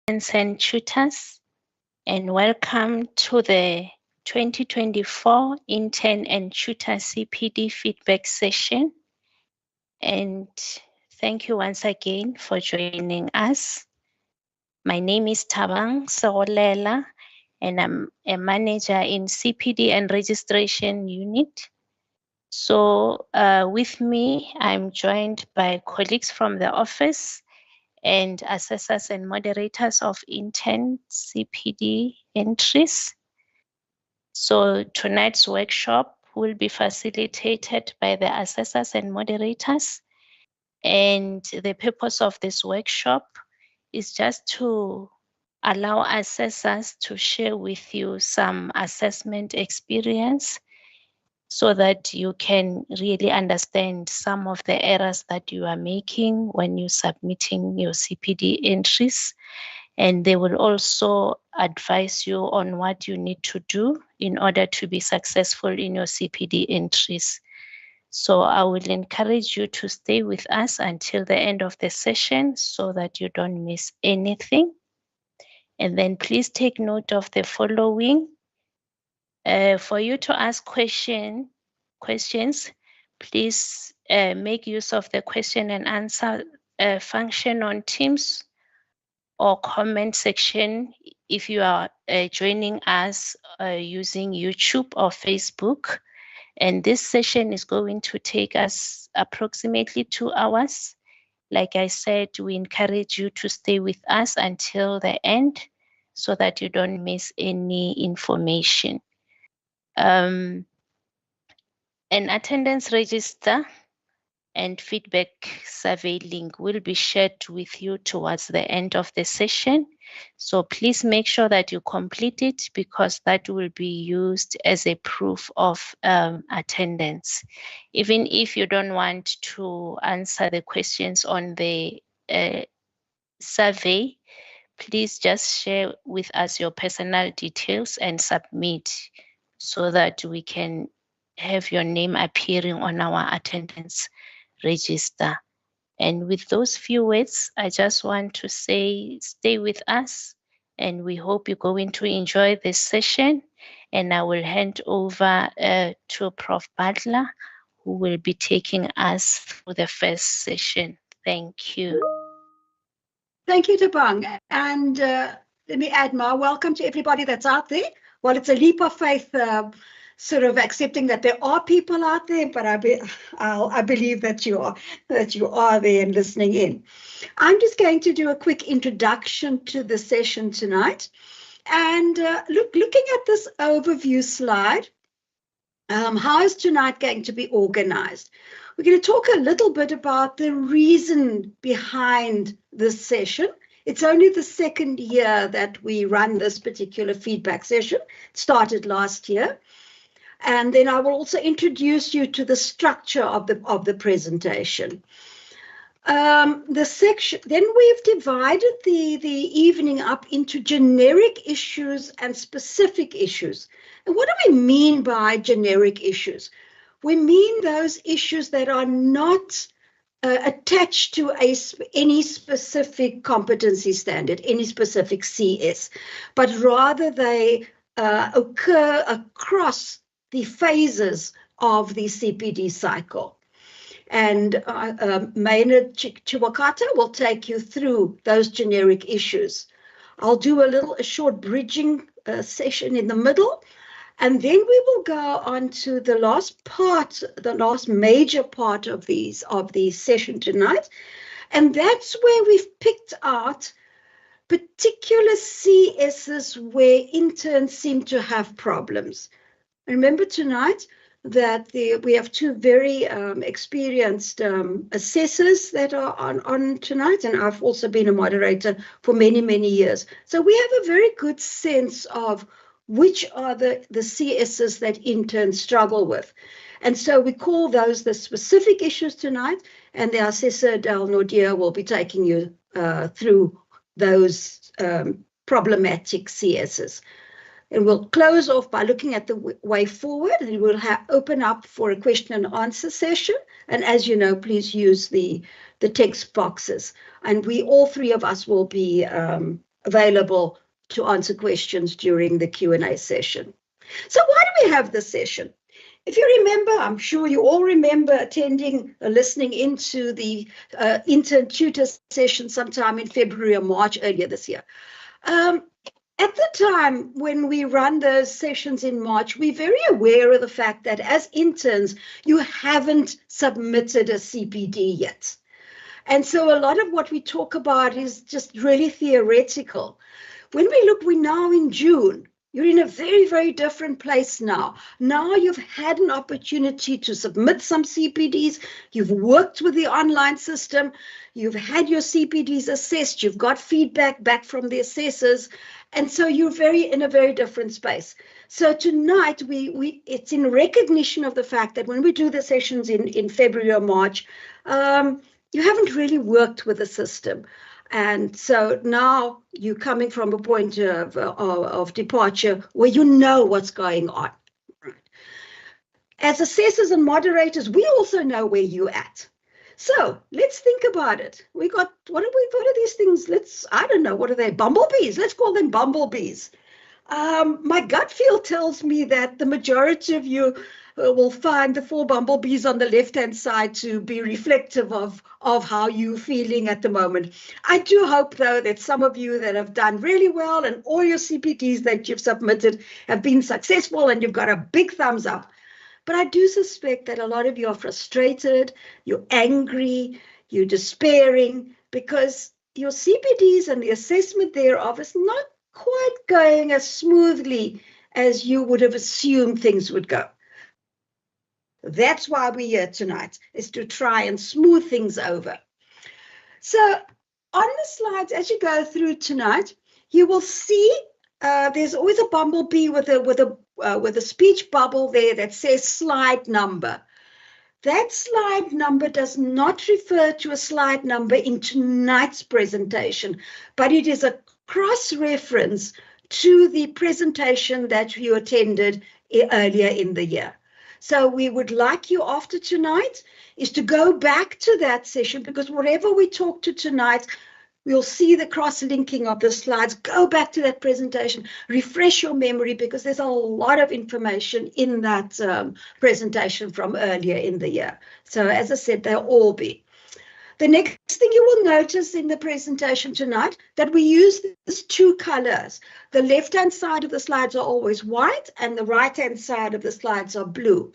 And tutors, and welcome to the 2024 Intern and Tutor CPD feedback session. And thank you once again for joining us. My name is Tabang Saolela, and I'm a manager in CPD and registration unit. So with me, I'm joined by colleagues from the office and assessors and moderators of Intern CPD entries. So tonight's workshop will be facilitated by the assessors and moderators. And the purpose of this workshop is just to allow assessors to share with you some assessment experience so that you can really understand some of the errors that you are making when you're submitting your CPD entries. And they will also advise you on what you need to do in order to be successful in your CPD entries. So I will encourage you to stay with us until the end of the session so that you don't miss anything. And then please take note of the following. For you to ask questions, please make use of the question and answer function on Teams or comment section if you are joining us using YouTube or Facebook. And this session is going to take us approximately 2 hours. Like I said, we encourage you to stay with us until the end so that you don't miss any information. An attendance register and feedback survey link will be shared with you towards the end of the session. So please make sure that you complete it because that will be used as a proof of attendance. Even if you don't want to answer the questions on the survey, please just share with us your personal details and submit so that we can have your name appearing on our attendance register. And with those few words, I just want to say, stay with us, and we hope you're going to enjoy this session. And I will hand over to Prof. Butler, who will be taking us through the first session. Thank you. Thank you, Tabang. And let me add my welcome to everybody that's out there. Well, it's a leap of faith, sort of accepting that there are people out there, but I believe that you are there and listening in. I'm just going to do a quick introduction to the session tonight. And looking at this overview slide, how is tonight going to be organized? We're going to talk a little bit about the reason behind this session. It's only the second year that we run this particular feedback session. It started last year. And then I will also introduce you to the structure of the presentation. Then we've divided the evening up into generic issues and specific issues. And what do we mean by generic issues? We mean those issues that are not attached to any specific competency standard, any specific CS, but rather they occur across the phases of the CPD cycle. And Maynard Chiwakata will take you through those generic issues. I'll do a short bridging session in the middle, and then we will go on to the last major part of the session tonight. And that's where we've picked out particular CSs where interns seem to have problems. Remember tonight that we have two very experienced assessors that are on tonight, and I've also been a moderator for many, many years. So we have a very good sense of which are the CSs that interns struggle with. And so we call those the specific issues tonight, and the assessor, Del Nordia, will be taking you through those problematic CSs. And we'll close off by looking at the way forward, and we'll open up for a question and answer session. And as you know, please use the text boxes. And all three of us will be available to answer questions during the Q&A session. So why do we have this session? If you remember, I'm sure you all remember attending or listening into the Intern Tutor session sometime in February or March earlier this year. At the time when we run those sessions in March, we're very aware of the fact that as interns, you haven't submitted a CPD yet. And so a lot of what we talk about is just really theoretical. When we look, we're now in June. You're in a very, very different place now. Now you've had an opportunity to submit some CPDs. You've worked with the online system. You've had your CPDs assessed. You've got feedback back from the assessors. And so you're in a very different space. So tonight, it's in recognition of the fact that when we do the sessions in February or March, you haven't really worked with the system. And so now you're coming from a point of departure where you know what's going on. As assessors and moderators, we also know where you're at. So let's think about it. We got, what are these things? I don't know, what are they? Bumblebees. Let's call them bumblebees. My gut feel tells me that the majority of you will find the 4 bumblebees on the left-hand side to be reflective of how you're feeling at the moment. I do hope, though, that some of you that have done really well and all your CPDs that you've submitted have been successful and you've got a big thumbs up. But I do suspect that a lot of you are frustrated, you're angry, you're despairing, because your CPDs and the assessment thereof is not quite going as smoothly as you would have assumed things would go. That's why we're here tonight, is to try and smooth things over. So on the slides, as you go through tonight, you will see there's always a bumblebee with a speech bubble there that says slide number. That slide number does not refer to a slide number in tonight's presentation, but it is a cross-reference to the presentation that you attended earlier in the year. So we would like you after tonight is to go back to that session, because whatever we talk to tonight, we'll see the cross-linking of the slides. Go back to that presentation, refresh your memory, because there's a lot of information in that presentation from earlier in the year. So as I said, they'll all be. The next thing you will notice in the presentation tonight, that we use these 2 colors. The left-hand side of the slides are always white and the right-hand side of the slides are blue.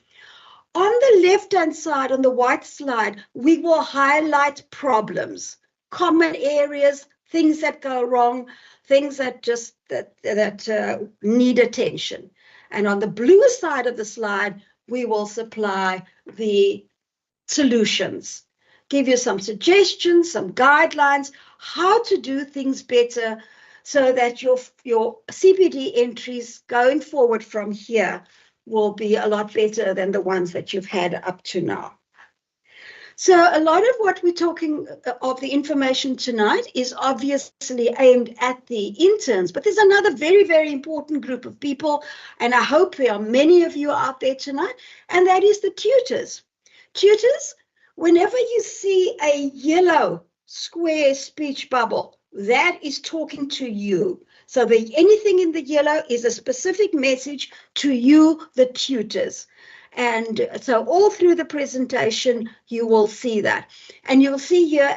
On the left-hand side, on the white slide, we will highlight problems, common areas, things that go wrong, things that just need attention. And on the blue side of the slide, we will supply the solutions. Give you some suggestions, some guidelines, how to do things better so that your CPD entries going forward from here will be a lot better than the ones that you've had up to now. So a lot of what we're talking of the information tonight is obviously aimed at the interns, but there's another very, very important group of people, and I hope there are many of you out there tonight, and that is the tutors. Tutors, whenever you see a yellow square speech bubble, that is talking to you. So anything in the yellow is a specific message to you, the tutors. And so all through the presentation, you will see that. And you'll see here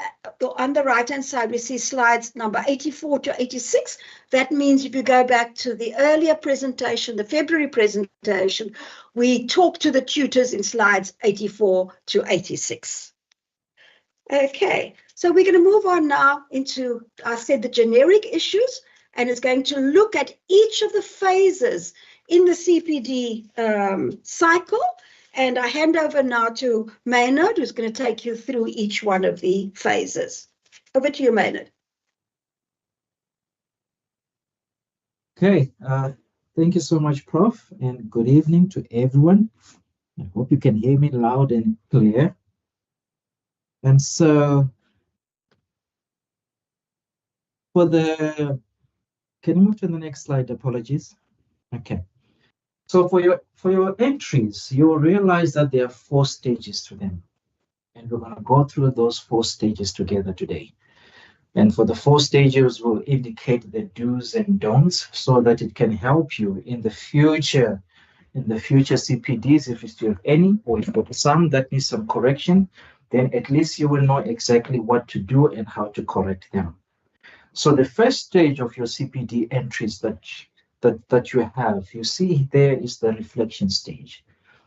on the right-hand side, we see slides number 84 to 86. That means if you go back to the earlier presentation, the February presentation, we talk to the tutors in slides 84 to 86. Okay, so we're going to move on now into, I said, the generic issues, and it's going to look at each of the phases in the CPD cycle. And I hand over now to Maynard, who's going to take you through each one of the phases. Over to you, Maynard. Okay, thank you so much, Prof, and good evening to everyone. I hope you can hear me loud and clear. And so for the, can you move to the next slide? Apologies. Okay. So for your entries, you'll realize that there are 4 stages to them. And we're going to go through those 4 stages together today. And for the 4 stages, we'll indicate the do's and don'ts so that it can help you in the future CPDs, if you still have any, or if there are some that need some correction, then at least you will know exactly what to do and how to correct them. So the first stage of your CPD entries that you have, you see there is the reflection stage.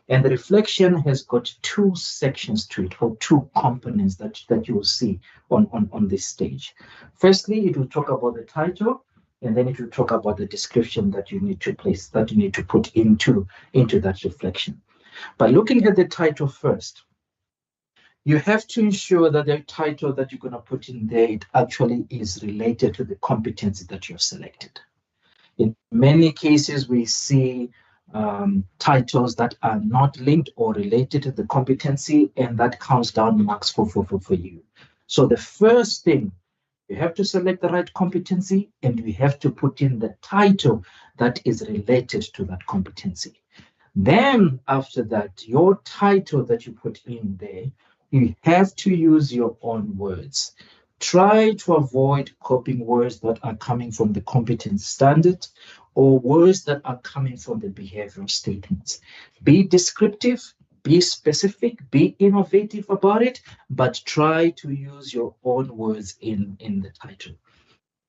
And the reflection has got 2 sections to it, or 2 components that you will see on this stage. Firstly, it will talk about the title, and then it will talk about the description that you need to place, that you need to put into that reflection. By looking at the title first, you have to ensure that the title that you're going to put in there, it actually is related to the competency that you've selected. In many cases, we see titles that are not linked or related to the competency, and that counts down marks for you. So the first thing, you have to select the right competency, and you have to put in the title that is related to that competency. Then after that, your title that you put in there, you have to use your own words. Try to avoid copying words that are coming from the competence standard or words that are coming from the behavioral statements. Be descriptive, be specific, be innovative about it, but try to use your own words in the title.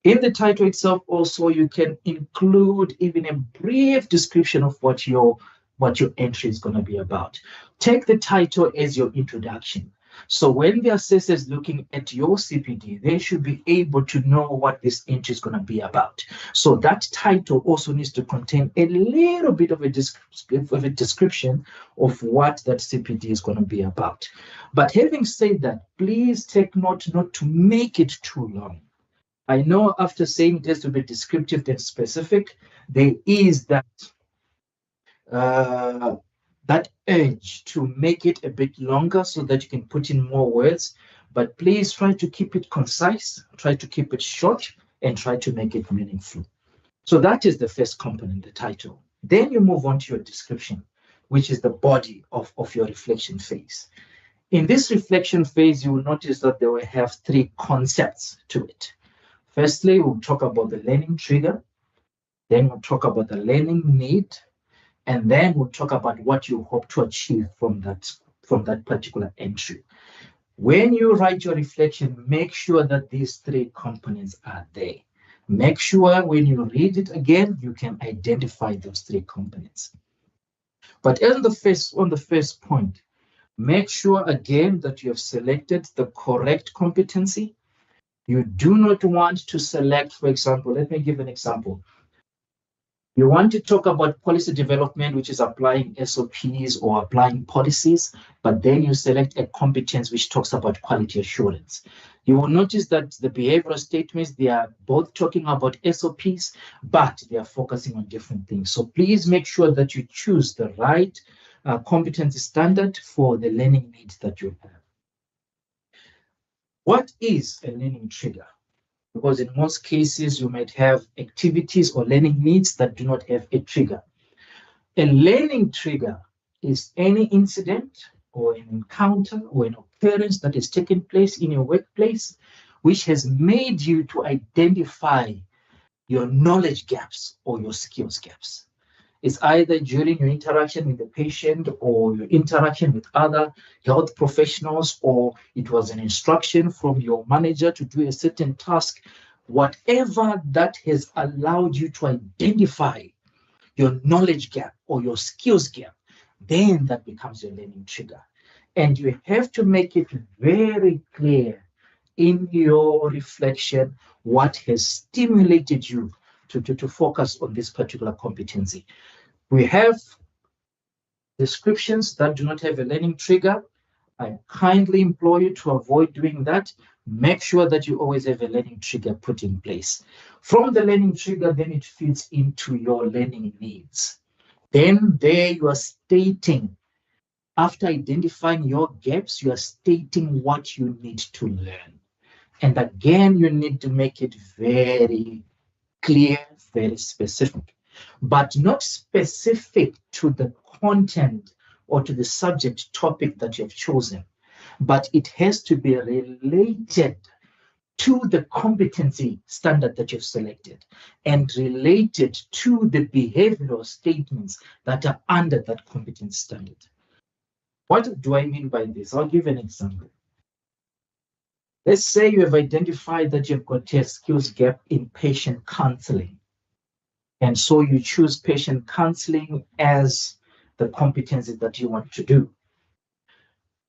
In the title itself also, you can include even a brief description of what your entry is going to be about. Take the title as your introduction. So when the assessor is looking at your CPD, they should be able to know what this entry is going to be about. So that title also needs to contain a little bit of a description of what that CPD is going to be about. But having said that, please take note not to make it too long. I know after saying this to be descriptive and specific, there is that urge to make it a bit longer so that you can put in more words, but please try to keep it concise, try to keep it short, and try to make it meaningful. So that is the first component, the title. Then you move on to your description, which is the body of your reflection phase. In this reflection phase, you will notice that they will have 3 concepts to it. Firstly, we'll talk about the learning trigger, then we'll talk about the learning need, and then we'll talk about what you hope to achieve from that particular entry. When you write your reflection, make sure that these 3 components are there. Make sure when you read it again, you can identify those 3 components. But on the first point, make sure again that you have selected the correct competency. You do not want to select, for example, let me give an example. You want to talk about policy development, which is applying SOPs or applying policies, but then you select a competence which talks about quality assurance. You will notice that the behavioral statements, they are both talking about SOPs, but they are focusing on different things. So please make sure that you choose the right competency standard for the learning needs that you have. What is a learning trigger? Because in most cases, you might have activities or learning needs that do not have a trigger. A learning trigger is any incident or an encounter or an occurrence that has taken place in your workplace, which has made you to identify your knowledge gaps or your skills gaps. It's either during your interaction with the patient or your interaction with other health professionals, or it was an instruction from your manager to do a certain task. Whatever that has allowed you to identify your knowledge gap or your skills gap, then that becomes your learning trigger. And you have to make it very clear in your reflection what has stimulated you to focus on this particular competency. We have descriptions that do not have a learning trigger. I kindly implore you to avoid doing that. Make sure that you always have a learning trigger put in place. From the learning trigger, then it feeds into your learning needs. Then there you are stating, after identifying your gaps, you are stating what you need to learn. And again, you need to make it very clear, very specific, but not specific to the content or to the subject topic that you have chosen, but it has to be related to the competency standard that you've selected and related to the behavioral statements that are under that competency standard. What do I mean by this? I'll give an example. Let's say you have identified that you've got a skills gap in patient counseling. And so you choose patient counseling as the competency that you want to do.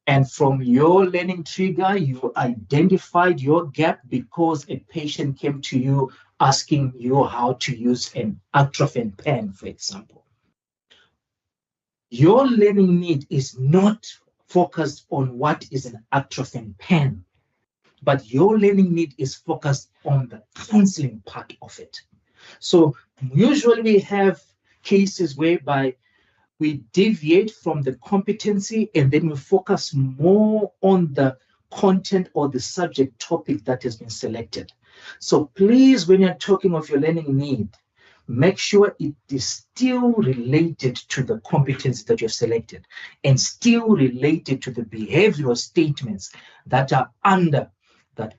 And from your learning trigger, you identified your gap because a patient came to you asking you how to use an atropine pen, for example. Your learning need is not focused on what is an atropine pen, but your learning need is focused on the counseling part of it. So usually we have cases whereby we deviate from the competency and then we focus more on the content or the subject topic that has been selected. So please, when you're talking of your learning need, make sure it is still related to the competency that you've selected and still related to the behavioral statements that are under that.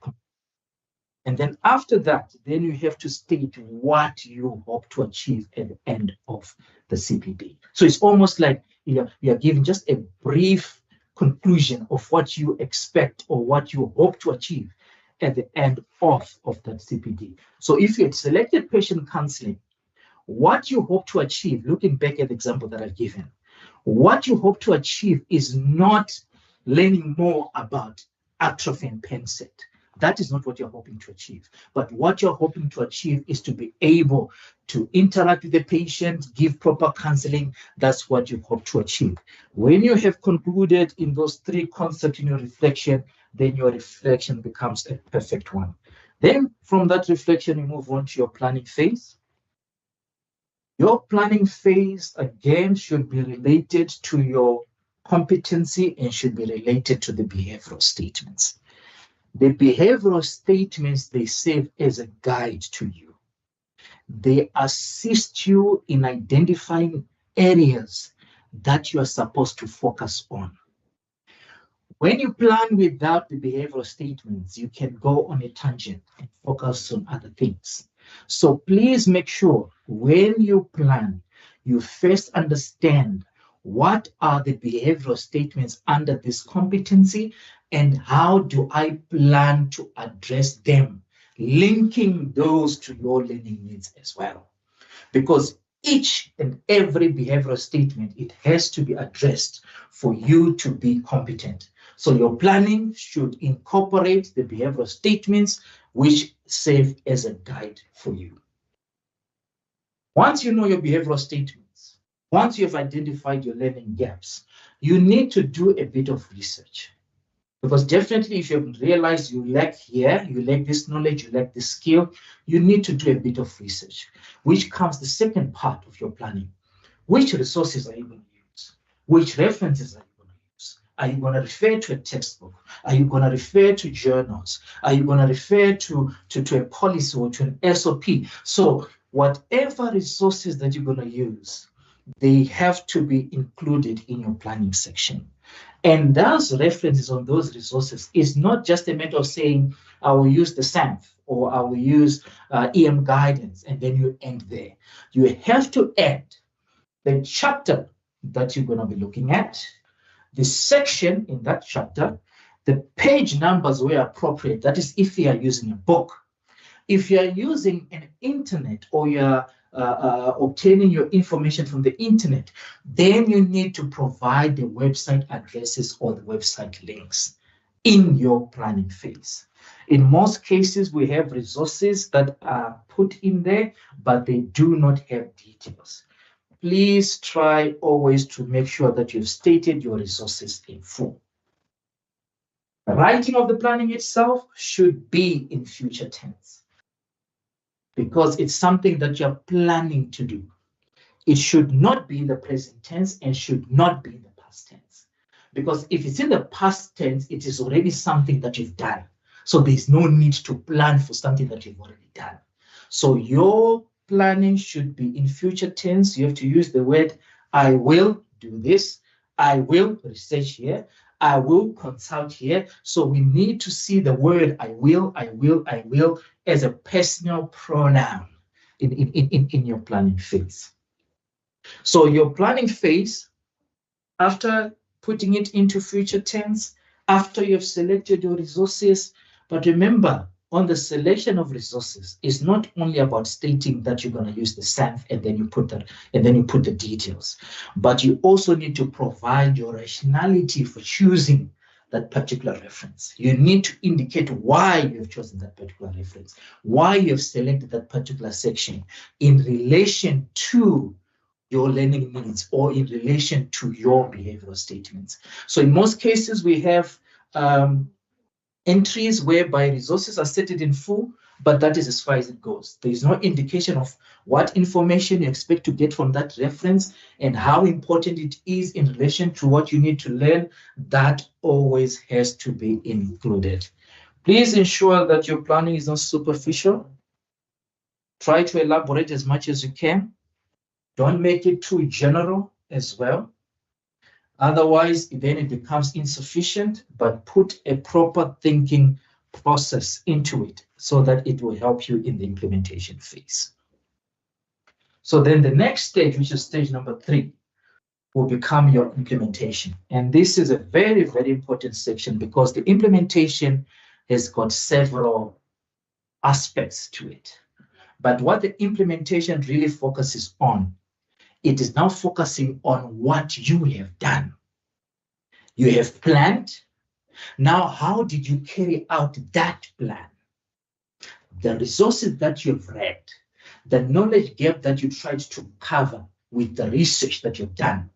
And then after that, then you have to state what you hope to achieve at the end of the CPD. So it's almost like you are giving just a brief conclusion of what you expect or what you hope to achieve at the end of that CPD. So if you had selected patient counseling, what you hope to achieve, looking back at the example that I've given, what you hope to achieve is not learning more about atropine pen set. That is not what you're hoping to achieve. But what you're hoping to achieve is to be able to interact with the patient, give proper counseling. That's what you hope to achieve. When you have concluded in those three concepts in your reflection, then your reflection becomes a perfect one. Then from that reflection, you move on to your planning phase. Your planning phase, again, should be related to your competency and should be related to the behavioral statements. The behavioral statements, they serve as a guide to you. They assist you in identifying areas that you are supposed to focus on. When you plan without the behavioral statements, you can go on a tangent and focus on other things. So please make sure when you plan, you first understand what are the behavioral statements under this competency and how do I plan to address them, linking those to your learning needs as well. Because each and every behavioral statement, it has to be addressed for you to be competent. So your planning should incorporate the behavioral statements which serve as a guide for you. Once you know your behavioral statements, once you have identified your learning gaps, you need to do a bit of research. Because definitely if you have realized you lack here, you lack this knowledge, you lack this skill, you need to do a bit of research, which comes the second part of your planning. Which resources are you going to use? Which references are you going to use? Are you going to refer to a textbook? Are you going to refer to journals? Are you going to refer to a policy or to an SOP? So whatever resources that you're going to use, they have to be included in your planning section. And those references on those resources is not just a matter of saying, I will use the SAMF or I will use EM guidance, and then you end there. You have to add the chapter that you're going to be looking at, the section in that chapter, the page numbers where appropriate. That is if you are using a book. If you are using an internet or you're obtaining your information from the internet, then you need to provide the website addresses or the website links in your planning phase. In most cases, we have resources that are put in there, but they do not have details. Please try always to make sure that you've stated your resources in full. The writing of the planning itself should be in future tense, because it's something that you're planning to do. It should not be in the present tense and should not be in the past tense. Because if it's in the past tense, it is already something that you've done. So there's no need to plan for something that you've already done. So your planning should be in future tense. You have to use the word, I will do this. I will research here. I will consult here. So we need to see the word I will as a personal pronoun in your planning phase. So your planning phase, after putting it into future tense, after you've selected your resources, but remember, on the selection of resources, it's not only about stating that you're going to use the SAMF and then you put the details, but you also need to provide your rationality for choosing that particular reference. You need to indicate why you have chosen that particular reference, why you have selected that particular section in relation to your learning needs or in relation to your behavioral statements. So in most cases, we have entries whereby resources are stated in full, but that is as far as it goes. There is no indication of what information you expect to get from that reference and how important it is in relation to what you need to learn. That always has to be included. Please ensure that your planning is not superficial. Try to elaborate as much as you can. Don't make it too general as well. Otherwise, then it becomes insufficient, but put a proper thinking process into it so that it will help you in the implementation phase. So then the next stage, which is stage number 3, will become your implementation. And this is a very, very important section because the implementation has got several aspects to it. But what the implementation really focuses on, it is now focusing on what you have done. You have planned. Now, how did you carry out that plan? The resources that you've read, the knowledge gap that you tried to cover with the research that you've done,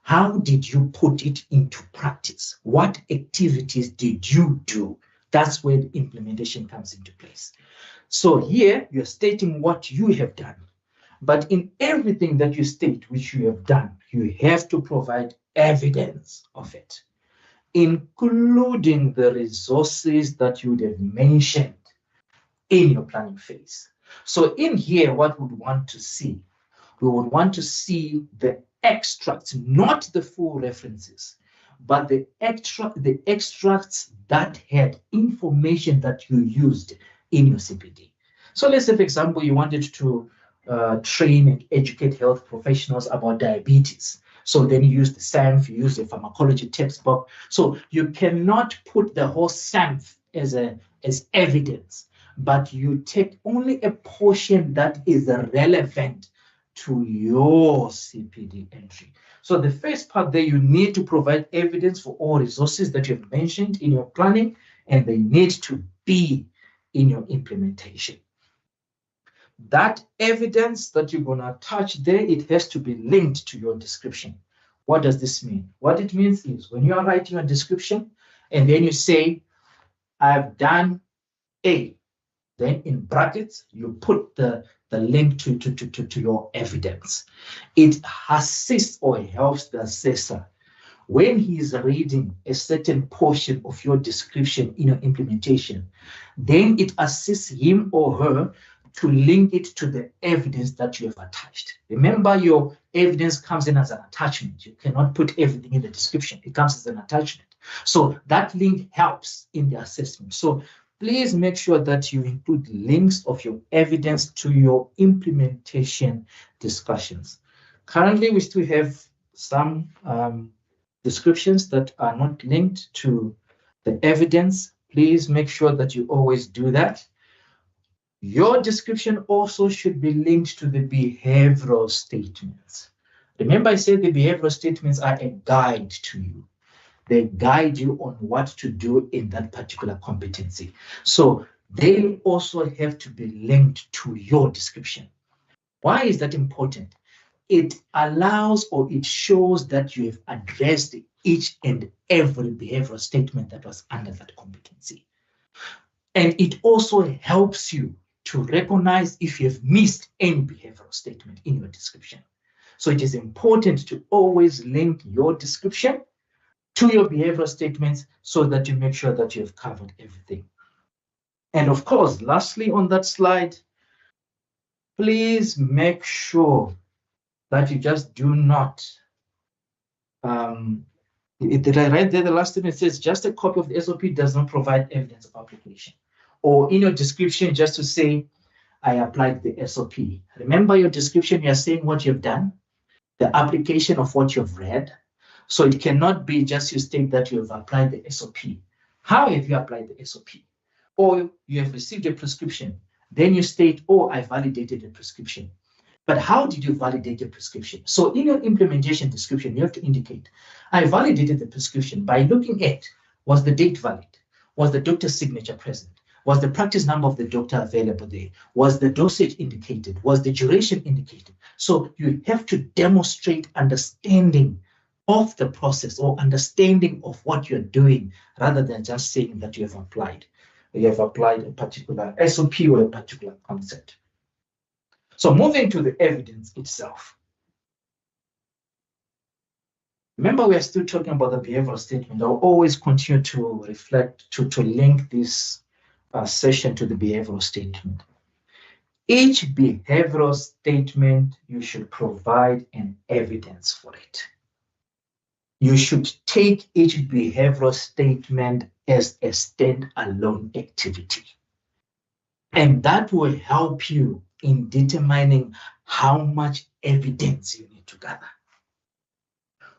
how did you put it into practice? What activities did you do? That's where the implementation comes into place. So here, you're stating what you have done. But in everything that you state, which you have done, you have to provide evidence of it, including the resources that you would have mentioned in your planning phase. So in here, what we would want to see, we would want to see the extracts, not the full references, but the extracts that had information that you used in your CPD. So let's say, for example, you wanted to train and educate health professionals about diabetes. So then you use the SAMF, you use the pharmacology textbook. So you cannot put the whole SAMF as evidence, but you take only a portion that is relevant to your CPD entry. So the first part there, you need to provide evidence for all resources that you've mentioned in your planning, and they need to be in your implementation. That evidence that you're going to attach there, it has to be linked to your description. What does this mean? What it means is when you are writing a description and then you say, I've done A, then in brackets, you put the link to your evidence. It assists or helps the assessor when he's reading a certain portion of your description in your implementation, then it assists him or her to link it to the evidence that you have attached. Remember, your evidence comes in as an attachment. You cannot put everything in the description. It comes as an attachment. So that link helps in the assessment. So please make sure that you include links of your evidence to your implementation discussions. Currently, we still have some descriptions that are not linked to the evidence. Please make sure that you always do that. Your description also should be linked to the behavioral statements. Remember, I said the behavioral statements are a guide to you. They guide you on what to do in that particular competency. So they also have to be linked to your description. Why is that important? It allows or it shows that you have addressed each and every behavioral statement that was under that competency. And it also helps you to recognize if you have missed any behavioral statement in your description. So it is important to always link your description to your behavioral statements so that you make sure that you have covered everything. And of course, lastly on that slide, please make sure that you just do not Right there, the last statement says, just a copy of the SOP does not provide evidence of application. Or in your description, just to say, I applied the SOP. Remember your description, you're saying what you've done, the application of what you've read. So it cannot be just you state that you have applied the SOP. How have you applied the SOP? Or you have received a prescription. Then you state, oh, I validated the prescription. But how did you validate your prescription? So in your implementation description, you have to indicate, I validated the prescription by looking at, was the date valid? Was the doctor's signature present? Was the practice number of the doctor available there? Was the dosage indicated? Was the duration indicated? So you have to demonstrate understanding of the process or understanding of what you're doing rather than just saying that you have applied. You have applied a particular SOP or a particular concept. So moving to the evidence itself. Remember, we are still talking about the behavioral statement. I'll always continue to reflect, to link this session to the behavioral statement. Each behavioral statement, you should provide an evidence for it. You should take each behavioral statement as a standalone activity. And that will help you in determining how much evidence you need to gather.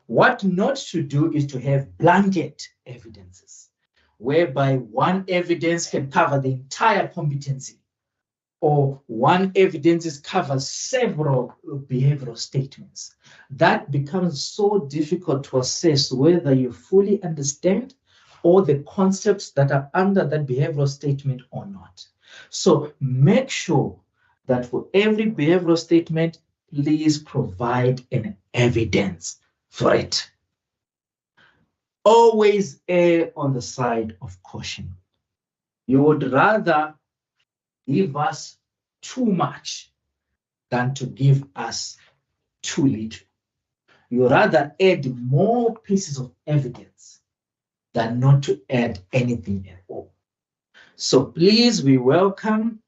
What not to do is to have blanket evidences, whereby one evidence can cover the entire competency, or one evidence covers several behavioral statements. That becomes so difficult to assess whether you fully understand all the concepts that are under that behavioral statement or not. So make sure that for every behavioral statement, please provide an evidence for it. Always err on the side of caution. You would rather give us too much than to give us too little. You rather add more pieces of evidence than not to add anything at all. So please, we welcome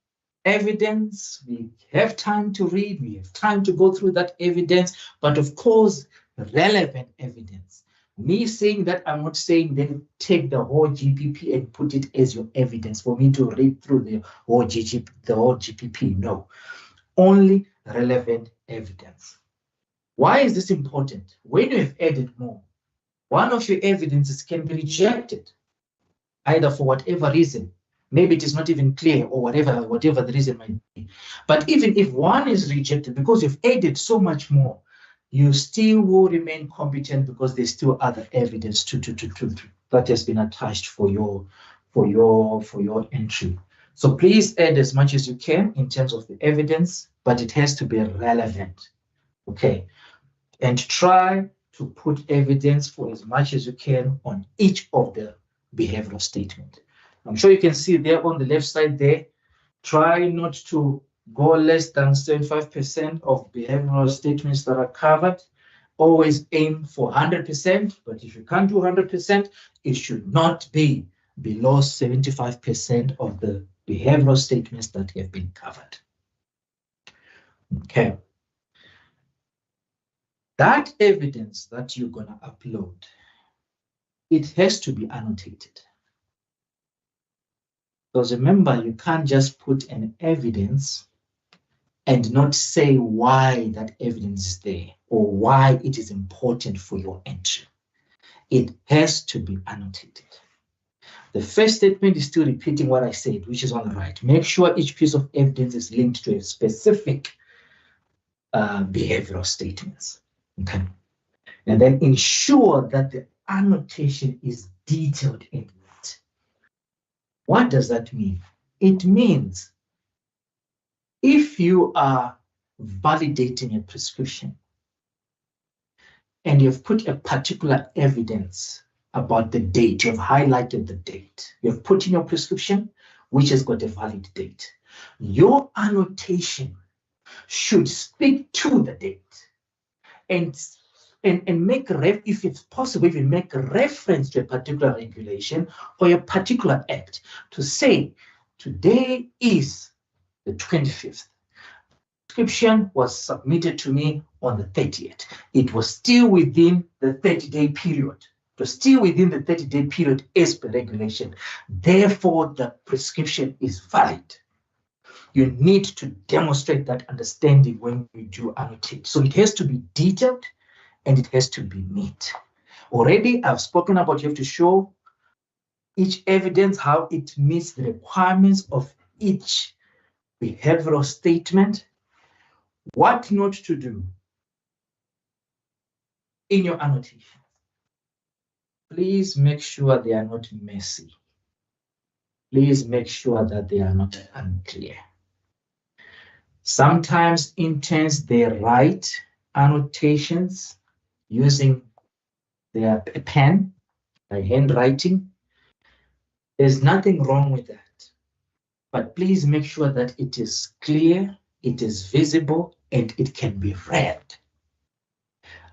evidence. We have time to read, we have time to go through that evidence, but of course, relevant evidence. Me saying that, I'm not saying then take the whole GPP and put it as your evidence for me to read through the whole GPP. No, only relevant evidence. Why is this important? When you have added more, one of your evidences can be rejected, either for whatever reason. Maybe it is not even clear, or whatever the reason might be. But even if one is rejected because you've added so much more, you still will remain competent because there's still other evidence that has been attached for your entry. So please add as much as you can in terms of the evidence, but it has to be relevant. Okay, and try to put evidence for as much as you can on each of the behavioral statement. I'm sure you can see there on the left side there, try not to go less than 75% of behavioral statements that are covered. Always aim for 100%, but if you can't do 100%, it should not be below 75% of the behavioral statements that have been covered. Okay. That evidence that you're going to upload, it has to be annotated. Because remember, you can't just put an evidence and not say why that evidence is there or why it is important for your entry. It has to be annotated. The first statement is still repeating what I said, which is on the right. Make sure each piece of evidence is linked to a specific behavioral statements. Okay. And then ensure that the annotation is detailed in it. What does that mean? It means if you are validating a prescription and you've put a particular evidence about the date, you've highlighted the date, you've put in your prescription, which has got a valid date, your annotation should speak to the date and make, if it's possible, even make a reference to a particular regulation or a particular act to say, today is the 25th. Prescription was submitted to me on the 30th. It was still within the 30-day period. to still within the 30-day period as per regulation. Therefore, the prescription is valid. You need to demonstrate that understanding when you do annotate. So it has to be detailed and it has to be neat. Already, I've spoken about you have to show each evidence how it meets the requirements of each behavioral statement. What not to do in your annotation. Please make sure they are not messy. Please make sure that they are not unclear. Sometimes interns, they write annotations using their pen, by handwriting. There's nothing wrong with that. But please make sure that it is clear, it is visible, and it can be read.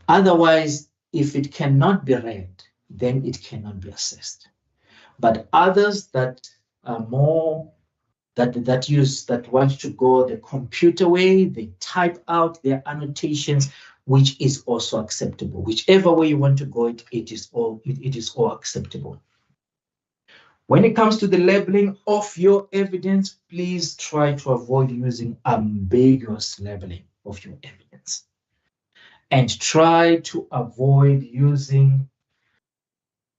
Otherwise, if it cannot be read, then it cannot be assessed. But others that are more that want to go the computer way, they type out their annotations, which is also acceptable. Whichever way you want to go, it is all acceptable. When it comes to the labeling of your evidence, please try to avoid using ambiguous labeling of your evidence. And try to avoid using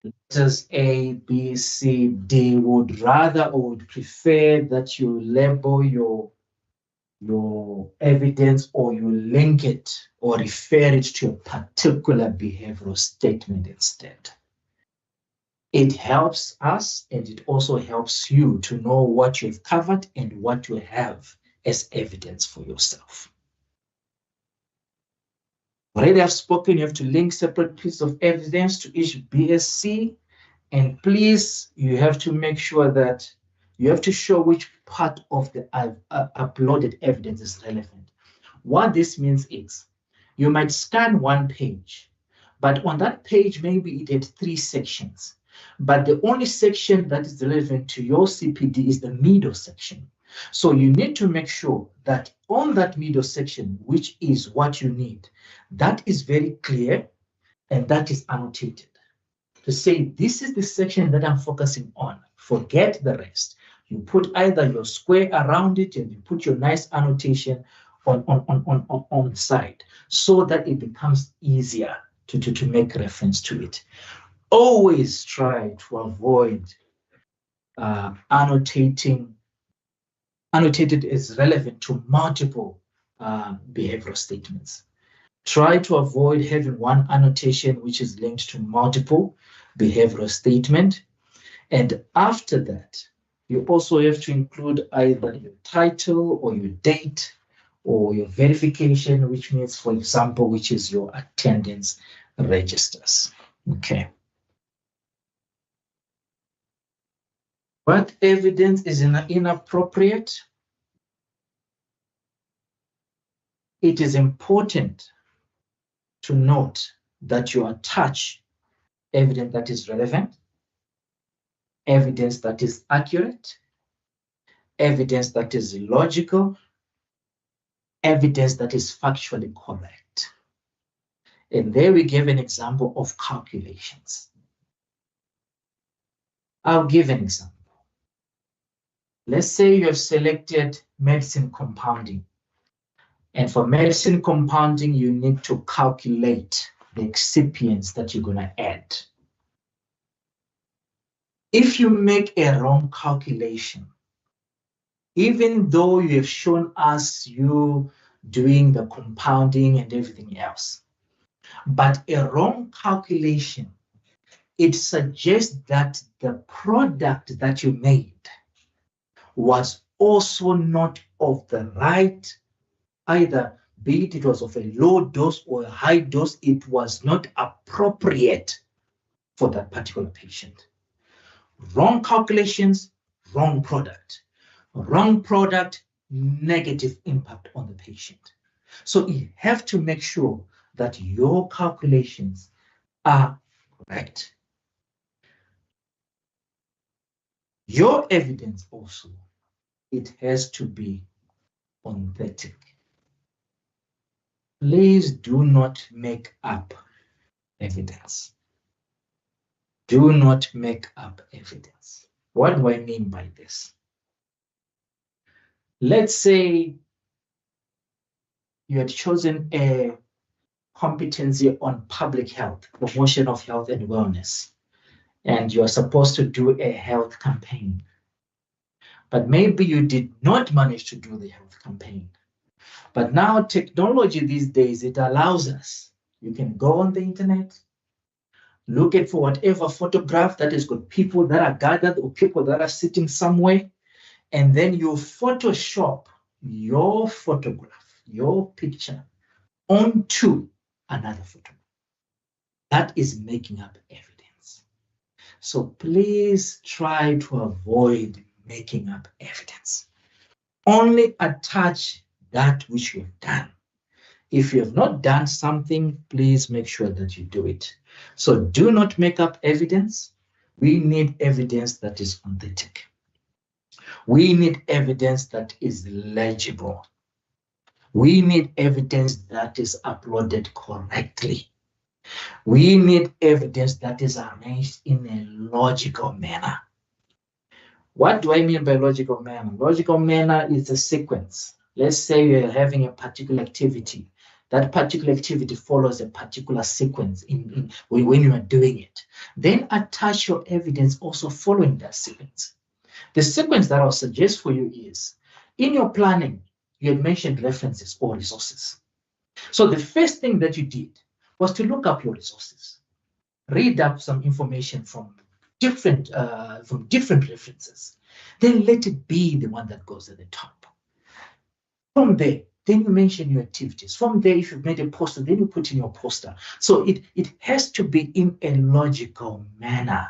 letters A, B, C, D. Would rather or would prefer that you label your evidence or you link it or refer it to a particular behavioral statement instead. It helps us and it also helps you to know what you've covered and what you have as evidence for yourself. Already I've spoken, you have to link separate pieces of evidence to each BSc, and please, you have to make sure that you have to show which part of the uploaded evidence is relevant. What this means is, you might scan one page, but on that page, maybe it had 3 sections, but the only section that is relevant to your CPD is the middle section. So you need to make sure that on that middle section, which is what you need, that is very clear and that is annotated. To say, this is the section that I'm focusing on, forget the rest. You put either your square around it and you put your nice annotation on the side so that it becomes easier to make reference to it. Always try to avoid annotated as relevant to multiple behavioral statements. Try to avoid having one annotation which is linked to multiple behavioral statement. And after that, you also have to include either your title or your date or your verification, which means, for example, which is your attendance registers. Okay. What evidence is inappropriate? It is important to note that you attach evidence that is relevant, evidence that is accurate, evidence that is logical, evidence that is factually correct. And there we give an example of calculations. I'll give an example. Let's say you have selected medicine compounding. And for medicine compounding, you need to calculate the excipients that you're going to add. If you make a wrong calculation, even though you have shown us you doing the compounding and everything else, but a wrong calculation, it suggests that the product that you made was also not of the right, either be it was of a low dose or a high dose, it was not appropriate for that particular patient. Wrong calculations, wrong product. Wrong product, negative impact on the patient. So you have to make sure that your calculations are correct. Your evidence also, it has to be authentic. Please do not make up evidence. do not make up evidence. What do I mean by this? Let's say you had chosen a competency on public health, promotion of health and wellness, and you're supposed to do a health campaign. But maybe you did not manage to do the health campaign. But now technology these days, it allows us. You can go on the internet, look at for whatever photograph that has got people that are gathered or people that are sitting somewhere, and then you Photoshop your photograph, your picture, onto another photograph. That is making up evidence. So please try to avoid making up evidence. Only attach that which you have done. If you have not done something, please make sure that you do it. So do not make up evidence. We need evidence that is authentic. We need evidence that is legible. We need evidence that is uploaded correctly. We need evidence that is arranged in a logical manner. What do I mean by logical manner? Logical manner is a sequence. Let's say you're having a particular activity. That particular activity follows a particular sequence when you are doing it. Then attach your evidence also following that sequence. The sequence that I'll suggest for you is, in your planning, you had mentioned references or resources. So the first thing that you did was to look up your resources, read up some information from different references. Then let it be the one that goes at the top. From there, then you mention your activities. From there, if you've made a poster, then you put in your poster. So it has to be in a logical manner.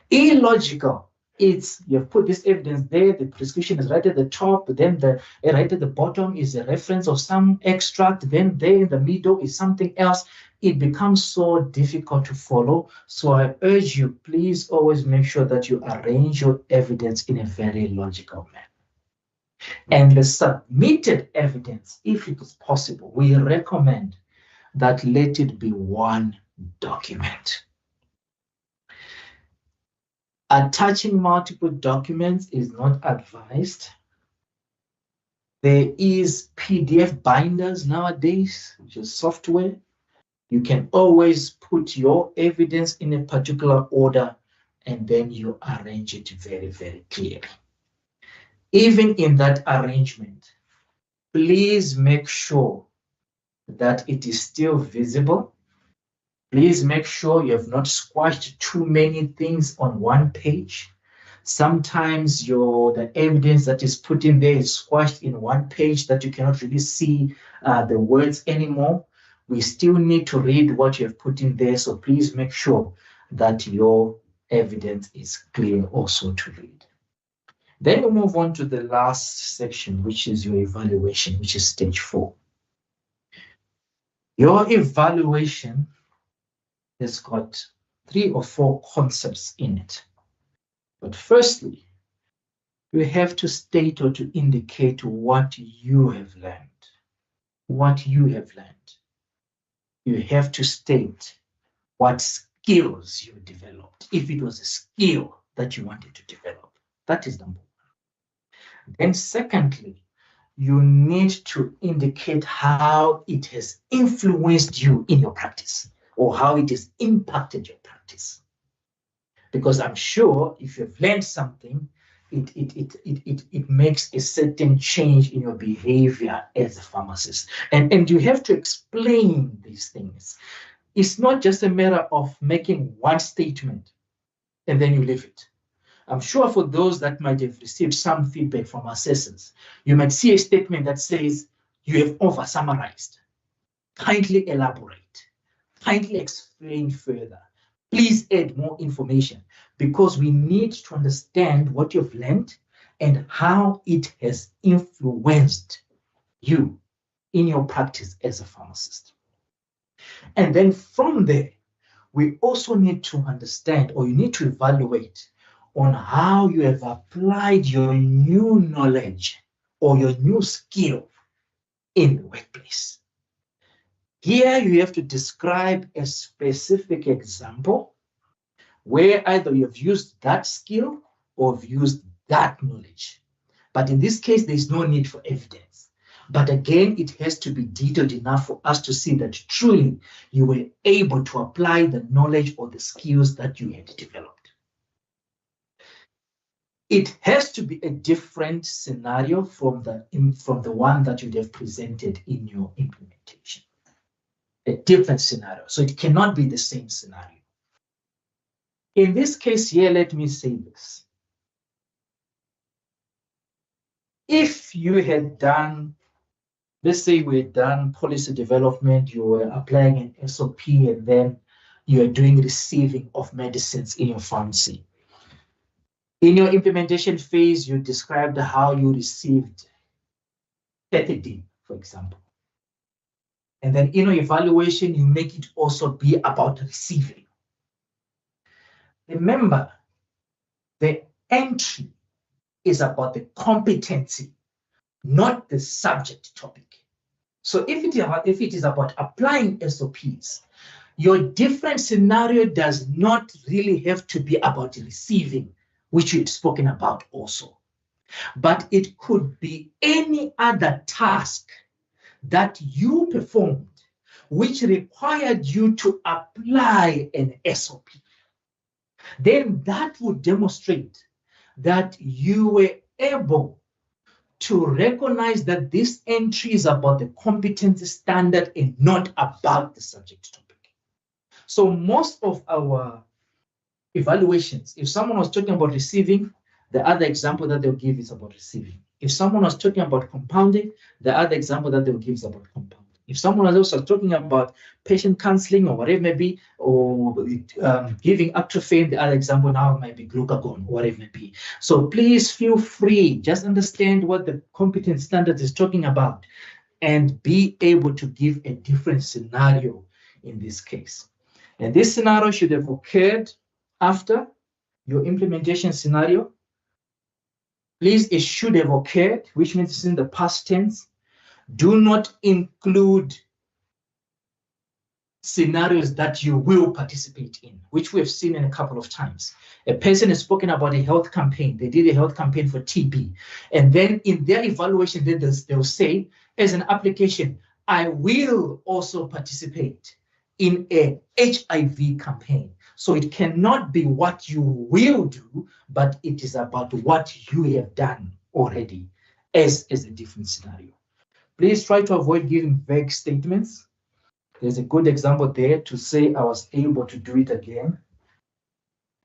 Illogical, it's you've put this evidence there, the prescription is right at the top, then right at the bottom is a reference of some extract, then there in the middle is something else. It becomes so difficult to follow. So I urge you, please always make sure that you arrange your evidence in a very logical manner. And the submitted evidence, if it is possible, we recommend that let it be one document. Attaching multiple documents is not advised. There is PDF binders nowadays, which is software. You can always put your evidence in a particular order and then you arrange it very, very clearly. Even in that arrangement, please make sure that it is still visible. Please make sure you have not squashed too many things on one page. Sometimes the evidence that is put in there is squashed in one page that you cannot really see the words anymore. We still need to read what you have put in there, so please make sure that your evidence is clear also to read. Then we move on to the last section, which is your evaluation, which is stage 4. Your evaluation has got 3 or 4 concepts in it. But firstly, you have to state or to indicate what you have learned. What you have learned. You have to state what skills you developed, if it was a skill that you wanted to develop. That is number 1. Then secondly, you need to indicate how it has influenced you in your practice or how it has impacted your practice. Because I'm sure if you've learned something, it makes a certain change in your behavior as a pharmacist. And you have to explain these things. It's not just a matter of making one statement and then you leave it. I'm sure for those that might have received some feedback from assessors, you might see a statement that says, you have over-summarized. Kindly elaborate. Kindly explain further. Please add more information, because we need to understand what you've learned and how it has influenced you in your practice as a pharmacist. And then from there, we also need to understand, or you need to evaluate on how you have applied your new knowledge or your new skill in the workplace. Here you have to describe a specific example where either you have used that skill or have used that knowledge. But in this case, there's no need for evidence. But again, it has to be detailed enough for us to see that truly you were able to apply the knowledge or the skills that you had developed. It has to be a different scenario from the one that you'd have presented in your implementation. A different scenario. So it cannot be the same scenario. In this case here, let me say this. If you had done, let's say we had done policy development, you were applying an SOP, and then you are doing receiving of medicines in your pharmacy. In your implementation phase, you described how you received CPD, for example. And then in your evaluation, you make it also be about receiving. Remember, the entry is about the competency, not the subject topic. So if it is about applying SOPs, your different scenario does not really have to be about receiving, which we've spoken about also. But it could be any other task that you performed which required you to apply an SOP. Then that would demonstrate that you were able to recognize that this entry is about the competency standard and not about the subject topic. So most of our evaluations, if someone was talking about receiving, the other example that they'll give is about receiving. If someone was talking about compounding, the other example that they'll give is about compounding. If someone was also talking about patient counseling or whatever it may be, or giving atropine, the other example now might be glucagon, or whatever it may be. So please feel free, just understand what the competence standard is talking about and be able to give a different scenario in this case. And this scenario should have occurred after your implementation scenario. Please, it should have occurred, which means it's in the past tense. Do not include scenarios that you will participate in, which we have seen in a couple of times. A person has spoken about a health campaign. They did a health campaign for TB. And then in their evaluation, they'll say, as an application, I will also participate in a HIV campaign. So it cannot be what you will do, but it is about what you have done already as a different scenario. Please try to avoid giving vague statements. There's a good example there to say I was able to do it again.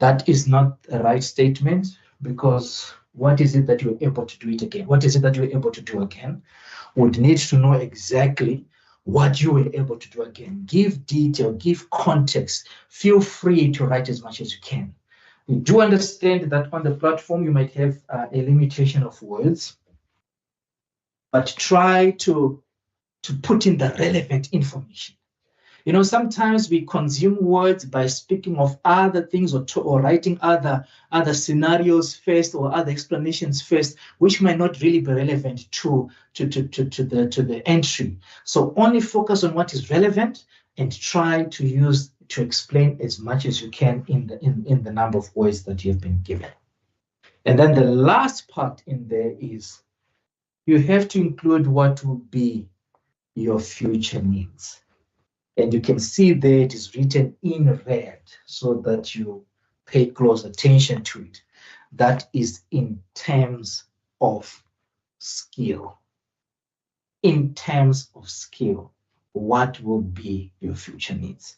That is not a right statement, because what is it that you're able to do it again? What is it that you're able to do again? Would need to know exactly what you were able to do again. Give detail, give context. Feel free to write as much as you can. We do understand that on the platform you might have a limitation of words, but try to put in the relevant information. You know, sometimes we consume words by speaking of other things or writing other scenarios first or other explanations first, which might not really be relevant to the entry. So only focus on what is relevant and try to explain as much as you can in the number of words that you have been given. And then the last part in there is you have to include what will be your future needs. And you can see there it is written in red so that you pay close attention to it. That is in terms of skill. In terms of skill, what will be your future needs?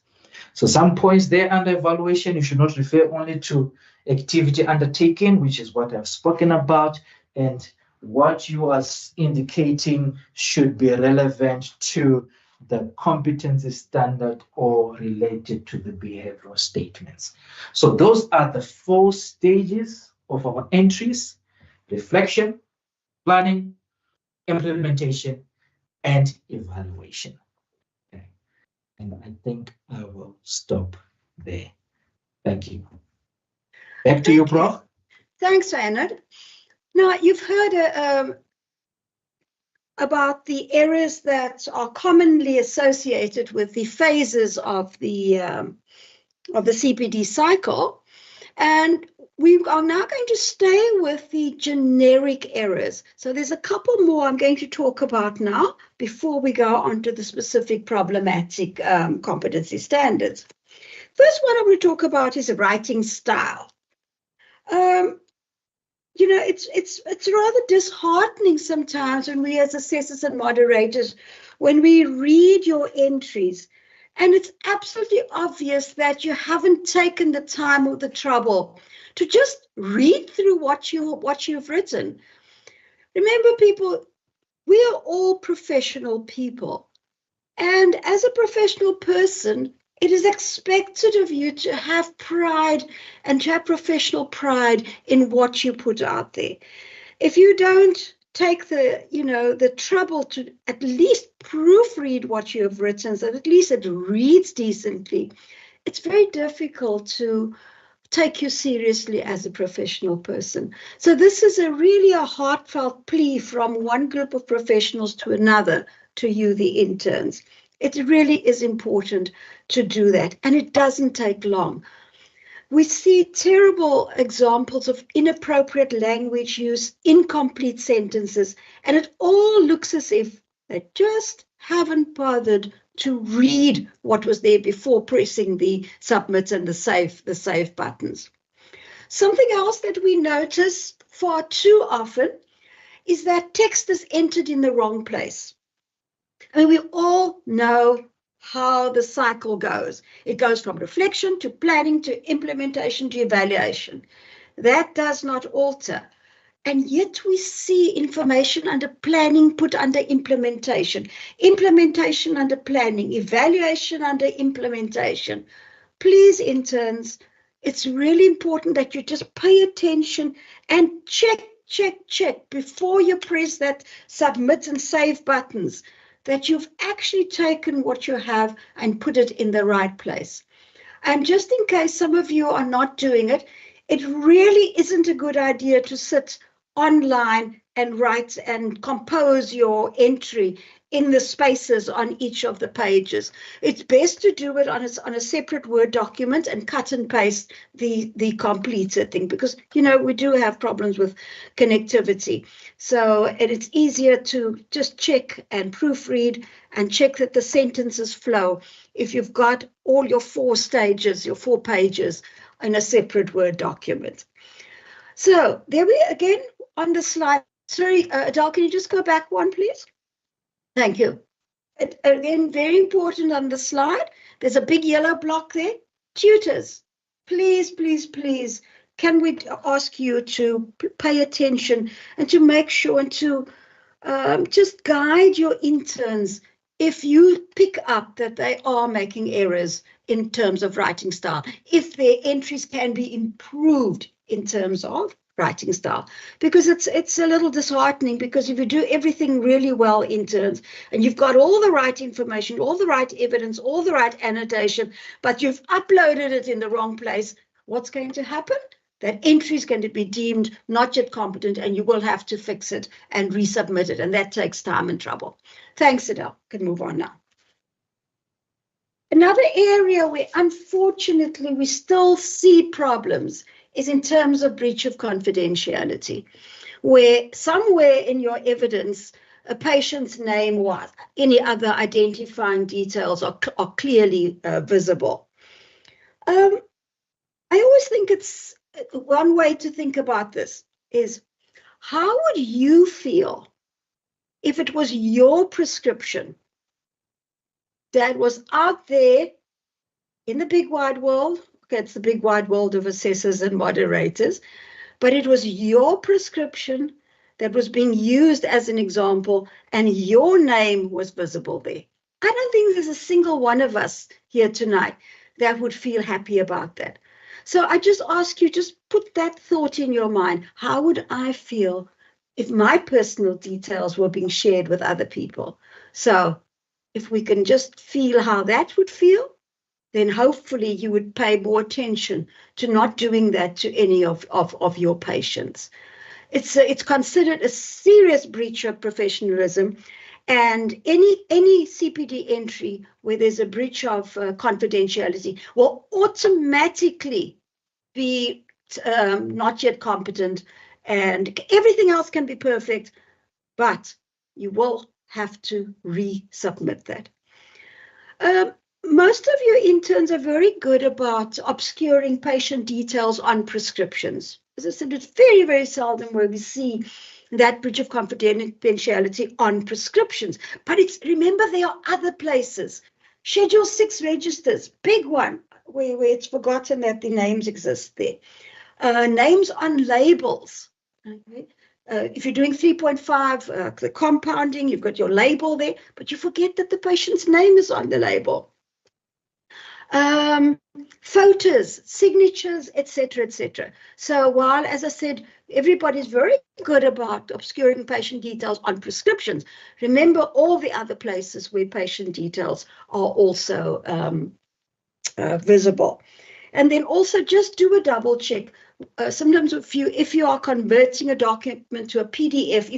So some points there under evaluation, you should not refer only to activity undertaken, which is what I've spoken about, and what you are indicating should be relevant to the competency standard or related to the behavioral statements. So those are the 4 stages of our entries: reflection, planning, implementation, and evaluation. Okay. And I think I will stop there. Thank you. Back to you, Prof. Thanks, Leonard. Now, you've heard about the areas that are commonly associated with the phases of the CPD cycle. And we are now going to stay with the generic errors. So there's a couple more I'm going to talk about now before we go on to the specific problematic competency standards. First one I want to talk about is writing style. You know, it's rather disheartening sometimes when we as assessors and moderators, when we read your entries, and it's absolutely obvious that you haven't taken the time or the trouble to just read through what you've written. Remember, people, we are all professional people. And as a professional person, it is expected of you to have pride and to have professional pride in what you put out there. If you don't take the trouble to at least proofread what you have written, so that at least it reads decently, it's very difficult to take you seriously as a professional person. So this is really a heartfelt plea from one group of professionals to another, to you, the interns. It really is important to do that, and it doesn't take long. We see terrible examples of inappropriate language use, incomplete sentences, and it all looks as if they just haven't bothered to read what was there before pressing the submit and the save buttons. Something else that we notice far too often is that text is entered in the wrong place. I mean, we all know how the cycle goes. It goes from reflection to planning to implementation to evaluation. That does not alter. And yet we see information under planning put under implementation, implementation under planning, evaluation under implementation. Please, interns, it's really important that you just pay attention and check before you press that submit and save buttons, that you've actually taken what you have and put it in the right place. And just in case some of you are not doing it, it really isn't a good idea to sit online and write and compose your entry in the spaces on each of the pages. It's best to do it on a separate Word document and cut and paste the completed thing, because, you know, we do have problems with connectivity. So it's easier to just check and proofread and check that the sentences flow if you've got all your 4 stages, your 4 pages in a separate Word document. So there we again on the slide. Sorry, Adele, can you just go back one, please? Thank you. Again, very important on the slide. There's a big yellow block there. Tutors, please, please, please, can we ask you to pay attention and to make sure and to just guide your interns if you pick up that they are making errors in terms of writing style, if their entries can be improved in terms of writing style, because it's a little disheartening, because if you do everything really well, interns, and you've got all the right information, all the right evidence, all the right annotation, but you've uploaded it in the wrong place, what's going to happen? That entry is going to be deemed not yet competent, and you will have to fix it and resubmit it, and that takes time and trouble. Thanks, Adele. Can move on now. Another area where, unfortunately, we still see problems is in terms of breach of confidentiality, where somewhere in your evidence, a patient's name or any other identifying details are clearly visible. I always think it's one way to think about this is, how would you feel if it was your prescription that was out there in the big wide world? Okay, it's the big wide world of assessors and moderators, but it was your prescription that was being used as an example, and your name was visible there. I don't think there's a single one of us here tonight that would feel happy about that. So I just ask you, just put that thought in your mind. How would I feel if my personal details were being shared with other people? So if we can just feel how that would feel, then hopefully you would pay more attention to not doing that to any of your patients. It's considered a serious breach of professionalism, and any CPD entry where there's a breach of confidentiality will automatically be not yet competent, and everything else can be perfect, but you will have to resubmit that. Most of your interns are very good about obscuring patient details on prescriptions. As I said, it's very, very seldom where we see that breach of confidentiality on prescriptions. But remember, there are other places. Schedule 6 registers, big one, where it's forgotten that the names exist there. Names on labels. Okay. If you're doing 3.5, the compounding, you've got your label there, but you forget that the patient's name is on the label. Photos, signatures, etc., etc. So while, as I said, everybody's very good about obscuring patient details on prescriptions, remember all the other places where patient details are also visible. And then also just do a double check. Sometimes if you are converting a document to a PDF,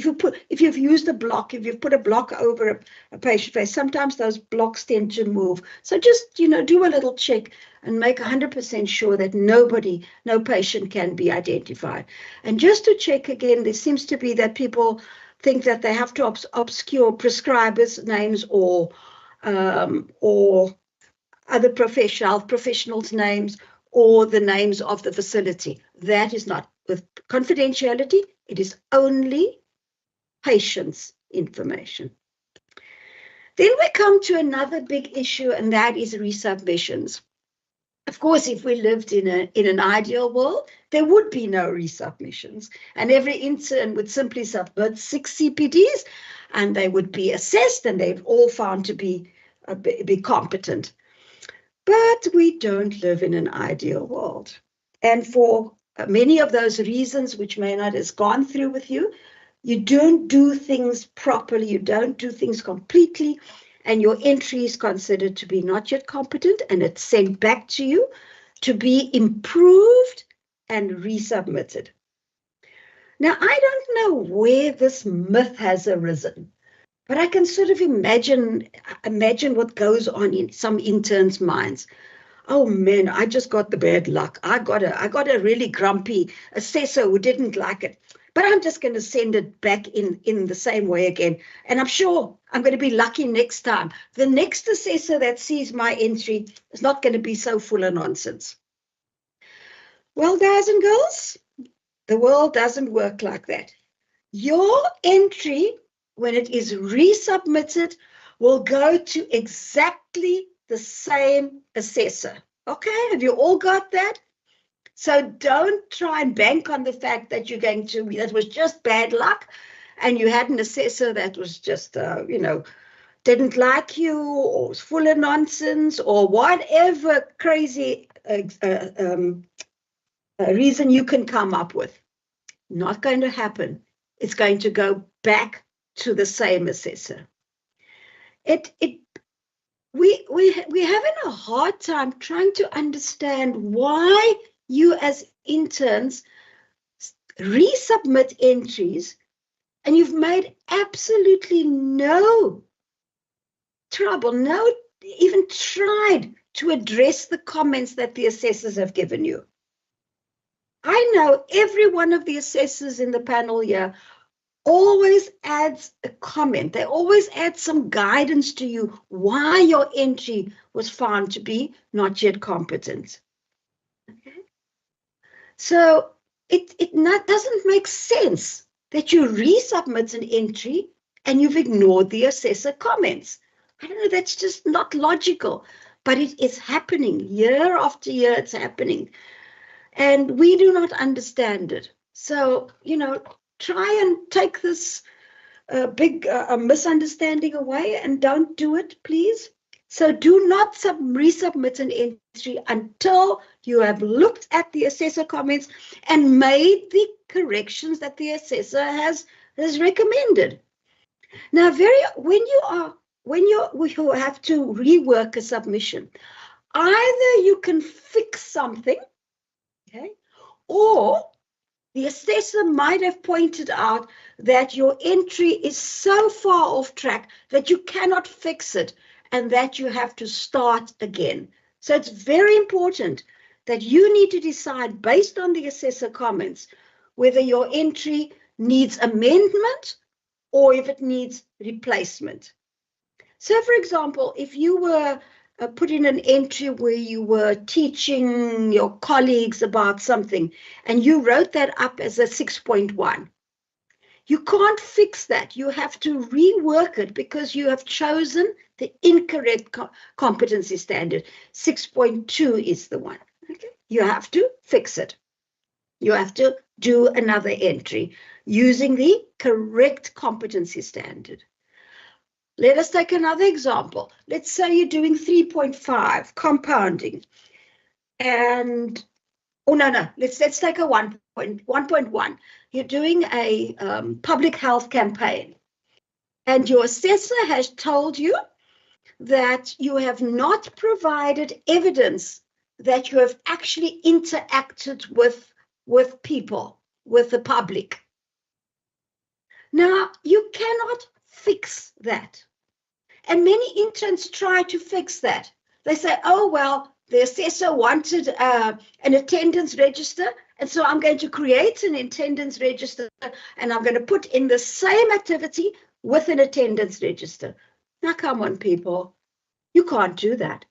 if you've used a block, if you've put a block over a patient face, sometimes those blocks tend to move. So just, do a little check and make 100% sure that no patient can be identified. And just to check again, there seems to be that people think that they have to obscure prescribers' names or other health professionals' names, or the names of the facility. That is not. With confidentiality, it is only patient's information. Then we come to another big issue, and that is resubmissions. Of course, if we lived in an ideal world, there would be no resubmissions, and every intern would simply submit 6 CPDs, and they would be assessed, and they'd all found to be competent. But we don't live in an ideal world. And for many of those reasons, which may not have gone through with you, you don't do things properly, you don't do things completely, and your entry is considered to be not yet competent, and it's sent back to you to be improved and resubmitted. Now, I don't know where this myth has arisen, but I can sort of imagine what goes on in some interns' minds. Oh man, I just got the bad luck. I got a really grumpy assessor who didn't like it, but I'm just going to send it back in the same way again. And I'm sure I'm going to be lucky next time. The next assessor that sees my entry is not going to be so full of nonsense. Well, guys and girls, the world doesn't work like that. Your entry, when it is resubmitted, will go to exactly the same assessor. Okay, have you all got that? So don't try and bank on the fact that that was just bad luck and you had an assessor that was just, didn't like you or was full of nonsense or whatever crazy reason you can come up with. Not going to happen. It's going to go back to the same assessor. We're having a hard time trying to understand why you as interns resubmit entries and you've made absolutely no trouble, no even tried to address the comments that the assessors have given you. I know every one of the assessors in the panel here always adds a comment. They always add some guidance to you why your entry was found to be not yet competent. Okay? So it doesn't make sense that you resubmit an entry and you've ignored the assessor comments. I don't know, that's just not logical, but it is happening year after year. It's happening. And we do not understand it. So, try and take this big misunderstanding away and don't do it, please. So do not resubmit an entry until you have looked at the assessor comments and made the corrections that the assessor has recommended. Now, when you have to rework a submission, either you can fix something, okay, or the assessor might have pointed out that your entry is so far off track that you cannot fix it and that you have to start again. So it's very important that you need to decide based on the assessor comments whether your entry needs amendment or if it needs replacement. So, for example, if you were put in an entry where you were teaching your colleagues about something and you wrote that up as a 6.1, you can't fix that. You have to rework it because you have chosen the incorrect competency standard. 6.2 is the one. Okay? You have to fix it. You have to do another entry using the correct competency standard. Let us take another example. Let's say you're doing 3.5, compounding. And, oh, no, let's take a 1.1. You're doing a public health campaign. And your assessor has told you that you have not provided evidence that you have actually interacted with people, with the public. Now, you cannot fix that. And many interns try to fix that. They say, oh, well, the assessor wanted an attendance register, and so I'm going to create an attendance register, and I'm going to put in the same activity with an attendance register. Now, come on, people. You can't do that.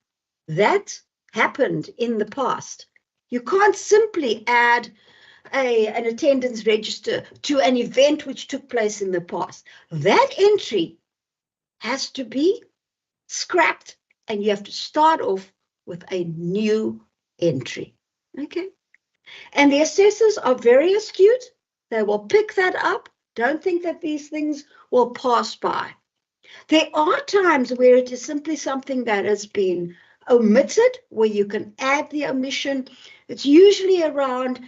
That happened in the past. You can't simply add an attendance register to an event which took place in the past. That entry has to be scrapped, and you have to start off with a new entry. Okay? And the assessors are very astute. They will pick that up. Don't think that these things will pass by. There are times where it is simply something that has been omitted, where you can add the omission. It's usually around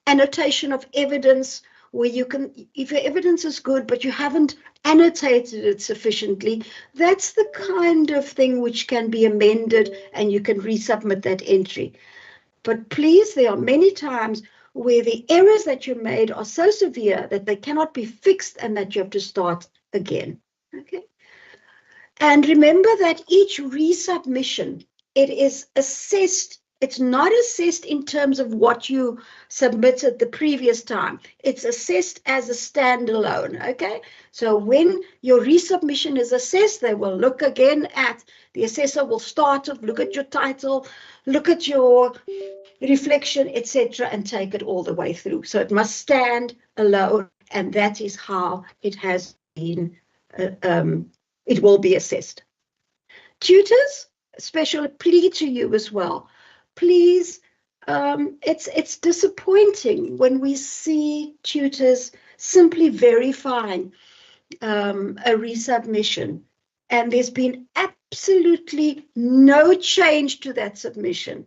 annotation of evidence, where you can, if your evidence is good, but you haven't annotated it sufficiently, that's the kind of thing which can be amended and you can resubmit that entry. But please, there are many times where the errors that you made are so severe that they cannot be fixed and that you have to start again. Okay. And remember that each resubmission, it is assessed. It's not assessed in terms of what you submitted the previous time. It's assessed as a standalone, okay? So when your resubmission is assessed, they will look again at, the assessor will start to look at your title, look at your reflection, etc., and take it all the way through. So it must stand alone, and that is how it has been, it will be assessed. Tutors, a special plea to you as well. Please, it's disappointing when we see tutors simply verifying a resubmission, and there's been absolutely no change to that submission.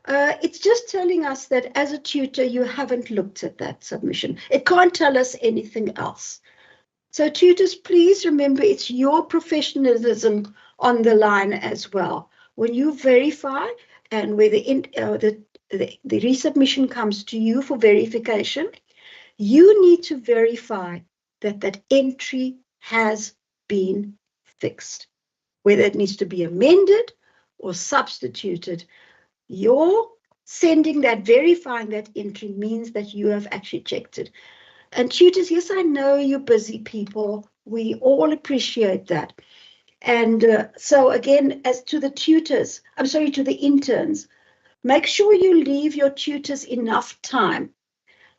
It's just telling us that as a tutor, you haven't looked at that submission. It can't tell us anything else. So tutors, please remember it's your professionalism on the line as well. When you verify, and where the resubmission comes to you for verification, you need to verify that that entry has been fixed. Whether it needs to be amended or substituted, your sending that, verifying that entry means that you have actually checked it. And tutors, yes, I know you're busy people. We all appreciate that. And so again, as to the tutors, to the interns, make sure you leave your tutors enough time.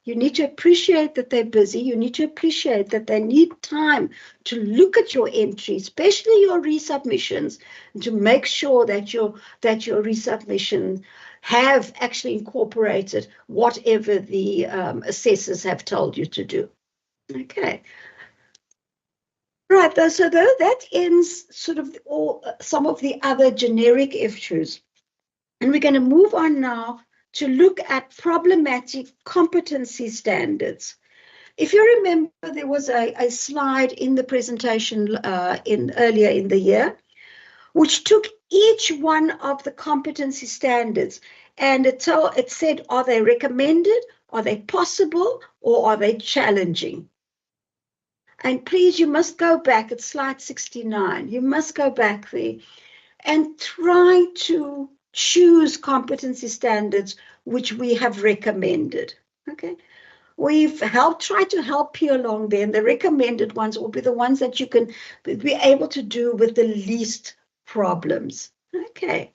You need to appreciate that they're busy. You need to appreciate that they need time to look at your entry, especially your resubmissions, to make sure that your resubmissions have actually incorporated whatever the assessors have told you to do. Okay. Right, so that ends sort of some of the other generic issues. And we're going to move on now to look at problematic competency standards. If you remember, there was a slide in the presentation earlier in the year, which took each one of the competency standards, and it said, are they recommended, are they possible, or are they challenging? And please, you must go back, it's slide 69. You must go back there and try to choose competency standards which we have recommended. Okay. We've tried to help you along there, and the recommended ones will be the ones that you can be able to do with the least problems. Okay.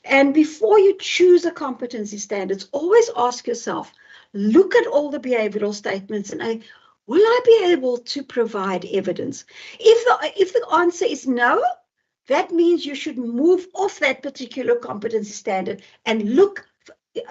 And before you choose a competency standards, always ask yourself, look at all the behavioral statements and will I be able to provide evidence? If the answer is no, that means you should move off that particular competency standard and look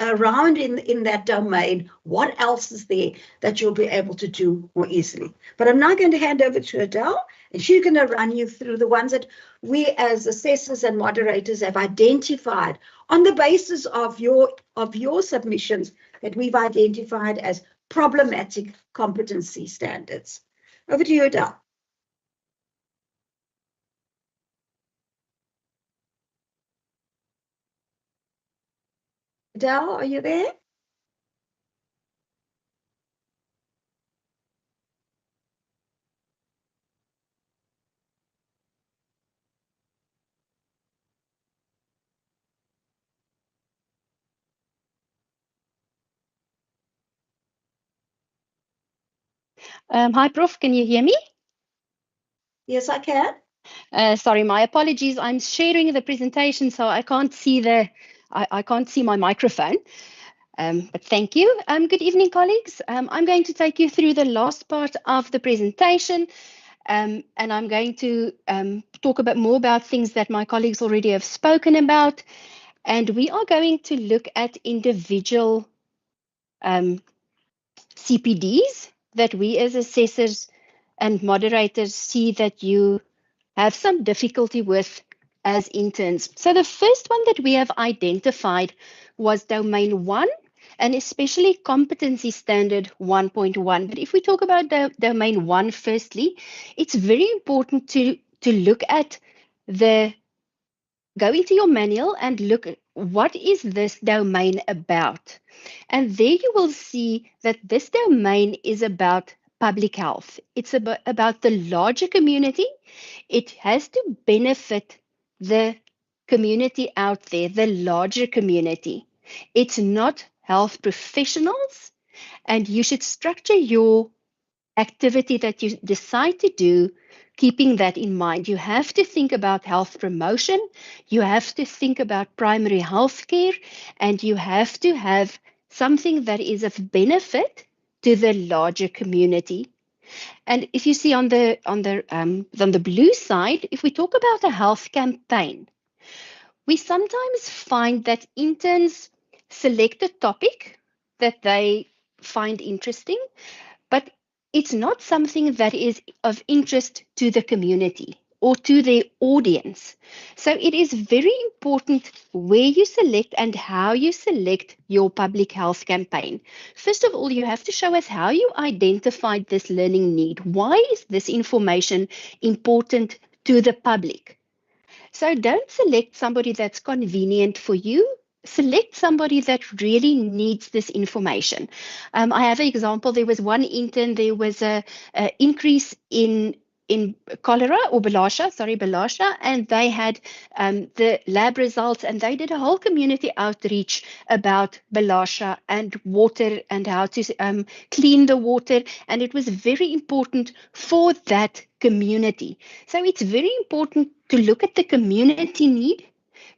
around in that domain. What else is there that you'll be able to do more easily? But I'm now going to hand over to Adele, and she's going to run you through the ones that we as assessors and moderators have identified on the basis of your submissions that we've identified as problematic competency standards. Over to you, Adele. Adele, are you there? Hi, Prof. Can you hear me? Yes, I can. Sorry, my apologies. I'm sharing the presentation, so I can't see I can't see my microphone. But thank you. Good evening, colleagues. I'm going to take you through the last part of the presentation, and I'm going to talk a bit more about things that my colleagues already have spoken about. And we are going to look at individual CPDs that we as assessors and moderators see that you have some difficulty with as interns. So the first one that we have identified was domain 1, and especially competency standard 1.1. But if we talk about domain 1 firstly, it's very important to look at go into your manual and look at what is this domain about. And there you will see that this domain is about public health. It's about the larger community. It has to benefit the community out there, the larger community. It's not health professionals, and you should structure your activity that you decide to do keeping that in mind. You have to think about health promotion, you have to think about primary health care, and you have to have something that is of benefit to the larger community. And if you see on the blue side, if we talk about a health campaign, we sometimes find that interns select a topic that they find interesting, but it's not something that is of interest to the community or to their audience. So it is very important where you select and how you select your public health campaign. First of all, you have to show us how you identified this learning need. Why is this information important to the public? So don't select somebody that's convenient for you. Select somebody that really needs this information. I have an example. There was one intern, there was a increase in cholera or bilharzia, and they had the lab results, and they did a whole community outreach about bilharzia and water and how to clean the water, and it was very important for that community. So it's very important to look at the community need,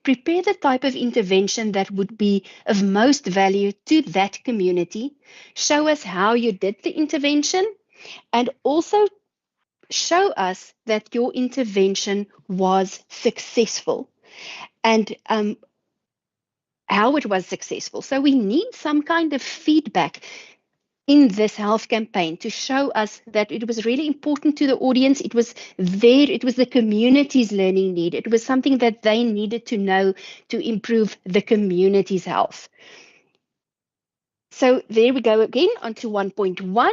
prepare the type of intervention that would be of most value to that community, show us how you did the intervention, and also show us that your intervention was successful and how it was successful. So we need some kind of feedback in this health campaign to show us that it was really important to the audience. It was the community's learning need. It was something that they needed to know to improve the community's health. So there we go again onto 1.1.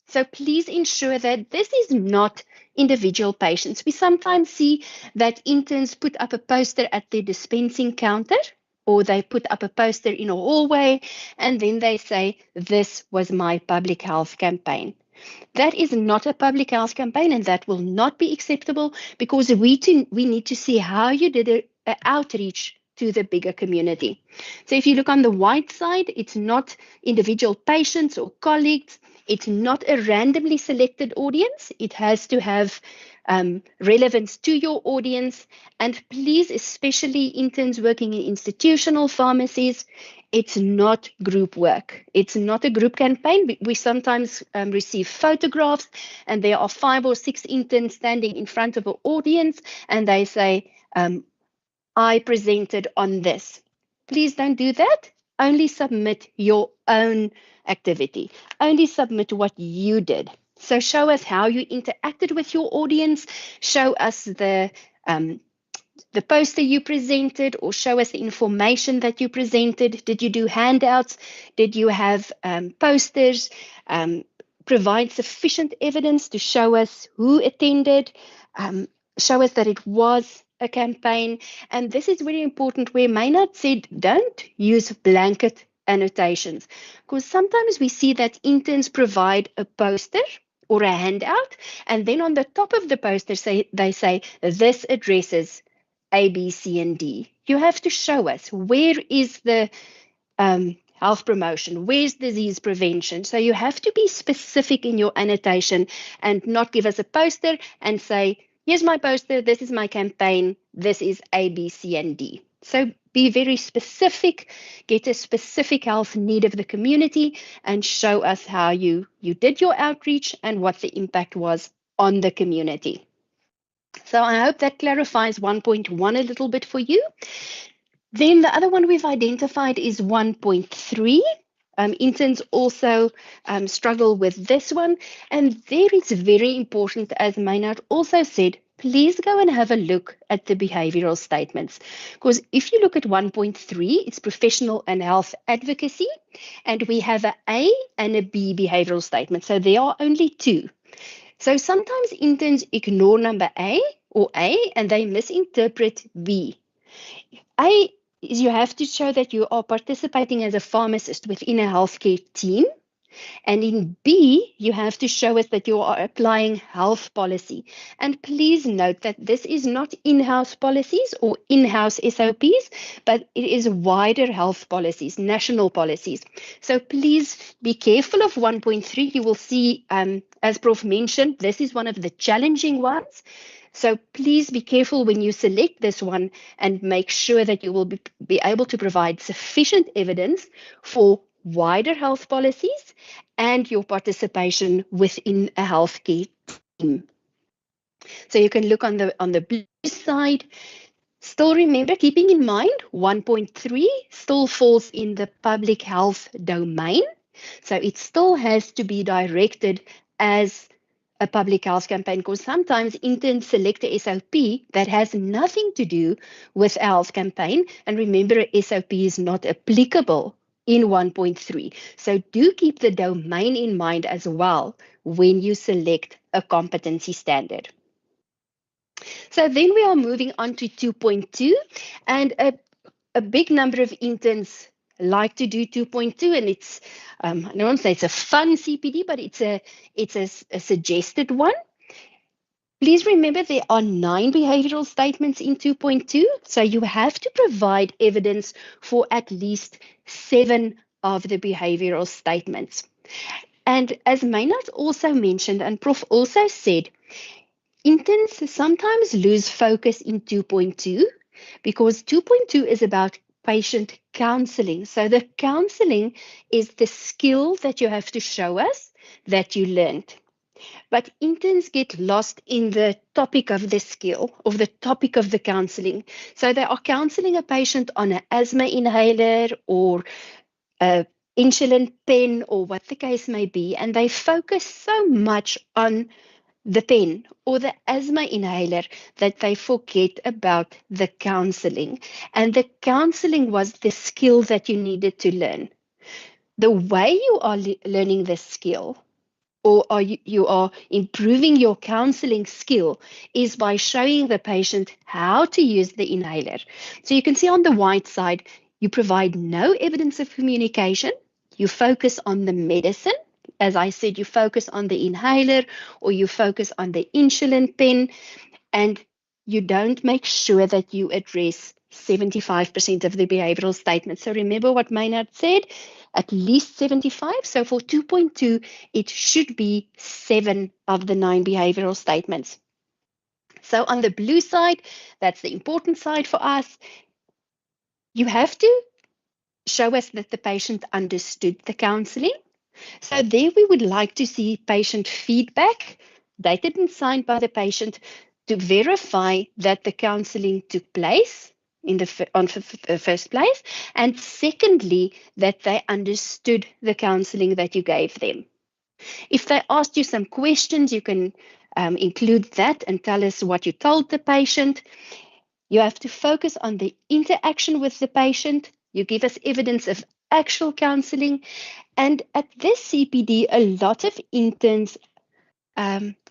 So please ensure that this is not individual patients. We sometimes see that interns put up a poster at their dispensing counter, or they put up a poster in a hallway, and then they say, this was my public health campaign. That is not a public health campaign, and that will not be acceptable, because we need to see how you did an outreach to the bigger community. So if you look on the white side, it's not individual patients or colleagues. It's not a randomly selected audience. It has to have relevance to your audience. And please, especially interns working in institutional pharmacies, it's not group work. It's not a group campaign. We sometimes receive photographs and there are 5 or 6 interns standing in front of an audience and they say, I presented on this. Please don't do that. Only submit your own activity. Only submit what you did. So show us how you interacted with your audience. Show us the poster you presented, or show us the information that you presented. Did you do handouts? Did you have posters? Provide sufficient evidence to show us who attended. Show us that it was a campaign. And this is very important, where Maynard said, don't use blanket annotations, because sometimes we see that interns provide a poster or a handout, and then on the top of the poster they say, this addresses A, B, C, and D. You have to show us where is the health promotion, where's disease prevention. So you have to be specific in your annotation and not give us a poster and say, here's my poster, this is my campaign, this is A, B, C, and D. So be very specific, get a specific health need of the community, and show us how you did your outreach and what the impact was on the community. So I hope that clarifies 1.1 a little bit for you. Then the other one we've identified is 1.3. Interns also struggle with this one. And there it's very important, as Maynard also said, please go and have a look at the behavioral statements. Because if you look at 1.3, it's professional and health advocacy. And we have an A and a B behavioral statement. So there are only 2. So sometimes interns ignore number A or A and they misinterpret B. A is you have to show that you are participating as a pharmacist within a healthcare team. And in B, you have to show us that you are applying health policy. And please note that this is not in-house policies or in-house SOPs, but it is wider health policies, national policies. So please be careful of 1.3. You will see, as Prof mentioned, this is one of the challenging ones. So please be careful when you select this one and make sure that you will be able to provide sufficient evidence for wider health policies and your participation within a healthcare team. So you can look on the blue side. Still remember, keeping in mind 1.3 still falls in the public health domain. So it still has to be directed as a public health campaign, because sometimes interns select a SOP that has nothing to do with a health campaign. And remember, a SOP is not applicable in 1.3. So do keep the domain in mind as well when you select a competency standard. So then we are moving on to 2.2, and a big number of interns like to do 2.2, and it's I don't want to say it's a fun CPD, but it's a suggested one. Please remember there are 9 behavioral statements in 2.2, so you have to provide evidence for at least 7 of the behavioral statements. And as Maynard also mentioned, and Prof also said, interns sometimes lose focus in 2.2 because 2.2 is about patient counseling. So the counseling is the skill that you have to show us that you learned. But interns get lost in the topic of the skill, of the topic of the counseling. So they are counseling a patient on an asthma inhaler or an insulin pen or what the case may be, and they focus so much on the pen or the asthma inhaler that they forget about the counseling. And the counseling was the skill that you needed to learn. The way you are learning this skill, or you are improving your counseling skill, is by showing the patient how to use the inhaler. So you can see on the white side, you provide no evidence of communication. You focus on the medicine. As I said, you focus on the inhaler or you focus on the insulin pen, and you don't make sure that you address 75% of the behavioral statements. So remember what Maynard said, at least 75. So for 2.2, it should be 7 of the 9 behavioral statements. So on the blue side, that's the important side for us. You have to show us that the patient understood the counseling. So there we would like to see patient feedback, dated and signed by the patient, to verify that the counseling took place in the first place, and secondly, that they understood the counseling that you gave them. If they asked you some questions, you can include that and tell us what you told the patient. You have to focus on the interaction with the patient. You give us evidence of actual counseling. And at this CPD, a lot of interns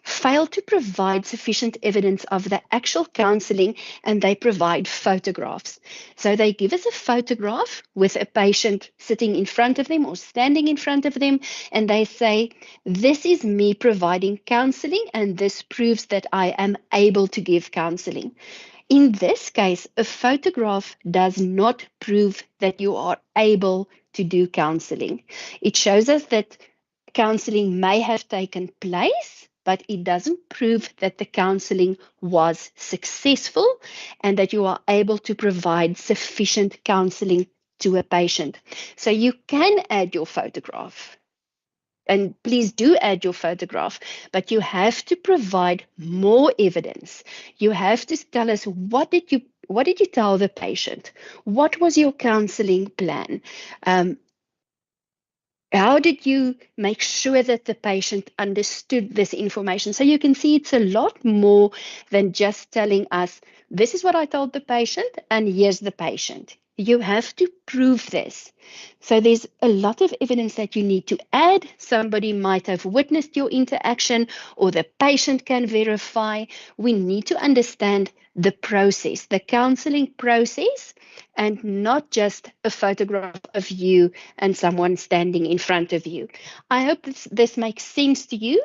fail to provide sufficient evidence of the actual counseling, and they provide photographs. So they give us a photograph with a patient sitting in front of them or standing in front of them, and they say, this is me providing counseling, and this proves that I am able to give counseling. In this case, a photograph does not prove that you are able to do counseling. It shows us that counseling may have taken place, but it doesn't prove that the counseling was successful and that you are able to provide sufficient counseling to a patient. So you can add your photograph. And please do add your photograph, but you have to provide more evidence. You have to tell us, what did you tell the patient? What was your counseling plan? How did you make sure that the patient understood this information? So you can see it's a lot more than just telling us, this is what I told the patient, and here's the patient. You have to prove this. So there's a lot of evidence that you need to add. Somebody might have witnessed your interaction, or the patient can verify. We need to understand the process, the counseling process, and not just a photograph of you and someone standing in front of you. I hope this makes sense to you,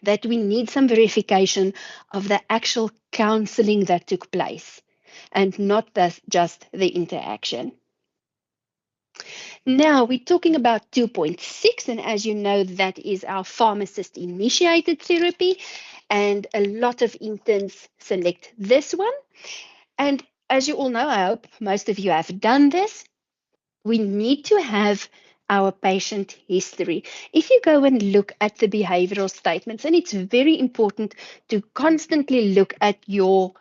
that we need some verification of the actual counseling that took place and not just the interaction. Now we're talking about 2.6, and as you know, that is our pharmacist-initiated therapy, and a lot of interns select this one. And as you all know, I hope most of you have done this, we need to have our patient history. If you go and look at the behavioral statements, and it's very important to constantly look at your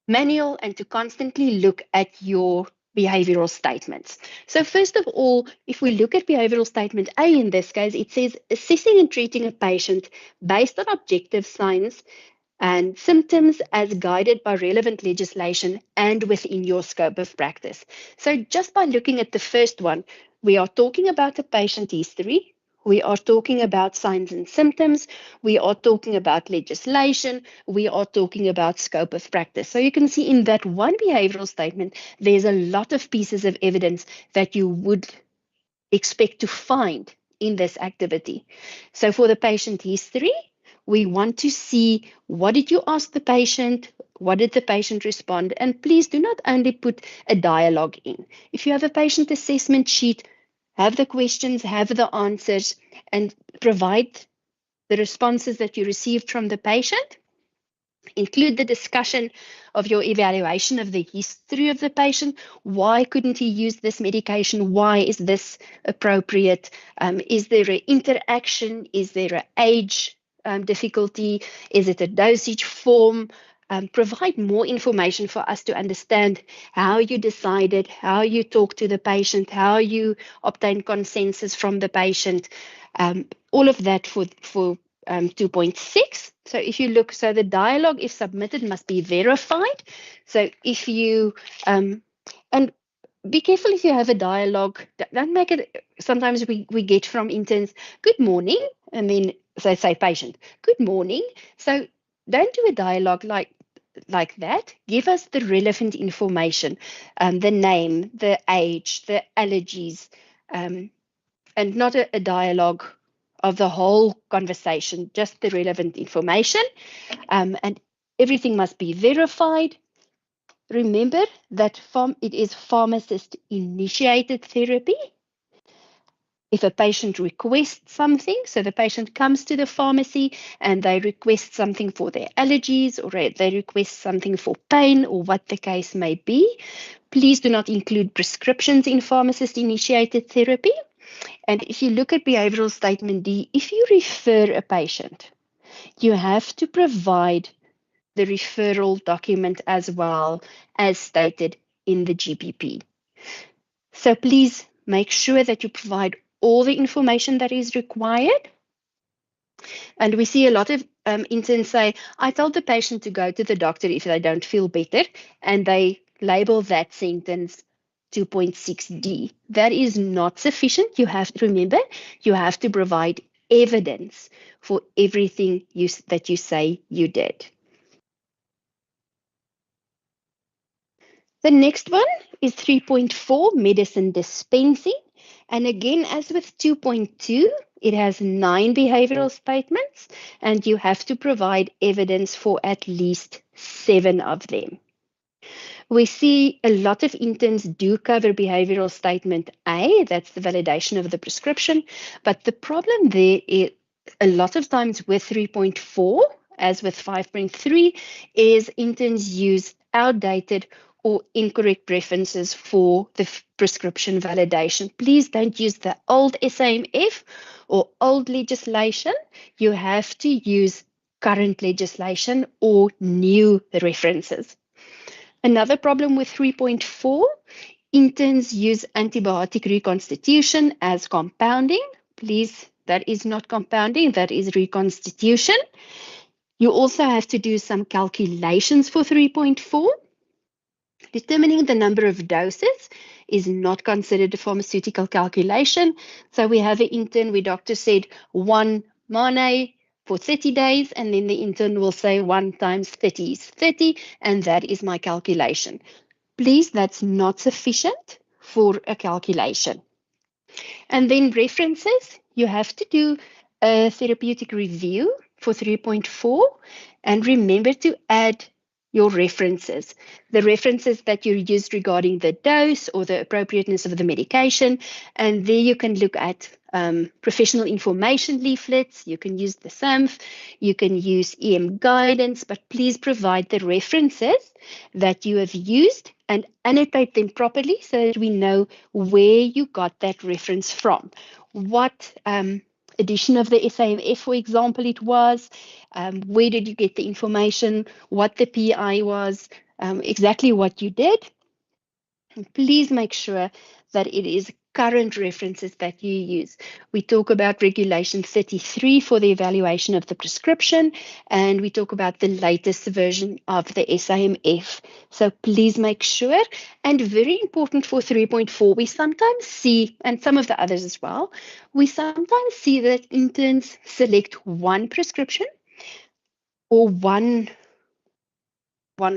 manual and to constantly look at your behavioral statements. So first of all, if we look at behavioral statement A in this case, it says assessing and treating a patient based on objective signs and symptoms as guided by relevant legislation and within your scope of practice. So just by looking at the first one, we are talking about a patient history, we are talking about signs and symptoms, we are talking about legislation, we are talking about scope of practice. So you can see in that one behavioral statement, there's a lot of pieces of evidence that you would expect to find in this activity. So for the patient history, we want to see, what did you ask the patient? What did the patient respond? And please do not only put a dialogue in. If you have a patient assessment sheet, have the questions, have the answers, and provide the responses that you received from the patient. Include the discussion of your evaluation of the history of the patient. Why couldn't he use this medication? Why is this appropriate? Is there an interaction? Is there an age difficulty? Is it a dosage form? Provide more information for us to understand how you decided, how you talked to the patient, how you obtained consensus from the patient. All of that for 2.6. So if you look, so the dialogue, if submitted, must be verified. So if you, and be careful if you have a dialogue, don't make it, sometimes we get from interns, good morning, and then they say patient, good morning. So don't do a dialogue like that. Give us the relevant information, the name, the age, the allergies, and not a dialogue of the whole conversation, just the relevant information. And everything must be verified. Remember that it is pharmacist-initiated therapy. If a patient requests something, so the patient comes to the pharmacy and they request something for their allergies, or they request something for pain, or what the case may be, please do not include prescriptions in pharmacist-initiated therapy. And if you look at behavioral statement D, if you refer a patient, you have to provide the referral document as well as stated in the GPP. So please make sure that you provide all the information that is required. And we see a lot of interns say, I told the patient to go to the doctor if they don't feel better, and they label that sentence 2.6D. That is not sufficient. You have to remember, you have to provide evidence for everything that you say you did. The next one is 3.4, medicine dispensing. And again, as with 2.2, it has 9 behavioral statements, and you have to provide evidence for at least 7 of them. We see a lot of interns do cover behavioral statement A, that's the validation of the prescription, but the problem there is a lot of times with 3.4, as with 5.3, is interns use outdated or incorrect references for the prescription validation. Please don't use the old SAMF or old legislation. You have to use current legislation or new references. Another problem with 3.4, interns use antibiotic reconstitution as compounding. Please, that is not compounding, that is reconstitution. You also have to do some calculations for 3.4. Determining the number of doses is not considered a pharmaceutical calculation. So we have an intern where doctor said 1 Mane for 30 days, and then the intern will say 1 times 30 is 30, and that is my calculation. Please, that's not sufficient for a calculation. And then references, you have to do a therapeutic review for 3.4, and remember to add your references, the references that you used regarding the dose or the appropriateness of the medication. And there you can look at professional information leaflets, you can use the SAMF, you can use EM guidance, but please provide the references that you have used and annotate them properly so that we know where you got that reference from. What edition of the SAMF, for example, it was, where did you get the information, what the PI was, exactly what you did. And please make sure that it is current references that you use. We talk about Regulation 33 for the evaluation of the prescription, and we talk about the latest version of the SAMF. So please make sure. And very important for 3.4, we sometimes see, and some of the others as well, we sometimes see that interns select one prescription or one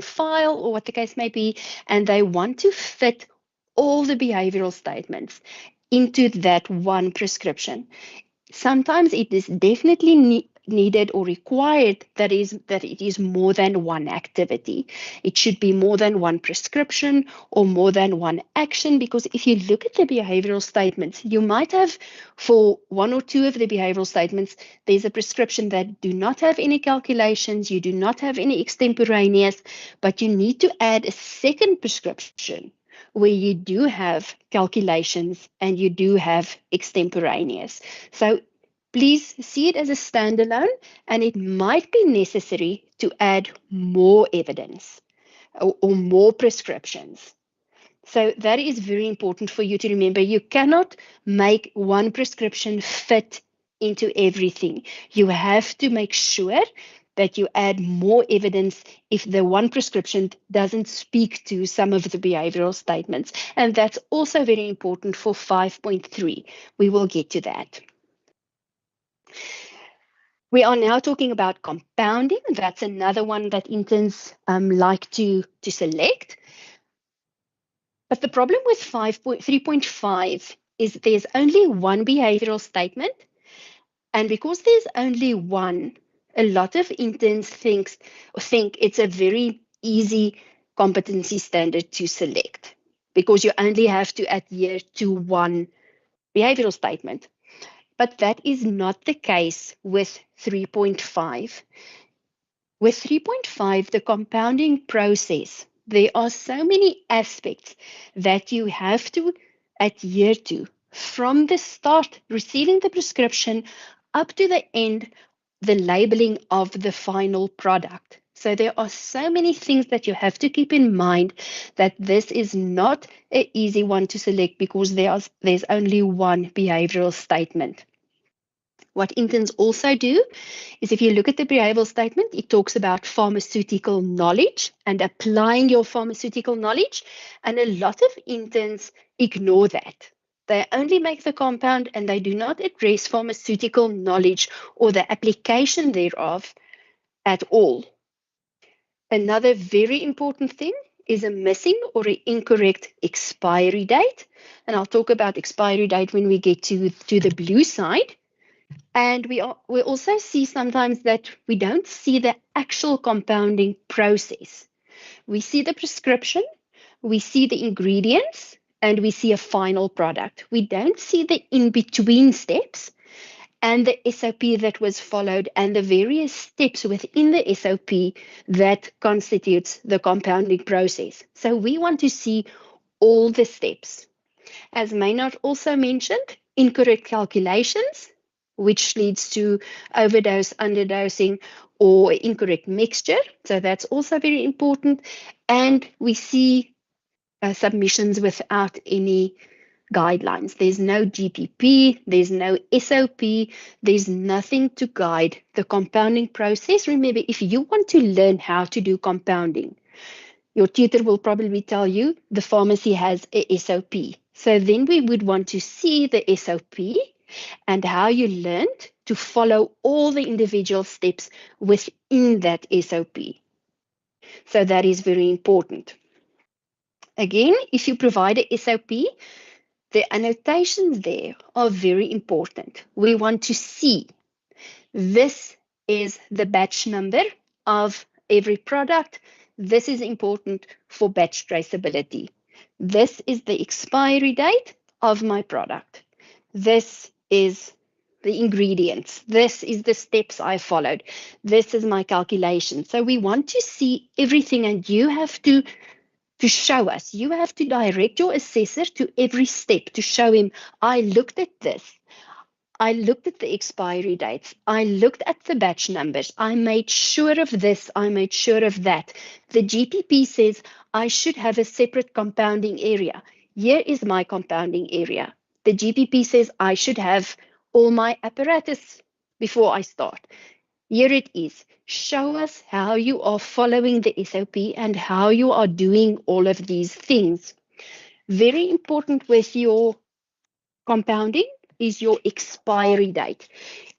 file or what the case may be, and they want to fit all the behavioral statements into that one prescription. Sometimes it is definitely needed or required that it is more than one activity. It should be more than one prescription or more than one action, because if you look at the behavioral statements, you might have for 1 or 2 of the behavioral statements, there's a prescription that do not have any calculations, you do not have any extemporaneous, but you need to add a second prescription where you do have calculations and you do have extemporaneous. So please see it as a standalone, and it might be necessary to add more evidence or more prescriptions. So that is very important for you to remember. You cannot make one prescription fit into everything. You have to make sure that you add more evidence if the one prescription doesn't speak to some of the behavioral statements. And that's also very important for 5.3. We will get to that. We are now talking about compounding. That's another one that interns like to select. But the problem with 3.5 is there's only one behavioral statement. And because there's only one, a lot of interns think it's a very easy competency standard to select, because you only have to adhere to one behavioral statement. But that is not the case with 3.5. With 3.5, the compounding process, there are so many aspects that you have to adhere to from the start, receiving the prescription, up to the end, the labeling of the final product. So there are so many things that you have to keep in mind, that this is not an easy one to select because there's only one behavioral statement. What interns also do is, if you look at the behavioral statement, it talks about pharmaceutical knowledge and applying your pharmaceutical knowledge. And a lot of interns ignore that. They only make the compound and they do not address pharmaceutical knowledge or the application thereof at all. Another very important thing is a missing or an incorrect expiry date. And I'll talk about expiry date when we get to the blue side. And we also see sometimes that we don't see the actual compounding process. We see the prescription, we see the ingredients, and we see a final product. We don't see the in-between steps and the SOP that was followed and the various steps within the SOP that constitutes the compounding process. So we want to see all the steps. As Maynard also mentioned, incorrect calculations, which leads to overdose, underdosing, or incorrect mixture. So that's also very important. And we see submissions without any guidelines. There's no GPP, there's no SOP, there's nothing to guide the compounding process. Remember, if you want to learn how to do compounding, your tutor will probably tell you the pharmacy has a SOP. So then we would want to see the SOP and how you learned to follow all the individual steps within that SOP. So that is very important. Again, if you provide a SOP, the annotations there are very important. We want to see this is the batch number of every product. This is important for batch traceability. This is the expiry date of my product. This is the ingredients. This is the steps I followed. This is my calculation. So we want to see everything, and you have to show us. You have to direct your assessor to every step to show him, I looked at this. I looked at the expiry dates. I looked at the batch numbers. I made sure of this. I made sure of that. The GPP says I should have a separate compounding area. Here is my compounding area. The GPP says I should have all my apparatus before I start. Here it is. Show us how you are following the SOP and how you are doing all of these things. Very important with your compounding is your expiry date.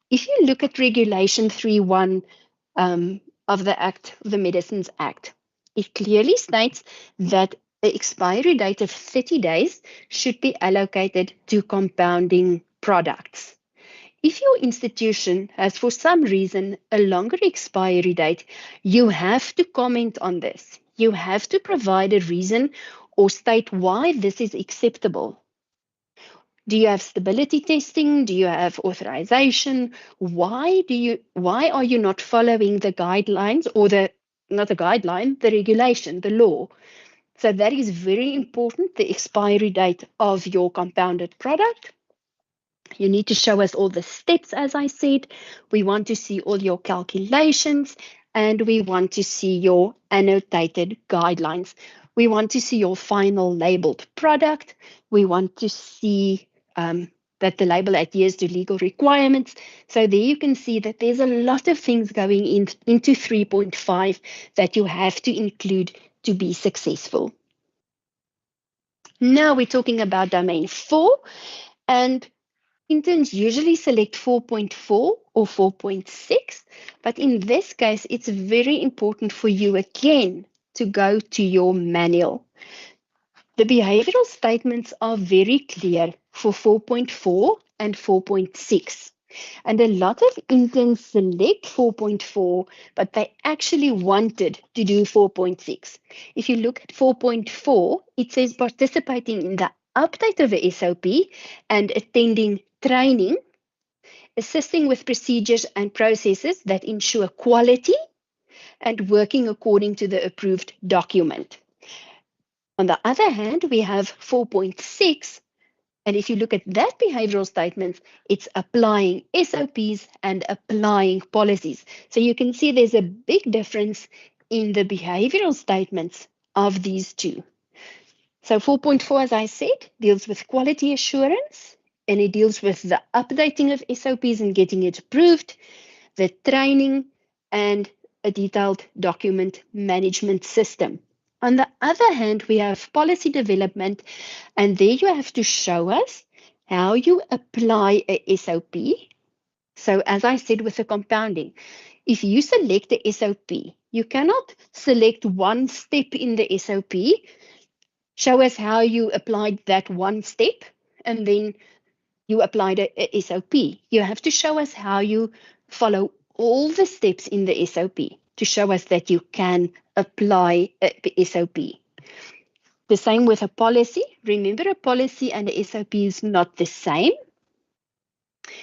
If you look at Regulation 3.1 of the Act, the Medicines Act, it clearly states that the expiry date of 30 days should be allocated to compounding products. If your institution has, for some reason, a longer expiry date, you have to comment on this. You have to provide a reason or state why this is acceptable. Do you have stability testing? Do you have authorization? Why are you not following the guidelines, or not the guideline, the regulation, the law? So that is very important, the expiry date of your compounded product. You need to show us all the steps, as I said. We want to see all your calculations, and we want to see your annotated guidelines. We want to see your final labeled product. We want to see that the label adheres to legal requirements. So there you can see that there's a lot of things going into 3.5 that you have to include to be successful. Now we're talking about domain 4, and interns usually select 4.4 or 4.6, but in this case, it's very important for you again to go to your manual. The behavioral statements are very clear for 4.4 and 4.6. And a lot of interns select 4.4, but they actually wanted to do 4.6. If you look at 4.4, it says participating in the update of a SOP and attending training, assisting with procedures and processes that ensure quality, and working according to the approved document. On the other hand, we have 4.6, and if you look at that behavioral statement, it's applying SOPs and applying policies. So you can see there's a big difference in the behavioral statements of these two. So 4.4, as I said, deals with quality assurance, and it deals with the updating of SOPs and getting it approved, the training, and a detailed document management system. On the other hand, we have policy development, and there you have to show us how you apply a SOP. So as I said with the compounding, if you select the SOP, you cannot select one step in the SOP, show us how you applied that one step, and then you applied a SOP. You have to show us how you follow all the steps in the SOP to show us that you can apply a SOP. The same with a policy. Remember, a policy and a SOP is not the same.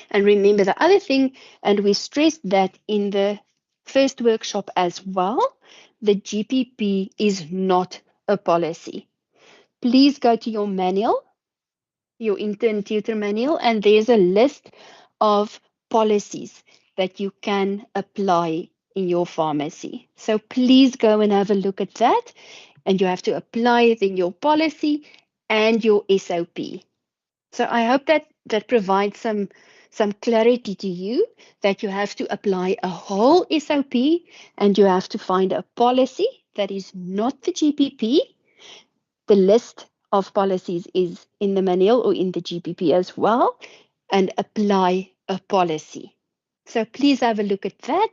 And remember the other thing, and we stressed that in the first workshop as well, the GPP is not a policy. Please go to your manual, your intern tutor manual, and there's a list of policies that you can apply in your pharmacy. So please go and have a look at that, and you have to apply it in your policy and your SOP. So I hope that provides some clarity to you that you have to apply a whole SOP and you have to find a policy that is not the GPP. The list of policies is in the manual or in the GPP as well, and apply a policy. So please have a look at that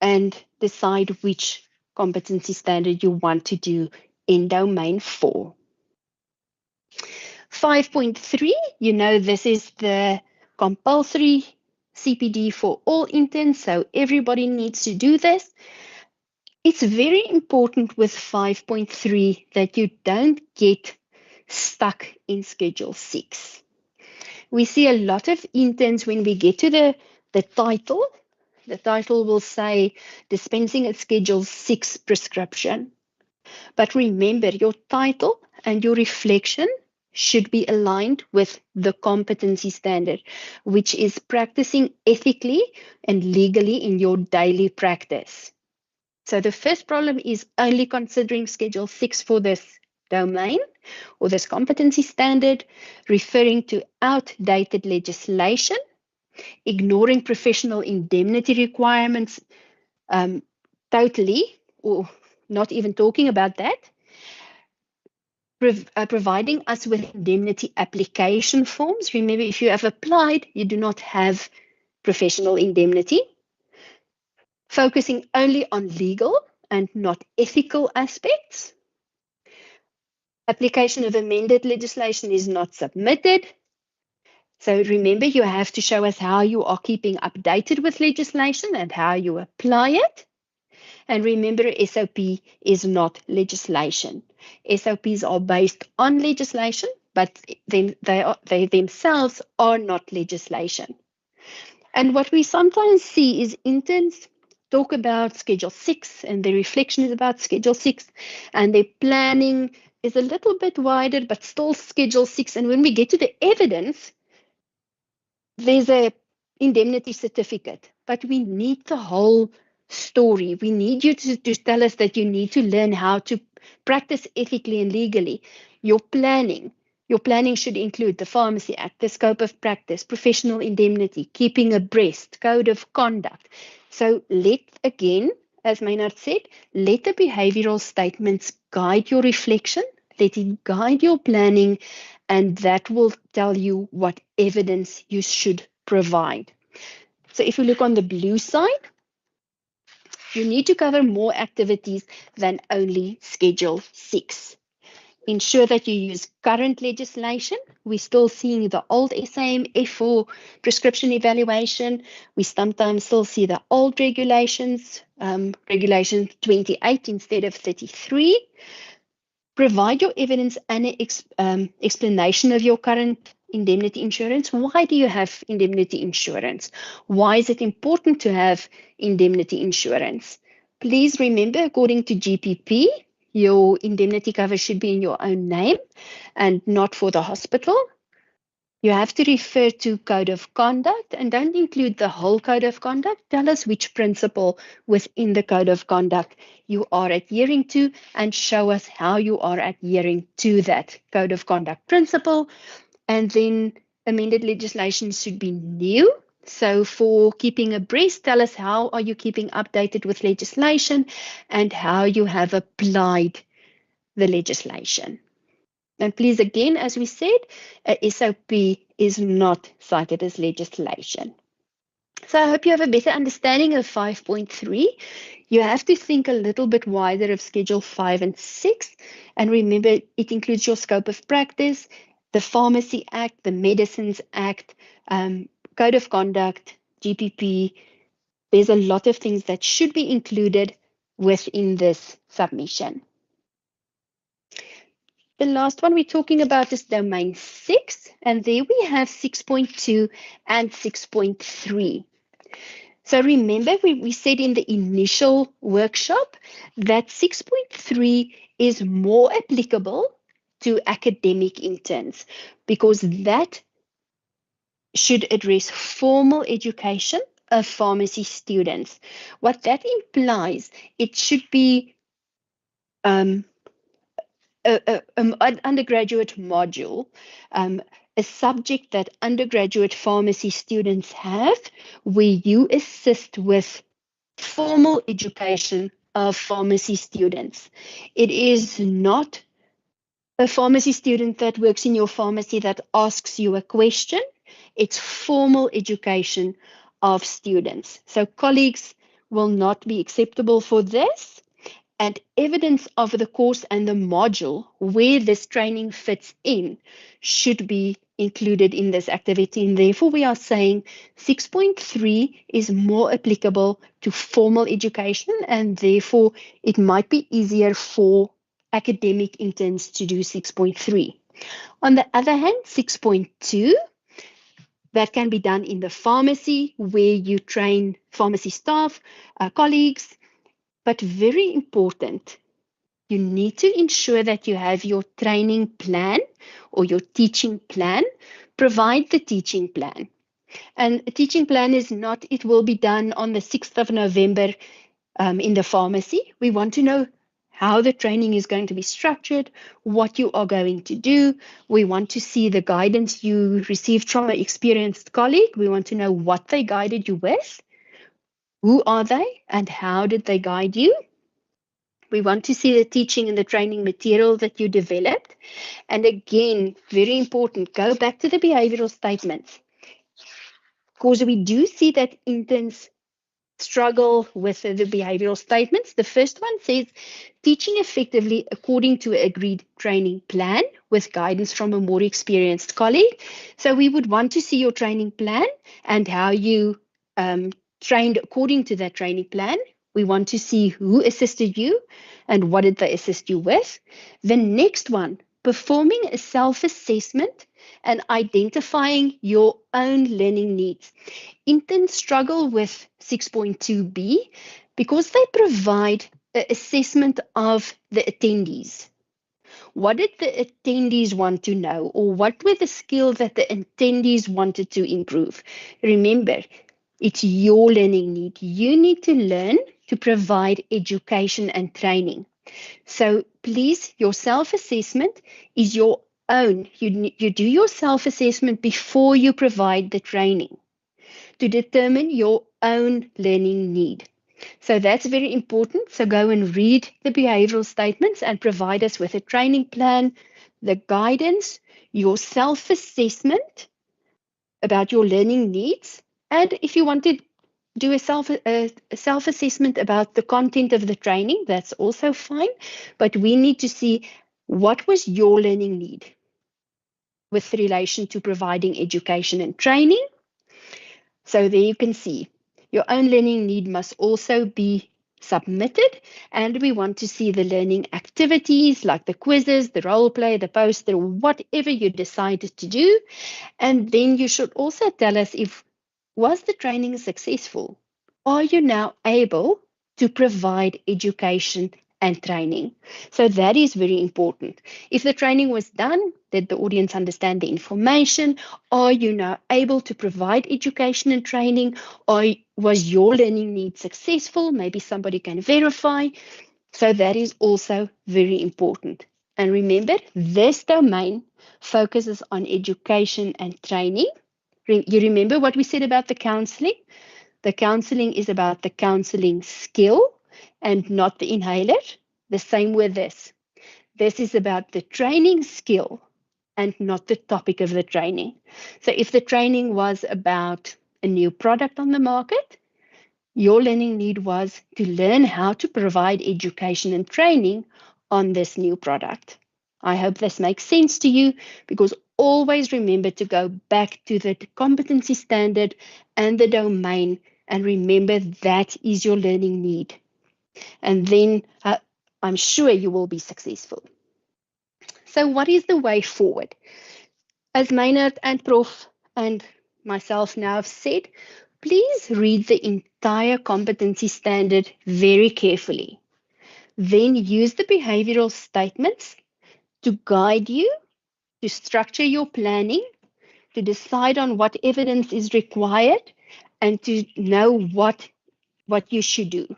and decide which competency standard you want to do in domain 4. 5.3, you know, this is the compulsory CPD for all interns, so everybody needs to do this. It's very important with 5.3 that you don't get stuck in Schedule 6. We see a lot of interns when we get to the title will say dispensing a Schedule 6 prescription. But remember, your title and your reflection should be aligned with the competency standard, which is practicing ethically and legally in your daily practice. So the first problem is only considering Schedule 6 for this domain or this competency standard, referring to outdated legislation, ignoring professional indemnity requirements totally, or not even talking about that, providing us with indemnity application forms. Remember, if you have applied, you do not have professional indemnity. Focusing only on legal and not ethical aspects. Application of amended legislation is not submitted. So remember, you have to show us how you are keeping updated with legislation and how you apply it. And remember, SOP is not legislation. SOPs are based on legislation, but they themselves are not legislation. And what we sometimes see is interns talk about Schedule 6 and their reflection is about Schedule 6 and their planning is a little bit wider, but still Schedule 6. And when we get to the evidence, there's a indemnity certificate, but we need the whole story. We need you to tell us that you need to learn how to practice ethically and legally. Your planning should include the Pharmacy Act, the scope of practice, professional indemnity, keeping abreast, code of conduct. So again, as Maynard said, let the behavioral statements guide your reflection, let it guide your planning, and that will tell you what evidence you should provide. So if you look on the blue side, you need to cover more activities than only Schedule 6. Ensure that you use current legislation. We're still seeing the old SAMF for prescription evaluation. We sometimes still see the old regulations, regulation 28 instead of 33. Provide your evidence and explanation of your current indemnity insurance. Why do you have indemnity insurance? Why is it important to have indemnity insurance? Please remember, according to GPP, your indemnity cover should be in your own name and not for the hospital. You have to refer to code of conduct and don't include the whole code of conduct. Tell us which principle within the code of conduct you are adhering to and show us how you are adhering to that code of conduct principle. And then amended legislation should be new. So for keeping abreast, tell us how are you keeping updated with legislation and how you have applied the legislation. And please, again, as we said, a SOP is not cited as legislation. So I hope you have a better understanding of 5.3. You have to think a little bit wider of Schedule 5 and 6. And remember, it includes your scope of practice, the Pharmacy Act, the Medicines Act, Code of Conduct, GPP. There's a lot of things that should be included within this submission. The last one we're talking about is domain 6, and there we have 6.2 and 6.3. So remember, we said in the initial workshop that 6.3 is more applicable to academic interns because that should address formal education of pharmacy students. What that implies, it should be an undergraduate module, a subject that undergraduate pharmacy students have, where you assist with formal education of pharmacy students. It is not a pharmacy student that works in your pharmacy that asks you a question. It's formal education of students. So colleagues will not be acceptable for this. And evidence of the course and the module where this training fits in should be included in this activity. And therefore, we are saying 6.3 is more applicable to formal education, and therefore it might be easier for academic interns to do 6.3. On the other hand, 6.2, that can be done in the pharmacy where you train pharmacy staff, colleagues. But very important, you need to ensure that you have your training plan or your teaching plan. Provide the teaching plan. And a teaching plan is not, it will be done on the 6th of November in the pharmacy. We want to know how the training is going to be structured, what you are going to do. We want to see the guidance you received from an experienced colleague. We want to know what they guided you with. Who are they and how did they guide you? We want to see the teaching and the training material that you developed. And again, very important, go back to the behavioral statements. Because we do see that interns struggle with the behavioral statements. The first one says, teaching effectively according to an agreed training plan with guidance from a more experienced colleague. So we would want to see your training plan and how you trained according to that training plan. We want to see who assisted you and what did they assist you with. The next one, performing a self-assessment and identifying your own learning needs. Interns struggle with 6.2b because they provide an assessment of the attendees. What did the attendees want to know, or what were the skills that the attendees wanted to improve? Remember, it's your learning need. You need to learn to provide education and training. So please, your self-assessment is your own. You do your self-assessment before you provide the training to determine your own learning need. So that's very important. So go and read the behavioral statements and provide us with a training plan, the guidance, your self-assessment about your learning needs. And if you want to do a self-assessment about the content of the training, that's also fine. But we need to see What was your learning need with relation to providing education and training? So there you can see your own learning need must also be submitted, and we want to see the learning activities like the quizzes, the role play, the poster, whatever you decided to do. And then you should also tell us if was the training successful? Are you now able to provide education and training? So that is very important. If the training was done, did the audience understand the information? Are you now able to provide education and training? Or was your learning need successful? Maybe somebody can verify. So that is also very important. And remember, this domain focuses on education and training. You remember what we said about the counseling? The counseling is about the counseling skill and not the inhaler. The same with this. This is about the training skill and not the topic of the training. So if the training was about a new product on the market, your learning need was to learn how to provide education and training on this new product. I hope this makes sense to you, because always remember to go back to the competency standard and the domain, and remember that is your learning need. And then I'm sure you will be successful. So what is the way forward? As Maynard and Prof and myself now have said, please read the entire competency standard very carefully. Then use the behavioral statements to guide you, to structure your planning, to decide on what evidence is required, and to know what you should do.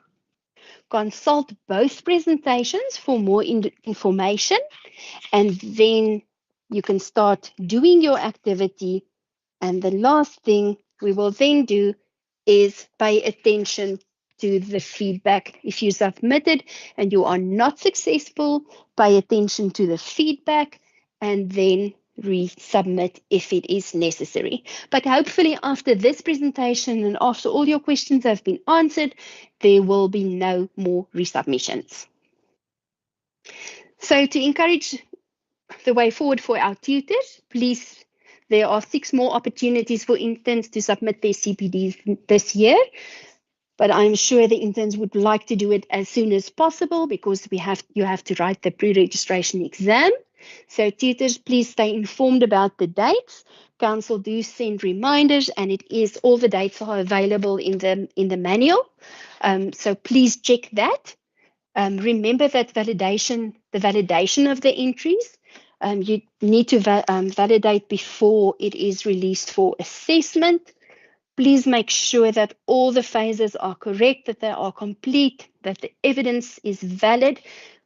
Consult both presentations for more information, and then you can start doing your activity. And the last thing we will then do is pay attention to the feedback. If you submitted and you are not successful, pay attention to the feedback and then resubmit if it is necessary. But hopefully after this presentation and after all your questions have been answered, there will be no more resubmissions. So to encourage the way forward for our tutors, please, there are 6 more opportunities for interns to submit their CPDs this year. But I'm sure the interns would like to do it as soon as possible, because you have to write the pre-registration exam. So tutors, please stay informed about the dates. Council do send reminders, and all the dates are available in the manual. So please check that. Remember that the validation of the entries, you need to validate before it is released for assessment. Please make sure that all the phases are correct, that they are complete, that the evidence is valid.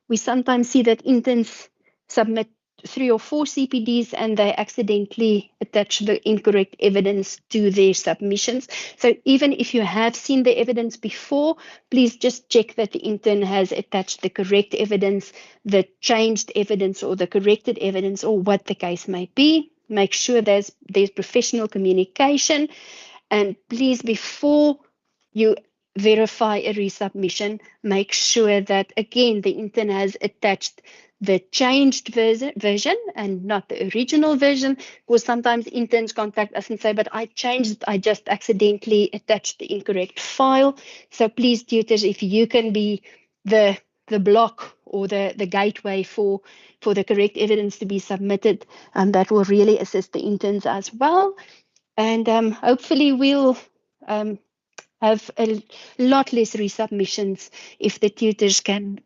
We sometimes see that interns submit 3 or 4 CPDs and they accidentally attach the incorrect evidence to their submissions. So even if you have seen the evidence before, please just check that the intern has attached the correct evidence, the changed evidence or the corrected evidence, or what the case may be. Make sure there's professional communication. And please, before you verify a resubmission, make sure that, again, the intern has attached the changed version and not the original version, because sometimes interns contact us and say, but I just accidentally attached the incorrect file. So please, tutors, if you can be the block or the gateway for the correct evidence to be submitted, that will really assist the interns as well. And hopefully we'll have a lot less resubmissions if the tutors can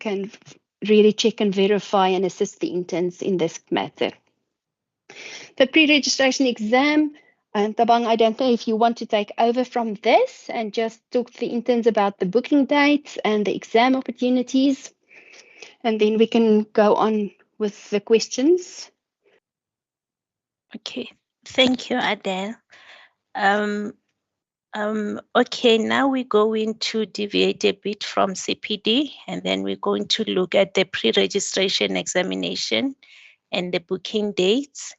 really check and verify and assist the interns in this matter. The pre-registration exam, Tabang, I don't know if you want to take over from this and just talk to the interns about the booking dates and the exam opportunities, and then we can go on with the questions. Okay, thank you, Adele. Okay, now we're going to deviate a bit from CPD, and then we're going to look at the pre-registration examination and the booking dates.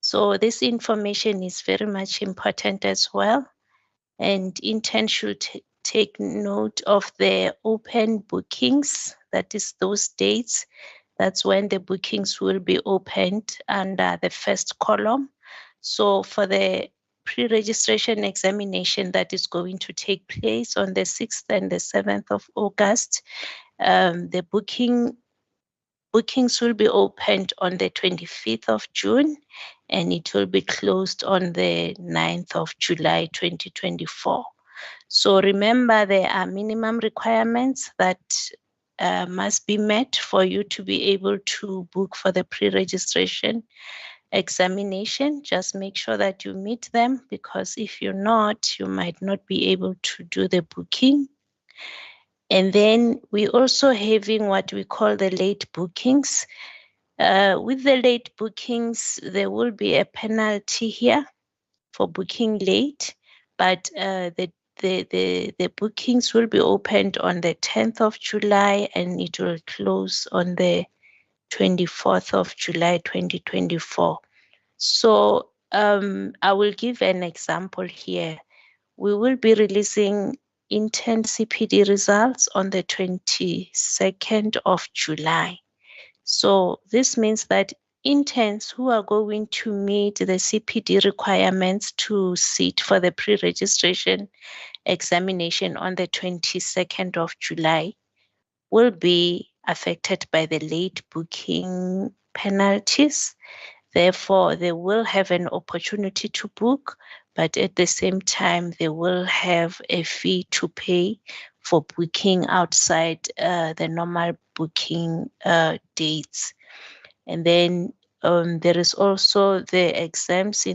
So this information is very much important as well. And intern should take note of the open bookings, that is those dates That's when the bookings will be opened under the first column. So for the pre-registration examination that is going to take place on the 6th and the 7th of August, the bookings will be opened on the 25th of June, and it will be closed on the 9th of July 2024. So remember, there are minimum requirements that must be met for you to be able to book for the pre-registration examination. Just make sure that you meet them, because if you're not, you might not be able to do the booking. And then we're also having what we call the late bookings. With the late bookings, there will be a penalty here for booking late, but the bookings will be opened on the 10th of July and it will close on the 24th of July 2024. So I will give an example here. We will be releasing Intern CPD results on the 22nd of July. So this means that interns who are going to meet the CPD requirements to sit for the pre-registration examination on the 22nd of July will be affected by the late booking penalties. Therefore, they will have an opportunity to book, but at the same time, they will have a fee to pay for booking outside the normal booking dates. And then there is also the exams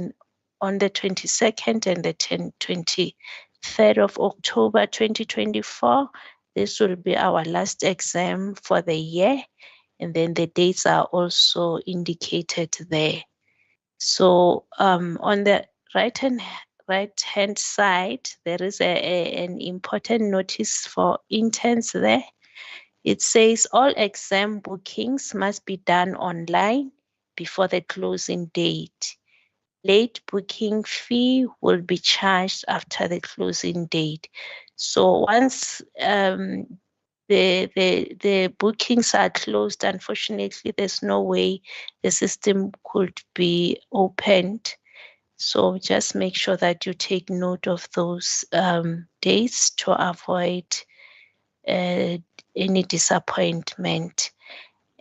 on the 22nd and the 23rd of October 2024. This will be our last exam for the year. And then the dates are also indicated there. So on the right-hand side, there is an important notice for interns there. It says all exam bookings must be done online before the closing date. Late booking fee will be charged after the closing date. So once the bookings are closed, unfortunately, there's no way the system could be opened. So just make sure that you take note of those dates to avoid any disappointment.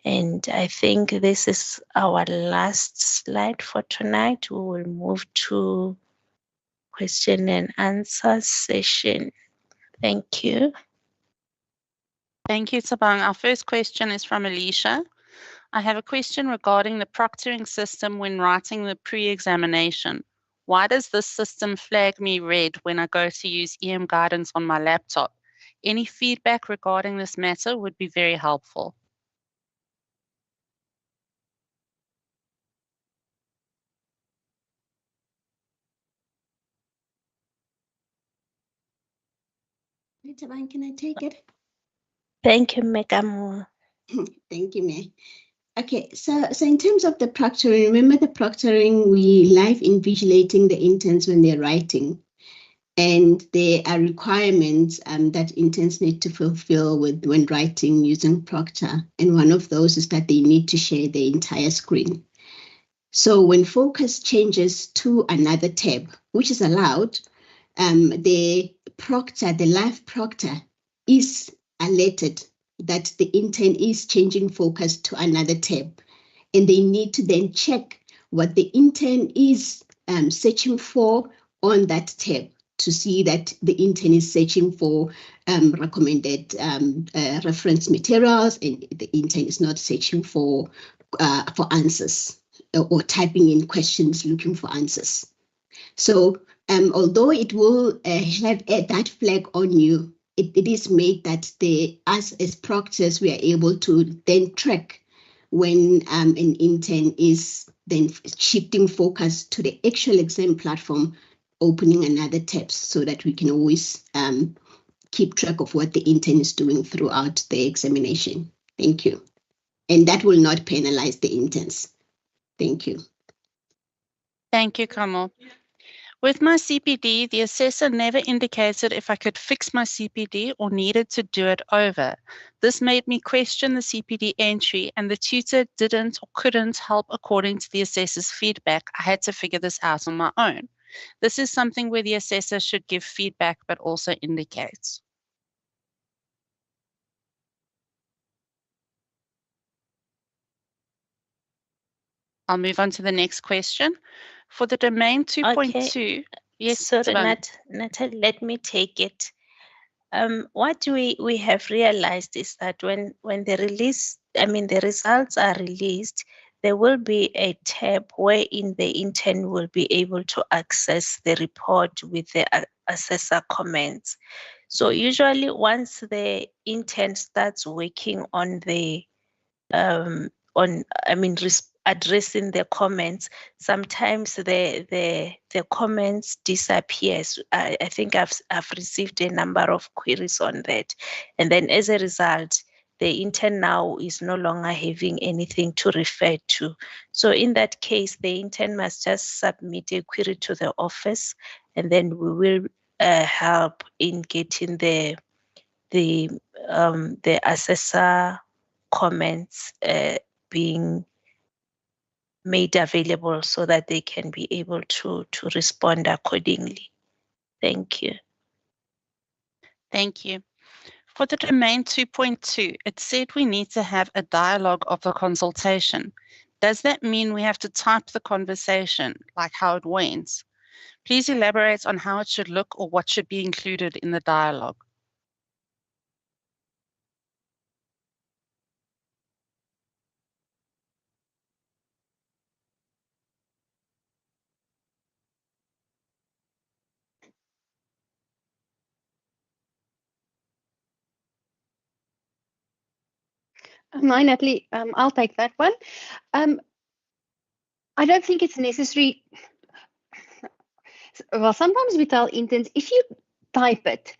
And I think this is our last slide for tonight. We will move to question and answer session. Thank you. Thank you, Tabang. Our first question is from Alicia. I have a question regarding the proctoring system when writing the pre-examination. Why does this system flag me red when I go to use EM guidance on my laptop? Any feedback regarding this matter would be very helpful. Tabang, can I take it? Thank you, Megamu. Thank you, May. Okay, so in terms of the proctoring, remember the proctoring, we live invigilating the interns when they're writing. And there are requirements that interns need to fulfill when writing using Proctor. And one of those is that they need to share the entire screen. So when focus changes to another tab, which is allowed, the proctor, the live proctor, is alerted that the intern is changing focus to another tab. And they need to then check what the intern is searching for on that tab to see that the intern is searching for recommended reference materials, and the intern is not searching for answers or typing in questions looking for answers. So although it will have that flag on you, it is made that us as proctors, we are able to then track when an intern is then shifting focus to the actual exam platform, opening another tab, so that we can always keep track of what the intern is doing throughout the examination. Thank you. And that will not penalize the interns. Thank you. Thank you, Kamal. With my CPD, the assessor never indicated if I could fix my CPD or needed to do it over. This made me question the CPD entry, and the tutor didn't or couldn't help according to the assessor's feedback. I had to figure this out on my own. This is something where the assessor should give feedback but also indicate. I'll move on to the next question. For the domain 2.2, yes, Sorry, Tabang. Natalie, let me take it. What we have realized is that when the results are released, there will be a tab wherein the intern will be able to access the report with the assessor comments. So usually once the intern starts working on the addressing the comments, sometimes the comments disappears. I think I've received a number of queries on that, and then as a result, the intern now is no longer having anything to refer to. So in that case, the intern must just submit a query to the office, and then we will help in getting the assessor comments being made available so that they can be able to respond accordingly. Thank you. Thank you. For the domain 2.2, it said we need to have a dialogue of the consultation. Does that mean we have to type the conversation, like how it went? Please elaborate on how it should look or what should be included in the dialogue. Mine, Natalie, I'll take that one. I don't think it's necessary. Well, sometimes we tell interns, if you type it,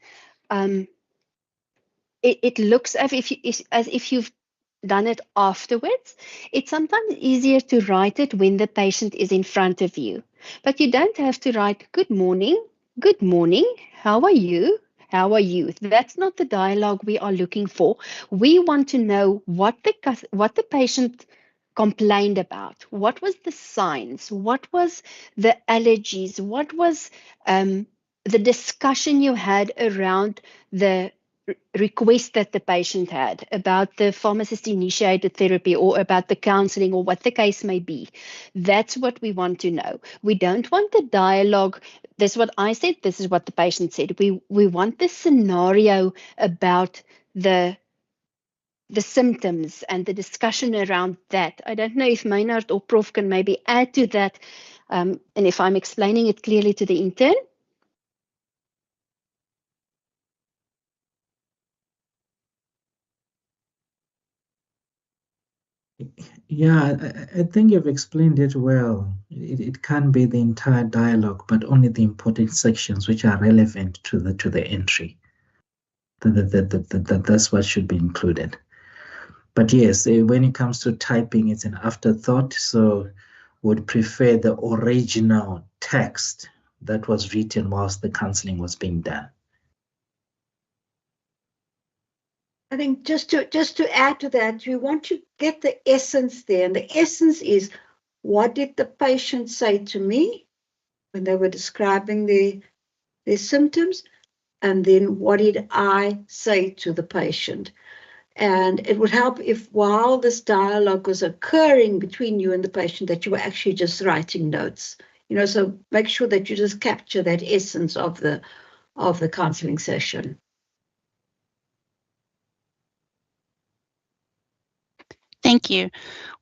it looks as if you've done it afterwards. It's sometimes easier to write it when the patient is in front of you. But you don't have to write, good morning, how are you? How are you? That's not the dialogue we are looking for. We want to know what the patient complained about. What was the signs? What was the allergies? What was the discussion you had around the request that the patient had about the pharmacist initiated therapy or about the counseling or what the case may be. That's what we want to know. We don't want the dialogue. This is what I said. This is what the patient said. We want the scenario about the symptoms and the discussion around that. I don't know if Maynard or Prof can maybe add to that, and if I'm explaining it clearly to the intern. Yeah, I think you've explained it well. It can be the entire dialogue, but only the important sections which are relevant to the entry. That's what should be included. But yes, when it comes to typing, it's an afterthought. So would prefer the original text that was written whilst the counseling was being done. I think just to add to that, you want to get the essence there. And the essence is, what did the patient say to me when they were describing their symptoms? And then what did I say to the patient? And it would help if while this dialogue was occurring between you and the patient, that you were actually just writing notes. So make sure that you just capture that essence of the counseling session. Thank you.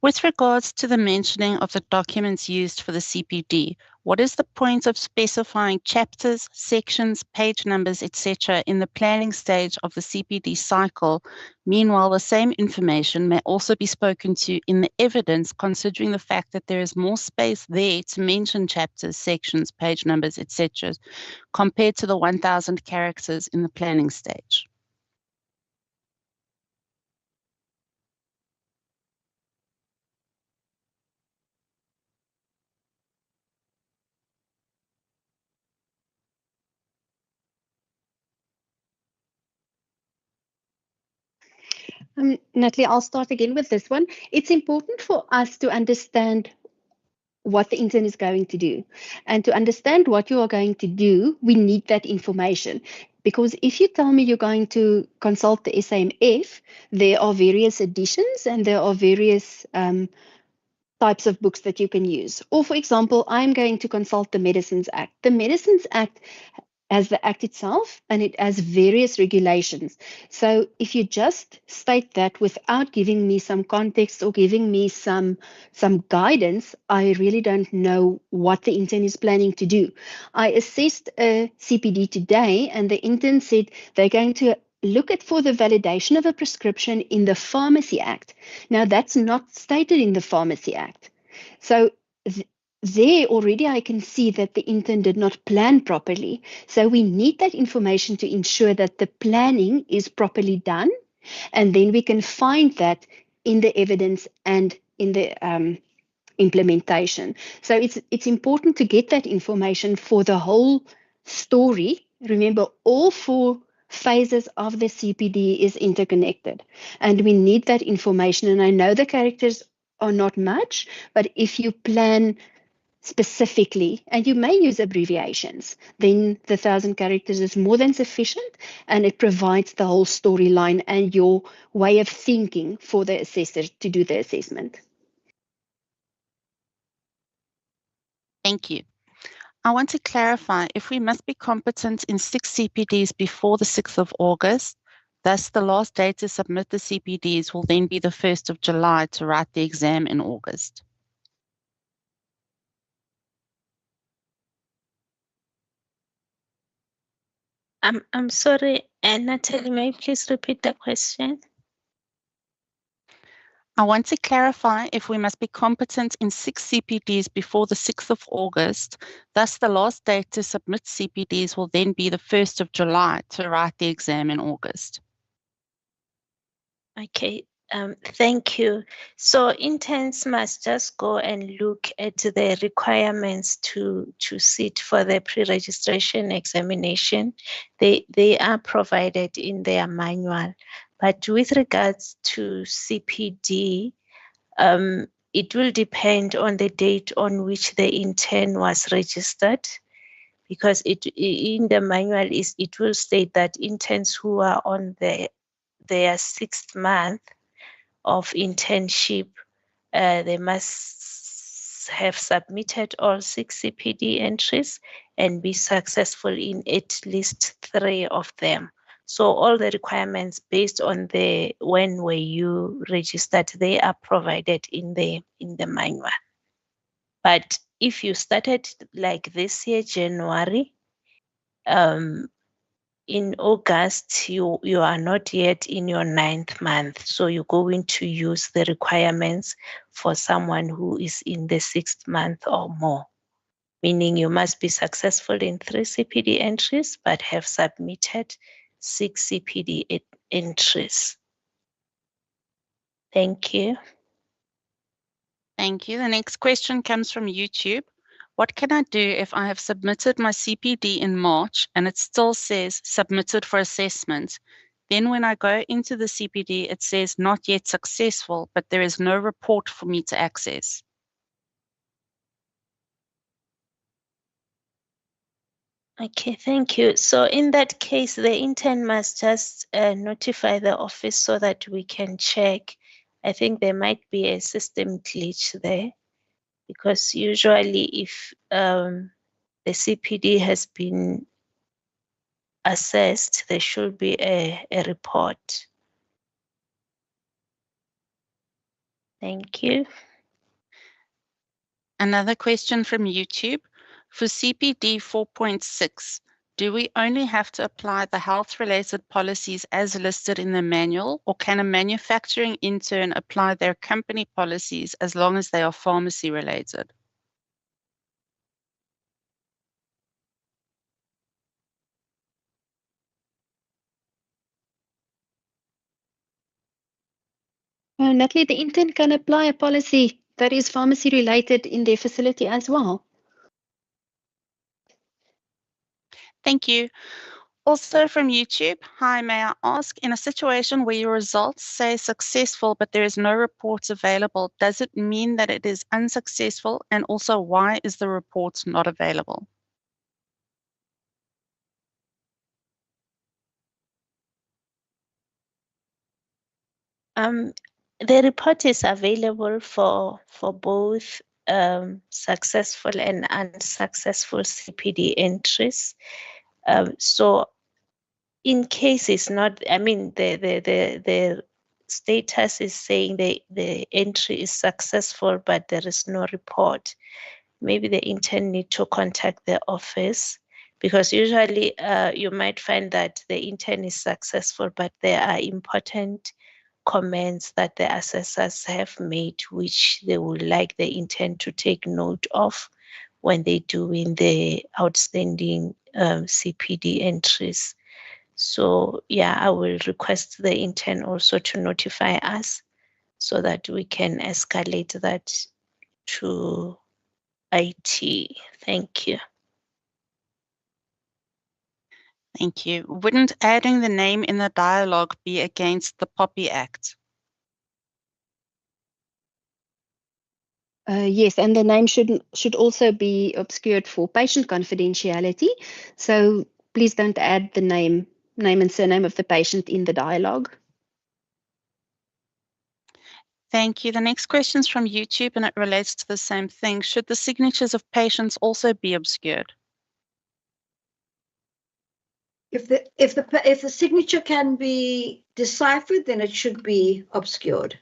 With regards to the mentioning of the documents used for the CPD, what is the point of specifying chapters, sections, page numbers, etc. in the planning stage of the CPD cycle? Meanwhile, the same information may also be spoken to in the evidence, considering the fact that there is more space there to mention chapters, sections, page numbers, etc., compared to the 1,000 characters in the planning stage. Natalie, I'll start again with this one. It's important for us to understand what the intern is going to do. And to understand what you are going to do, we need that information. Because if you tell me you're going to consult the SAMF, there are various editions and there are various types of books that you can use. Or for example, I'm going to consult the Medicines Act. The Medicines Act as the Act itself, and it has various regulations. So if you just state that without giving me some context or giving me some guidance, I really don't know what the intern is planning to do. I assessed a CPD today, and the intern said they're going to look at for the validation of a prescription in the Pharmacy Act. Now, that's not stated in the Pharmacy Act. So there already I can see that the intern did not plan properly. So we need that information to ensure that the planning is properly done. And then we can find that in the evidence and in the implementation. So it's important to get that information for the whole story. Remember, all 4 phases of the CPD is interconnected, and we need that information. And I know the characters are not much, but if you plan specifically, and you may use abbreviations, then the 1,000 characters is more than sufficient, and it provides the whole storyline and your way of thinking for the assessor to do the assessment. Thank you. I want to clarify if we must be competent in 6 CPDs before the 6th of August, thus the last day to submit the CPDs will then be the 1st of July to write the exam in August. I'm sorry, Natalie, may you please repeat the question? I want to clarify if we must be competent in 6 CPDs before the 6th of August, thus the last date to submit CPDs will then be the 1st of July to write the exam in August. Okay, thank you. So interns must just go and look at the requirements to sit for the pre-registration examination. They are provided in their manual. But with regards to CPD, it will depend on the date on which the intern was registered, because in the manual it will state that interns who are on their 6th month of internship, they must have submitted all 6 CPD entries and be successful in at least 3 of them. So all the requirements based on the when were you registered, they are provided in the manual. But if you started like this year, January, in August, you are not yet in your 9th month. So you're going to use the requirements for someone who is in the 6th month or more, meaning you must be successful in 3 CPD entries, but have submitted 6 CPD entries. Thank you. Thank you. The next question comes from YouTube. What can I do if I have submitted my CPD in March and it still says submitted for assessment? Then when I go into the CPD, it says not yet successful, but there is no report for me to access. Okay, thank you. So in that case, the intern must just notify the office so that we can check. I think there might be a system glitch there, because usually if the CPD has been assessed, there should be a report. Thank you. Another question from YouTube. For CPD 4.6, do we only have to apply the health-related policies as listed in the manual, or can a manufacturing intern apply their company policies as long as they are pharmacy-related? Natalie, the intern can apply a policy that is pharmacy related in their facility as well. Thank you. Also from YouTube, hi, may I ask, in a situation where your results say successful but there is no report available, does it mean that it is unsuccessful? And also, why is the report not available? The report is available for both successful and unsuccessful CPD entries. So in case it's not, I mean, the status is saying the entry is successful, but there is no report. Maybe the intern need to contact the office, because usually you might find that the intern is successful, but there are important comments that the assessors have made, which they would like the intern to take note of when they're doing the outstanding CPD entries. So yeah, I will request the intern also to notify us so that we can escalate that to IT. Thank you. Thank you. Wouldn't adding the name in the dialogue be against the POPI Act? Yes, and the name should also be obscured for patient confidentiality. So please don't add the name and surname of the patient in the dialogue. Thank you. The next question is from YouTube and it relates to the same thing. Should the signatures of patients also be obscured? If the signature can be deciphered, then it should be obscured.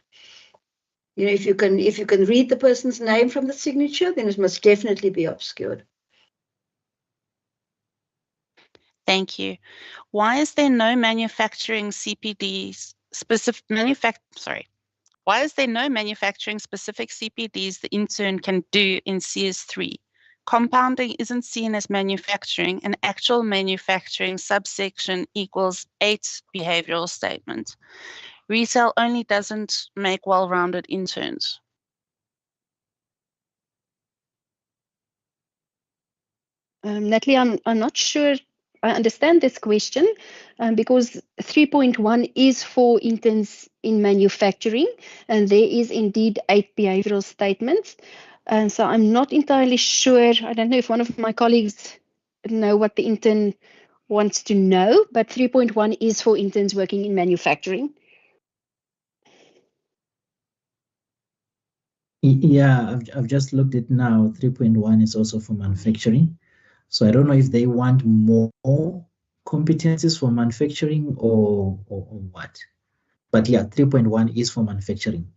You know, if you can read the person's name from the signature, then it must definitely be obscured. Thank you. Why is there no manufacturing CPDs Why is there no manufacturing specific CPDs the intern can do in CS3? Compounding isn't seen as manufacturing, and actual manufacturing subsection equals 8 behavioral statement. Retail only doesn't make well-rounded interns. Natalie, I'm not sure I understand this question because 3.1 is for interns in manufacturing, and there is indeed 8 behavioral statements. And so I'm not entirely sure. I don't know if one of my colleagues know what the intern wants to know, but 3.1 is for interns working in manufacturing. Yeah, I've just looked at now. 3.1 is also for manufacturing. So I don't know if they want more competencies for manufacturing or what. But yeah, 3.1 is for manufacturing.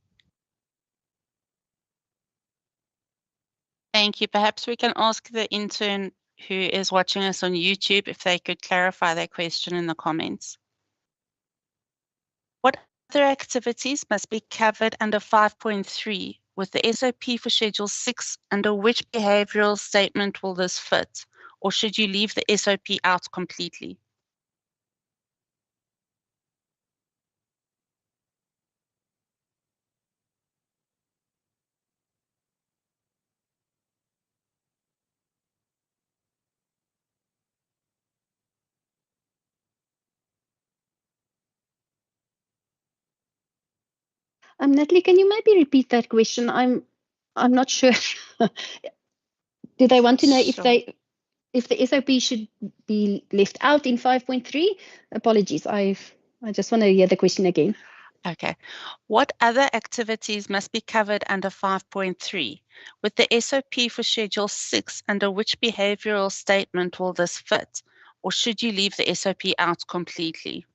Thank you. Perhaps we can ask the intern who is watching us on YouTube if they could clarify their question in the comments. What other activities must be covered under 5.3 with the SOP for Schedule 6? Under which behavioral statement will this fit? Or should you leave the SOP out completely? Natalie, can you maybe repeat that question? I'm not sure. Do they want to know if the SOP should be left out in 5.3? Apologies, I just want to hear the question again. Okay. What other activities must be covered under 5.3? With the SOP for Schedule 6, under which behavioral statement will this fit? Or should you leave the SOP out completely?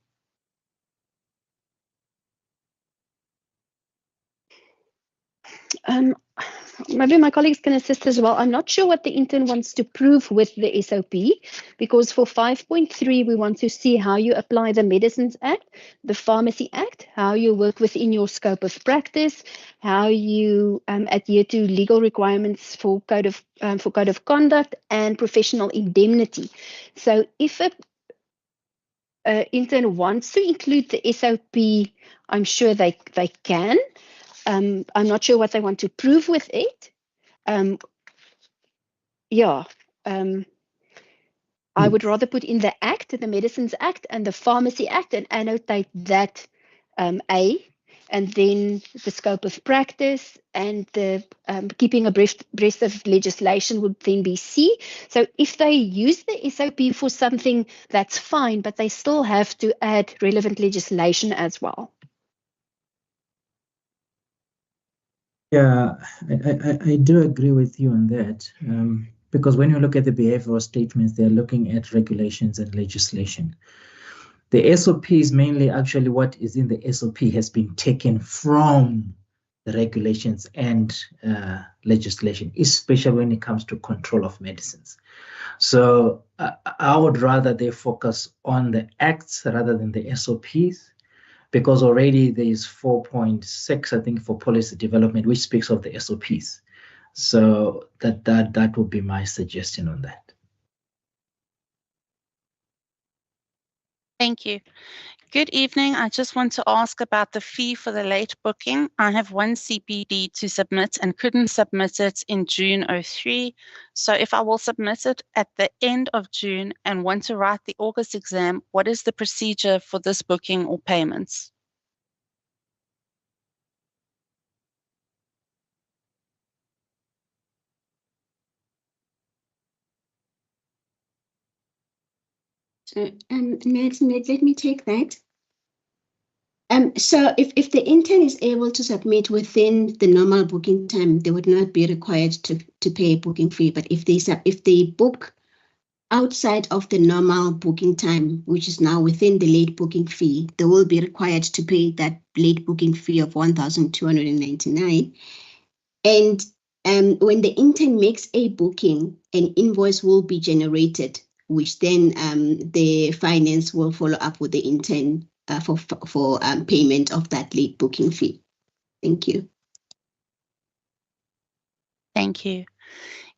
Maybe my colleagues can assist as well. I'm not sure what the intern wants to prove with the SOP, because for 5.3, we want to see how you apply the Medicines Act, the Pharmacy Act, how you work within your scope of practice, how you adhere to legal requirements for code of conduct and professional indemnity. So if an intern wants to include the SOP, I'm sure they can. I'm not sure what they want to prove with it. Yeah. I would rather put in the Act, the Medicines Act and the Pharmacy Act, and annotate that A, and then the scope of practice and the keeping abreast of legislation would then be C. So if they use the SOP for something, that's fine, but they still have to add relevant legislation as well. Yeah, I do agree with you on that. Because when you look at the behavioral statements, they're looking at regulations and legislation. The SOP is mainly actually what is in the SOP has been taken from the regulations and legislation, especially when it comes to control of medicines. So I would rather they focus on the acts rather than the SOPs, because already there is 4.6, I think, for policy development, which speaks of the SOPs. So that would be my suggestion on that. Thank you. Good evening. I just want to ask about the fee for the late booking. I have one CPD to submit and couldn't submit it in June 03. So if I will submit it at the end of June and want to write the August exam, what is the procedure for this booking or payments? So, Ned, let me take that. So if the intern is able to submit within the normal booking time, they would not be required to pay a booking fee. But if they book outside of the normal booking time, which is now within the late booking fee, they will be required to pay that late booking fee of 1,299. And when the intern makes a booking, an invoice will be generated, which then the finance will follow up with the intern for payment of that late booking fee. Thank you. Thank you.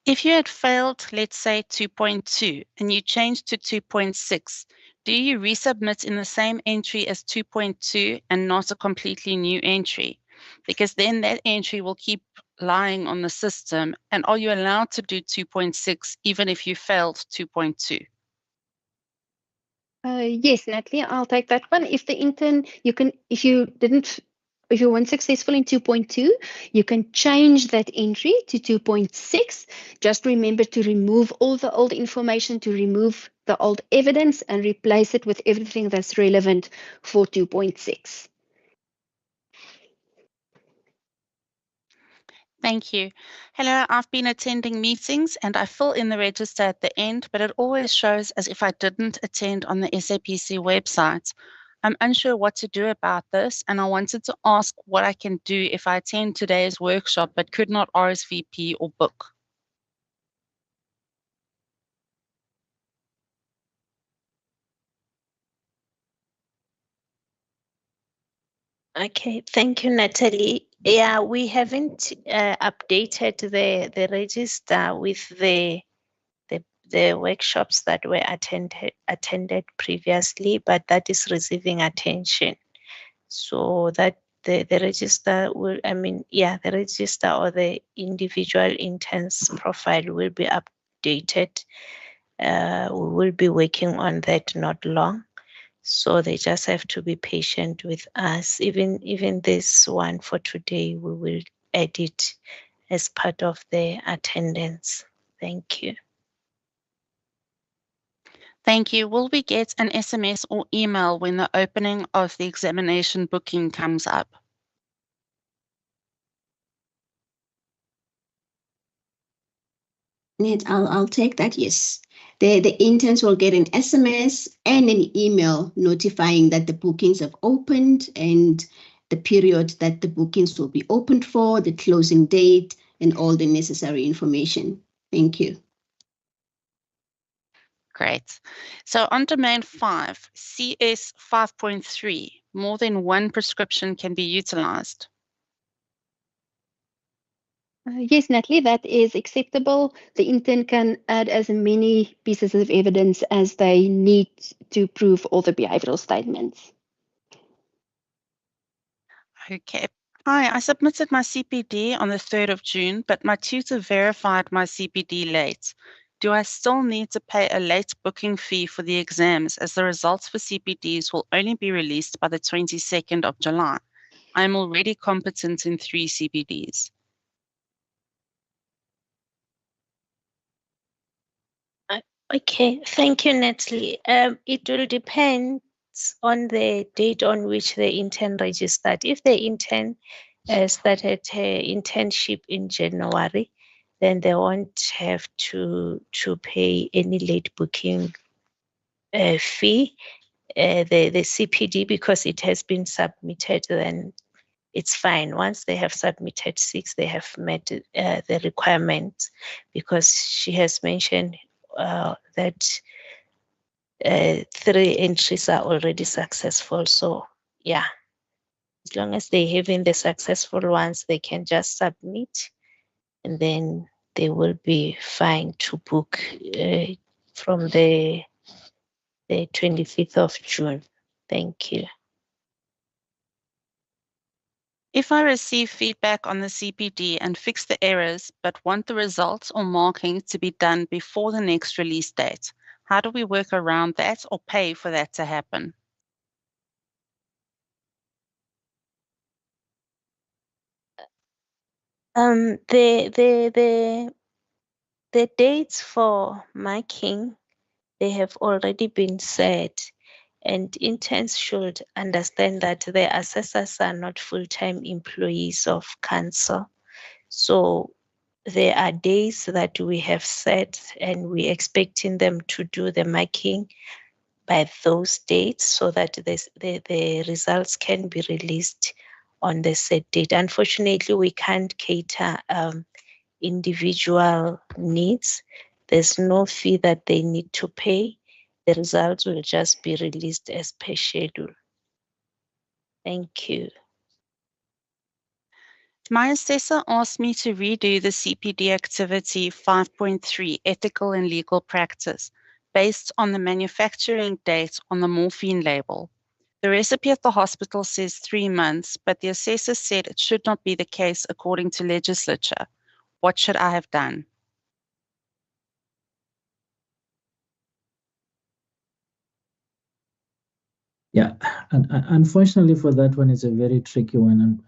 If you had failed, let's say 2.2, and you changed to 2.6, do you resubmit in the same entry as 2.2 and not a completely new entry? Because then that entry will keep lying on the system. And are you allowed to do 2.6 even if you failed 2.2? Yes, Natalie, I'll take that one. If the intern, if you weren't successful in 2.2, you can change that entry to 2.6. Just remember to remove all the old information, to remove the old evidence and replace it with everything that's relevant for 2.6. Thank you. Hello, I've been attending meetings and I fill in the register at the end, but it always shows as if I didn't attend on the SAPC website. I'm unsure what to do about this, and I wanted to ask what I can do if I attend today's workshop but could not RSVP or book. Okay, thank you, Natalie. Yeah, we haven't updated the register with the workshops that were attended previously, but that is receiving attention. So that the register will, the register or the individual interns profile will be updated. We will be working on that not long. So they just have to be patient with us. Even this one for today, we will add it as part of the attendance. Thank you. Thank you. Will we get an SMS or email when the opening of the examination booking comes up? Ned, I'll take that, yes. The interns will get an SMS and an email notifying that the bookings have opened and the period that the bookings will be opened for, the closing date, and all the necessary information. Thank you. Great. So on domain 5, CS 5.3, more than one prescription can be utilized. Yes, Natalie, that is acceptable. The intern can add as many pieces of evidence as they need to prove all the behavioral statements. Okay. Hi, I submitted my CPD on the 3rd of June, but my tutor verified my CPD late. Do I still need to pay a late booking fee for the exams as the results for CPDs will only be released by the 22nd of July? I am already competent in 3 CPDs. Okay, thank you, Natalie. It will depend on the date on which the intern registered. If the intern started her internship in January, then they won't have to pay any late booking fee. The CPD, because it has been submitted, then it's fine. Once they have submitted 6, they have met the requirements, because she has mentioned that 3 entries are already successful. So yeah, as long as they have in the successful ones, they can just submit, and then they will be fine to book from the 25th of June. Thank you. If I receive feedback on the CPD and fix the errors, but want the results or marking to be done before the next release date, how do we work around that or pay for that to happen? The dates for marking, they have already been set, and interns should understand that the assessors are not full-time employees of council. So there are days that we have set, and we're expecting them to do the marking by those dates so that the results can be released on the set date. Unfortunately, we can't cater individual needs. There's no fee that they need to pay. The results will just be released as per schedule. Thank you. My assessor asked me to redo the CPD activity 5.3 ethical and legal practice based on the manufacturing date on the morphine label. The recipe at the hospital says 3 months, but the assessor said it should not be the case according to legislature. What should I have done? Yeah, unfortunately for that one, it's a very tricky one,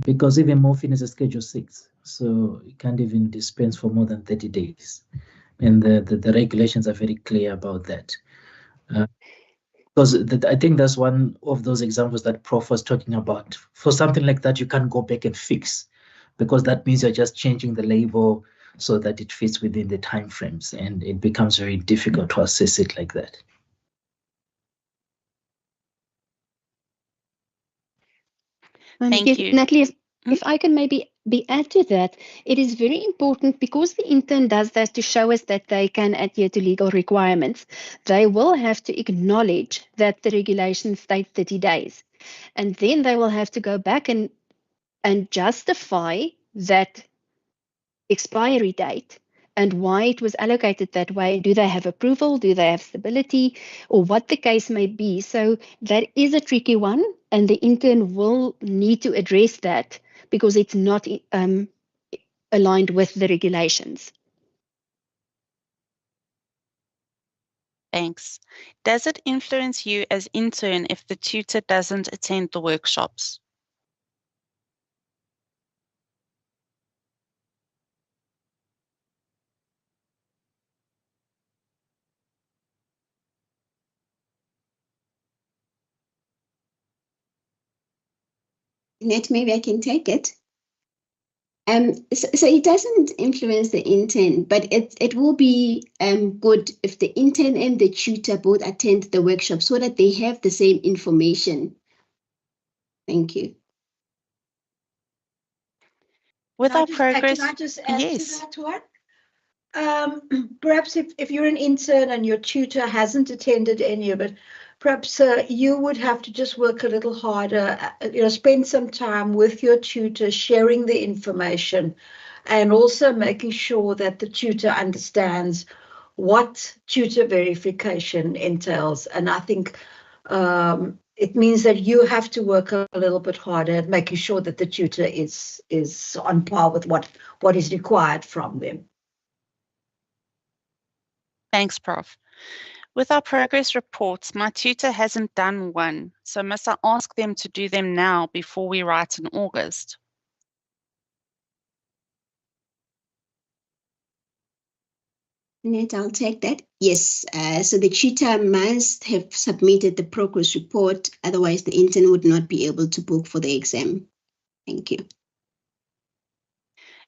because even morphine is a Schedule 6, so you can't even dispense for more than 30 days. And the regulations are very clear about that. Because I think that's one of those examples that Prof was talking about. For something like that, you can't go back and fix, because that means you're just changing the label so that it fits within the timeframes, and it becomes very difficult to assess it like that. Thank you. Natalie, if I can maybe add to that, it is very important, because the intern does that to show us that they can adhere to legal requirements. They will have to acknowledge that the regulations state 30 days. And then they will have to go back and justify that expiry date and why it was allocated that way. Do they have approval? Do they have stability? Or what the case may be. So that is a tricky one, and the intern will need to address that because it's not aligned with the regulations. Thanks. Does it influence you as intern if the tutor doesn't attend the workshops? Net, maybe I can take it. So it doesn't influence the intern, but it will be good if the intern and the tutor both attend the workshop so that they have the same information. Thank you. With our progress, Can I just add yes. to that one? Perhaps if you're an intern and your tutor hasn't attended any of it, perhaps you would have to just work a little harder, spend some time with your tutor, sharing the information, and also making sure that the tutor understands what tutor verification entails. And I think it means that you have to work a little bit harder at making sure that the tutor is on par with what is required from them. Thanks, Prof. With our progress reports, my tutor hasn't done one, so must I ask them to do them now before we write in August? Net, I'll take that. Yes, so the tutor must have submitted the progress report, otherwise the intern would not be able to book for the exam. Thank you.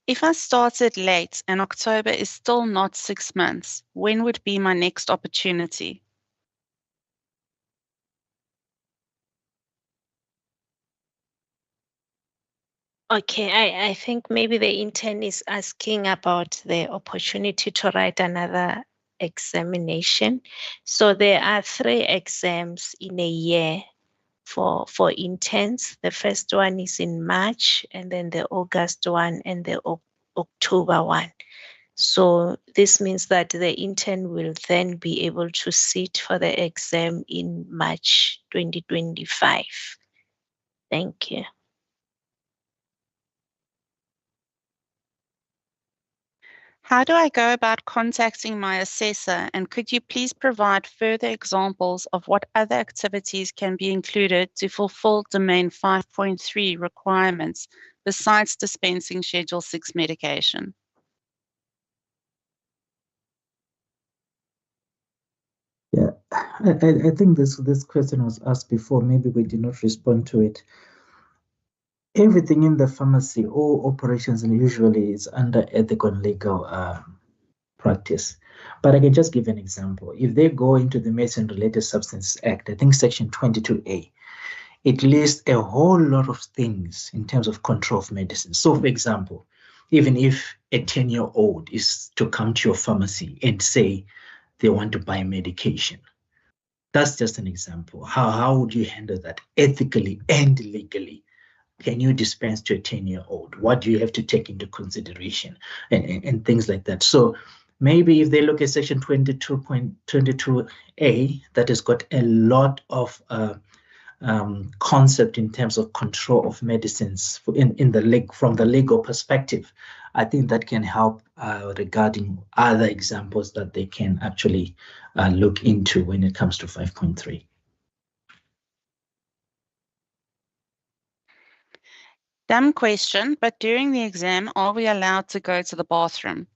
If I started late and October is still not 6 months, when would be my next opportunity? Okay, I think maybe the intern is asking about the opportunity to write another examination. So there are 3 exams in a year for interns. The first one is in March, and then the August one, and the October one. So this means that the intern will then be able to sit for the exam in March 2025. Thank you. How do I go about contacting my assessor, and could you please provide further examples of what other activities can be included to fulfill Domain 5.3 requirements besides dispensing Schedule 6 medication? Yeah, I think this question was asked before. Maybe we did not respond to it. Everything in the pharmacy, all operations usually is under ethical and legal practice. But I can just give an example. If they go into the Medicine Related Substances Act, I think Section 22A, it lists a whole lot of things in terms of control of medicine. So, for example, even if a 10-year-old is to come to your pharmacy and say they want to buy medication, that's just an example. How would you handle that ethically and legally? Can you dispense to a 10-year-old? What do you have to take into consideration and things like that? So maybe if they look at Section 22.22A, that has got a lot of concept in terms of control of medicines from the legal perspective, I think that can help regarding other examples that they can actually look into when it comes to 5.3. Dumb question, but during the exam, are we allowed to go to the bathroom?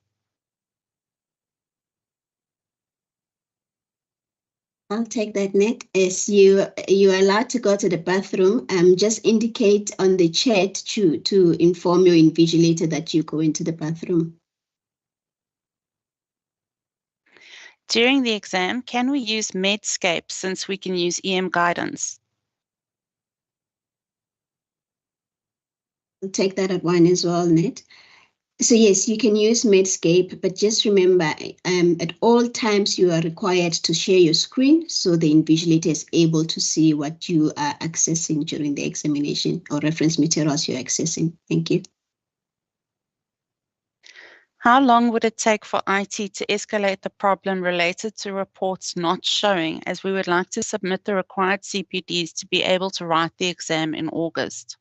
I'll take that, Net. As you are allowed to go to the bathroom, just indicate on the chat to inform your invigilator that you go into the bathroom. During the exam, can we use Medscape since we can use EM guidance? I'll take that at one as well, Net. So yes, you can use Medscape, but just remember, at all times you are required to share your screen so the invigilator is able to see what you are accessing during the examination or reference materials you're accessing. Thank you. How long would it take for IT to escalate the problem related to reports not showing, as we would like to submit the required CPDs to be able to write the exam in August?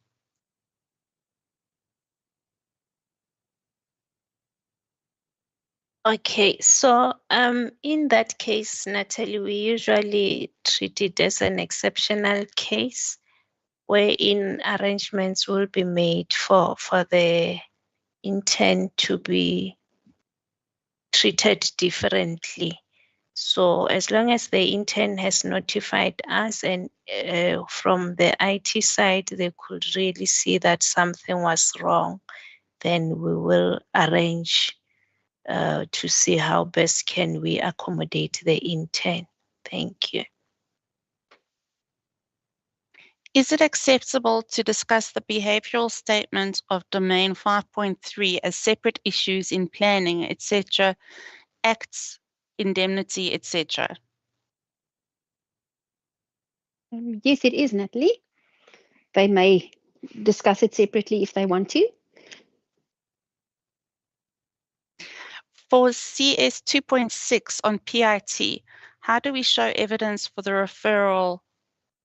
Okay, so in that case, Natalie, we usually treat it as an exceptional case wherein arrangements will be made for the intern to be treated differently. So as long as the intern has notified us and from the IT side, they could really see that something was wrong, then we will arrange to see how best can we accommodate the intern. Thank you. Is it acceptable to discuss the behavioral statement of Domain 5.3 as separate issues in planning, etc., acts, indemnity, etc.? Yes, it is, Natalie. They may discuss it separately if they want to. For CS 2.6 on PIT, how do we show evidence for the referral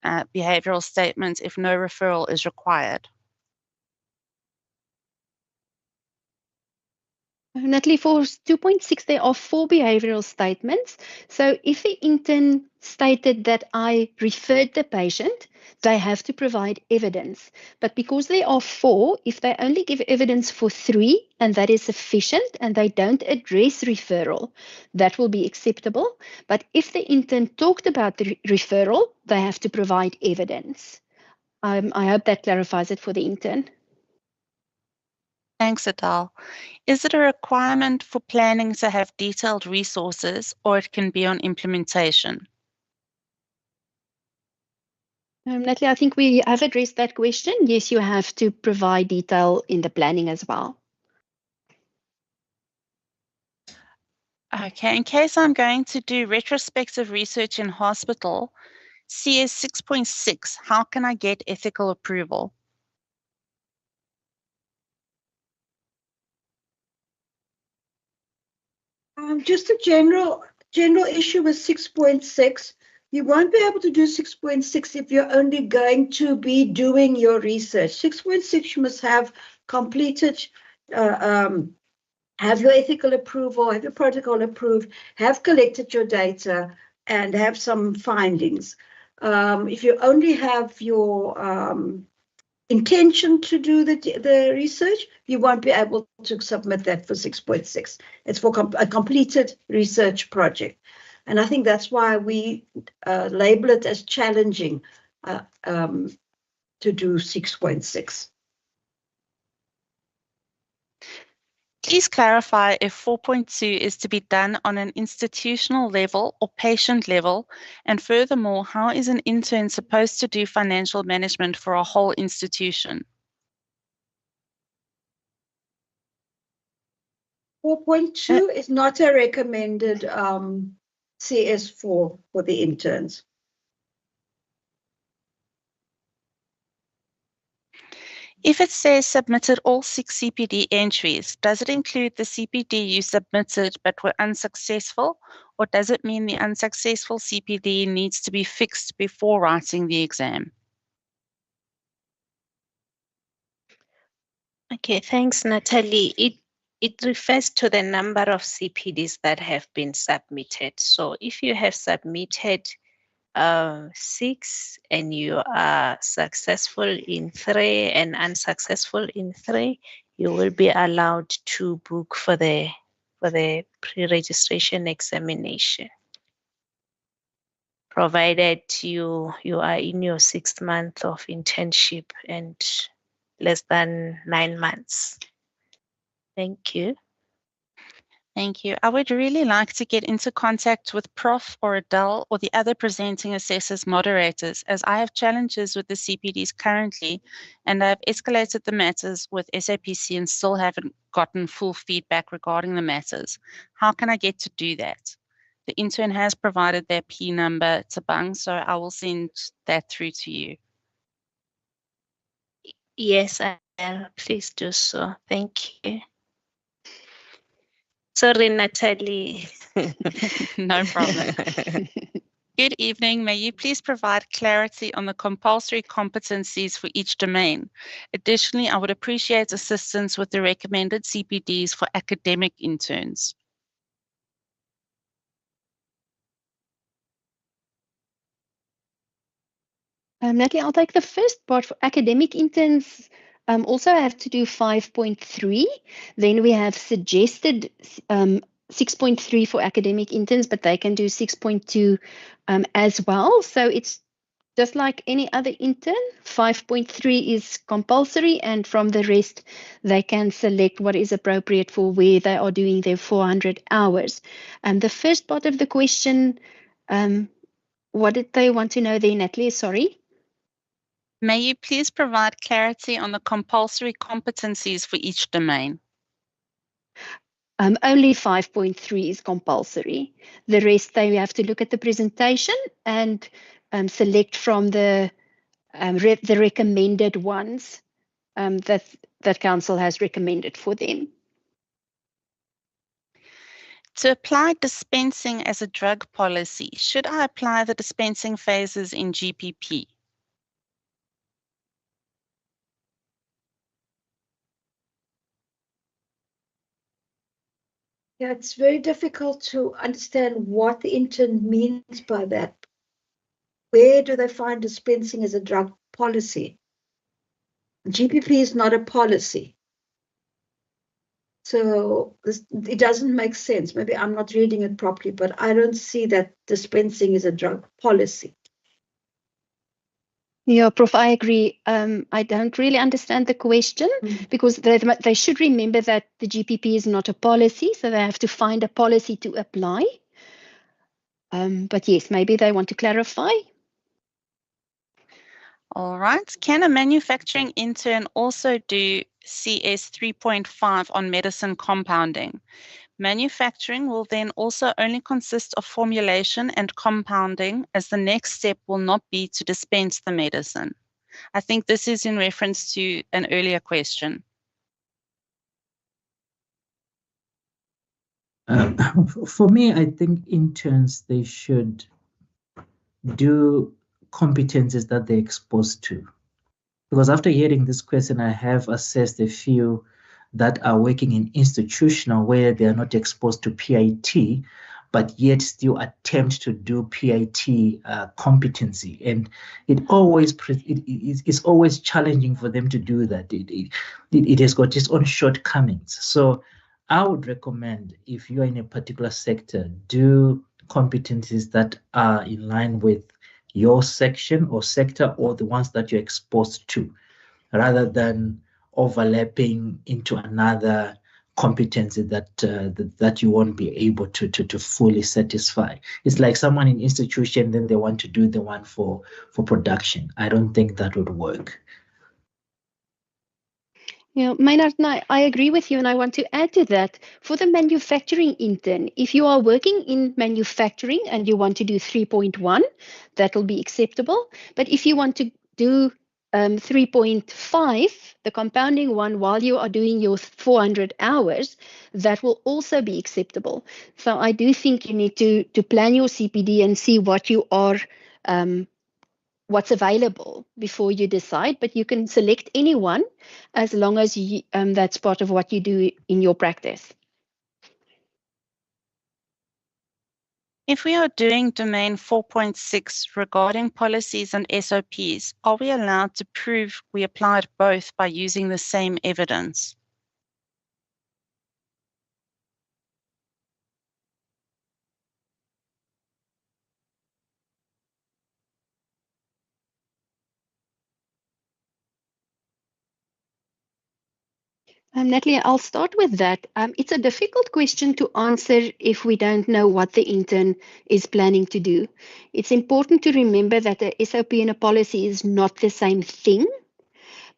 behavioral statement if no referral is required? Natalie, for 2.6, there are 4 behavioral statements. So if the intern stated that I referred the patient, they have to provide evidence. But because there are 4, if they only give evidence for 3, and that is sufficient, and they don't address referral, that will be acceptable. But if the intern talked about the referral, they have to provide evidence. I hope that clarifies it for the intern. Thanks, Adele. Is it a requirement for planning to have detailed resources, or it can be on implementation? Natalie, I think we have addressed that question. Yes, you have to provide detail in the planning as well. Okay, in case I'm going to do retrospective research in hospital, CS 6.6, how can I get ethical approval? Just a general issue with 6.6. You won't be able to do 6.6 if you're only going to be doing your research. 6.6, you must have completed, have your ethical approval, have your protocol approved, have collected your data, and have some findings. If you only have your intention to do the research, you won't be able to submit that for 6.6. It's for a completed research project. And I think that's why we label it as challenging to do 6.6. Please clarify if 4.2 is to be done on an institutional level or patient level, and furthermore, how is an intern supposed to do financial management for a whole institution? 4.2 is not a recommended CS4 for the interns. If it says submitted all 6 CPD entries, does it include the CPD you submitted but were unsuccessful, or does it mean the unsuccessful CPD needs to be fixed before writing the exam? Okay, thanks, Natalie. It refers to the number of CPDs that have been submitted. So if you have submitted 6 and you are successful in 3 and unsuccessful in 3, you will be allowed to book for the pre-registration examination, provided you are in your 6th month of internship and less than 9 months. Thank you. Thank you. I would really like to get into contact with Prof or Adele or the other presenting assessors moderators, as I have challenges with the CPDs currently, and I've escalated the matters with SAPC and still haven't gotten full feedback regarding the matters. How can I get to do that? The intern has provided their P number to Bang, so I will send that through to you. Yes, I'll please do so. Thank you. Sorry, Natalie. No problem. Good evening. May you please provide clarity on the compulsory competencies for each domain? Additionally, I would appreciate assistance with the recommended CPDs for academic interns. Natalie, I'll take the first part. For academic interns, also have to do 5.3. Then we have suggested 6.3 for academic interns, but they can do 6.2 as well. So it's just like any other intern. 5.3 is compulsory, and from the rest, they can select what is appropriate for where they are doing their 400 hours. The first part of the question, what did they want to know there, Natalie? Sorry. May you please provide clarity on the compulsory competencies for each domain? Only 5.3 is compulsory. The rest, they have to look at the presentation and select from the recommended ones that council has recommended for them. To apply dispensing as a drug policy, should I apply the dispensing phases in GPP? Yeah, it's very difficult to understand what the intern means by that. Where do they find dispensing as a drug policy? GPP is not a policy. So it doesn't make sense. Maybe I'm not reading it properly, but I don't see that dispensing is a drug policy. Yeah, Prof, I agree. I don't really understand the question because they should remember that the GPP is not a policy, so they have to find a policy to apply. But yes, maybe they want to clarify. All right. Can a manufacturing intern also do CS 3.5 on medicine compounding? Manufacturing will then also only consist of formulation and compounding, as the next step will not be to dispense the medicine. I think this is in reference to an earlier question. For me, I think interns, they should do competencies that they're exposed to. Because after hearing this question, I have assessed a few that are working in institutional where they are not exposed to PIT, but yet still attempt to do PIT competency. And it's always challenging for them to do that. It has got its own shortcomings. So I would recommend, if you are in a particular sector, do competencies that are in line with your section or sector or the ones that you're exposed to, rather than overlapping into another competency that you won't be able to fully satisfy. It's like someone in institution, then they want to do the one for production. I don't think that would work. Yeah, Maynard, I agree with you, and I want to add to that. For the manufacturing intern, if you are working in manufacturing and you want to do 3.1, that will be acceptable. But if you want to do 3.5, the compounding one, while you are doing your 400 hours, that will also be acceptable. So I do think you need to plan your CPD and see what you are what's available before you decide, but you can select anyone as long as you, that's part of what you do in your practice. If we are doing domain 4.6 regarding policies and SOPs, are we allowed to prove we applied both by using the same evidence? Natalie, I'll start with that. It's a difficult question to answer if we don't know what the intern is planning to do. It's important to remember that a SOP and a policy is not the same thing,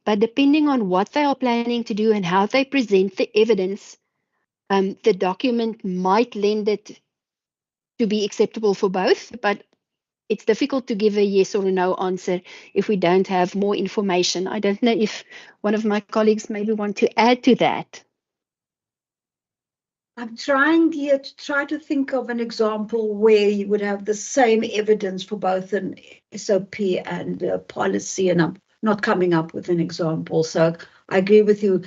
but depending on what they are planning to do and how they present the evidence, the document might lend it to be acceptable for both, but it's difficult to give a yes or a no answer if we don't have more information. I don't know if one of my colleagues maybe want to add to that. I'm trying here to think of an example where you would have the same evidence for both an SOP and a policy, and I'm not coming up with an example. So I agree with you.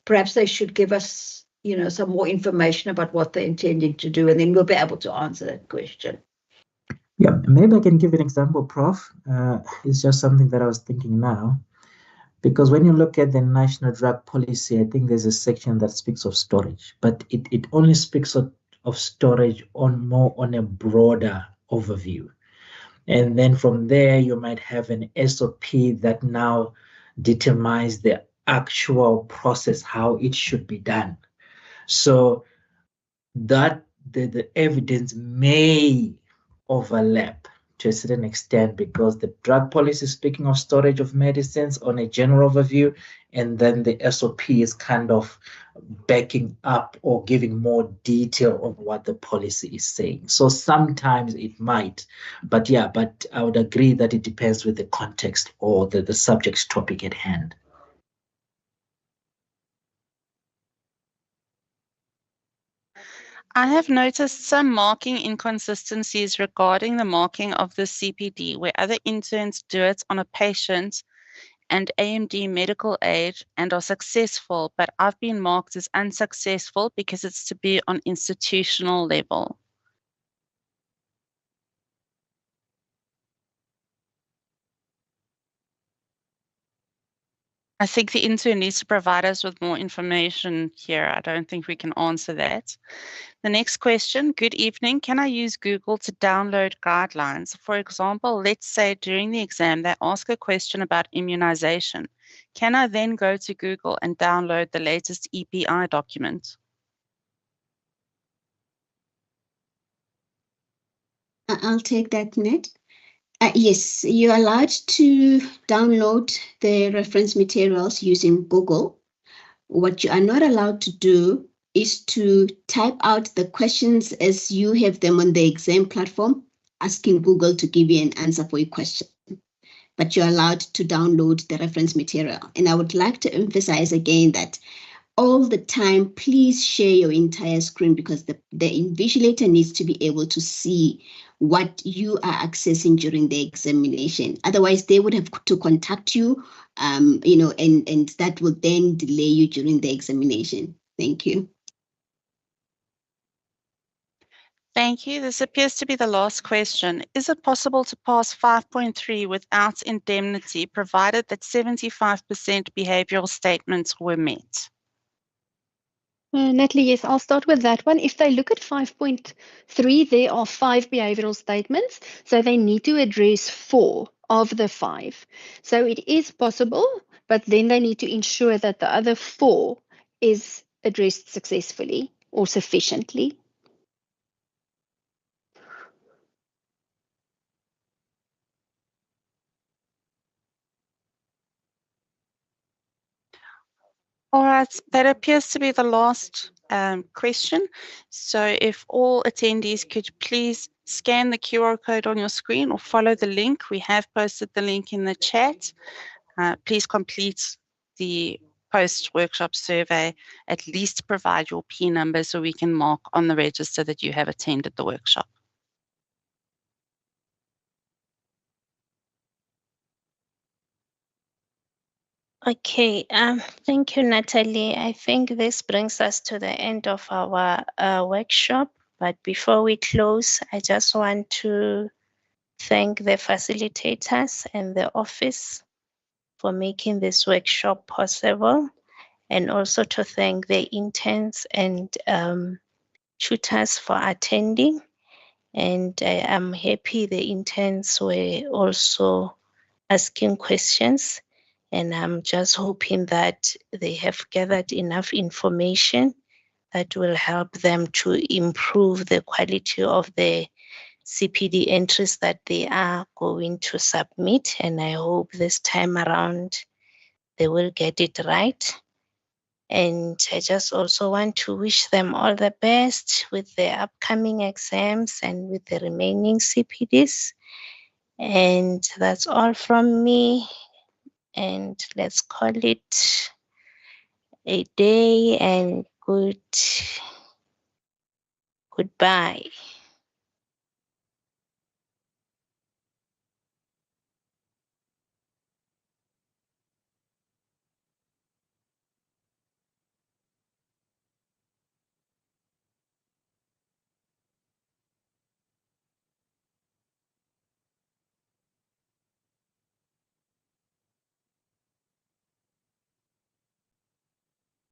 Perhaps they should give us, some more information about what they're intending to do, and then we'll be able to answer that question. Yeah, maybe I can give an example, Prof. It's just something that I was thinking now. Because when you look at the national drug policy, I think there's a section that speaks of storage, but it only speaks of storage more on a broader overview. And then from there, you might have an SOP that now determines the actual process, how it should be done. So that the evidence may overlap to a certain extent, because the drug policy is speaking of storage of medicines on a general overview, and then the SOP is kind of backing up or giving more detail on what the policy is saying. So sometimes it might, but I would agree that it depends with the context or the subject topic at hand. I have noticed some marking inconsistencies regarding the marking of the CPD, where other interns do it on a patient and AMD medical aid and are successful, but I've been marked as unsuccessful because it's to be on institutional level. I think the intern needs to provide us with more information here. I don't think we can answer that. The next question, good evening. Can I use Google to download guidelines? For example, let's say during the exam, they ask a question about immunization. Can I then go to Google and download the latest EPI document? I'll take that, Ned. Yes, you're allowed to download the reference materials using Google. What you are not allowed to do is to type out the questions as you have them on the exam platform, asking Google to give you an answer for your question. But you're allowed to download the reference material. And I would like to emphasize again that all the time, please share your entire screen, because the invigilator needs to be able to see what you are accessing during the examination. Otherwise, they would have to contact you, and that will then delay you during the examination. Thank you. Thank you. This appears to be the last question. Is it possible to pass 5.3 without indemnity, provided that 75% behavioral statements were met? Natalie, yes, I'll start with that one. If they look at 5.3, there are 5 behavioral statements, so they need to address 4 of the 5. So it is possible, but then they need to ensure that the other 4 is addressed successfully or sufficiently. All right, that appears to be the last question. So if all attendees could please scan the QR code on your screen or follow the link. We have posted the link in the chat. Please complete the post-workshop survey. At least provide your P number so we can mark on the register that you have attended the workshop. Okay, thank you, Natalie. I think this brings us to the end of our workshop. But before we close, I just want to thank the facilitators and the office for making this workshop possible, and also to thank the interns and tutors for attending. And I am happy the interns were also asking questions. And I'm just hoping that they have gathered enough information that will help them to improve the quality of the CPD entries that they are going to submit. And I hope this time around they will get it right. And I just also want to wish them all the best with the upcoming exams and with the remaining CPDs. And that's all from me. And let's call it a day and goodbye.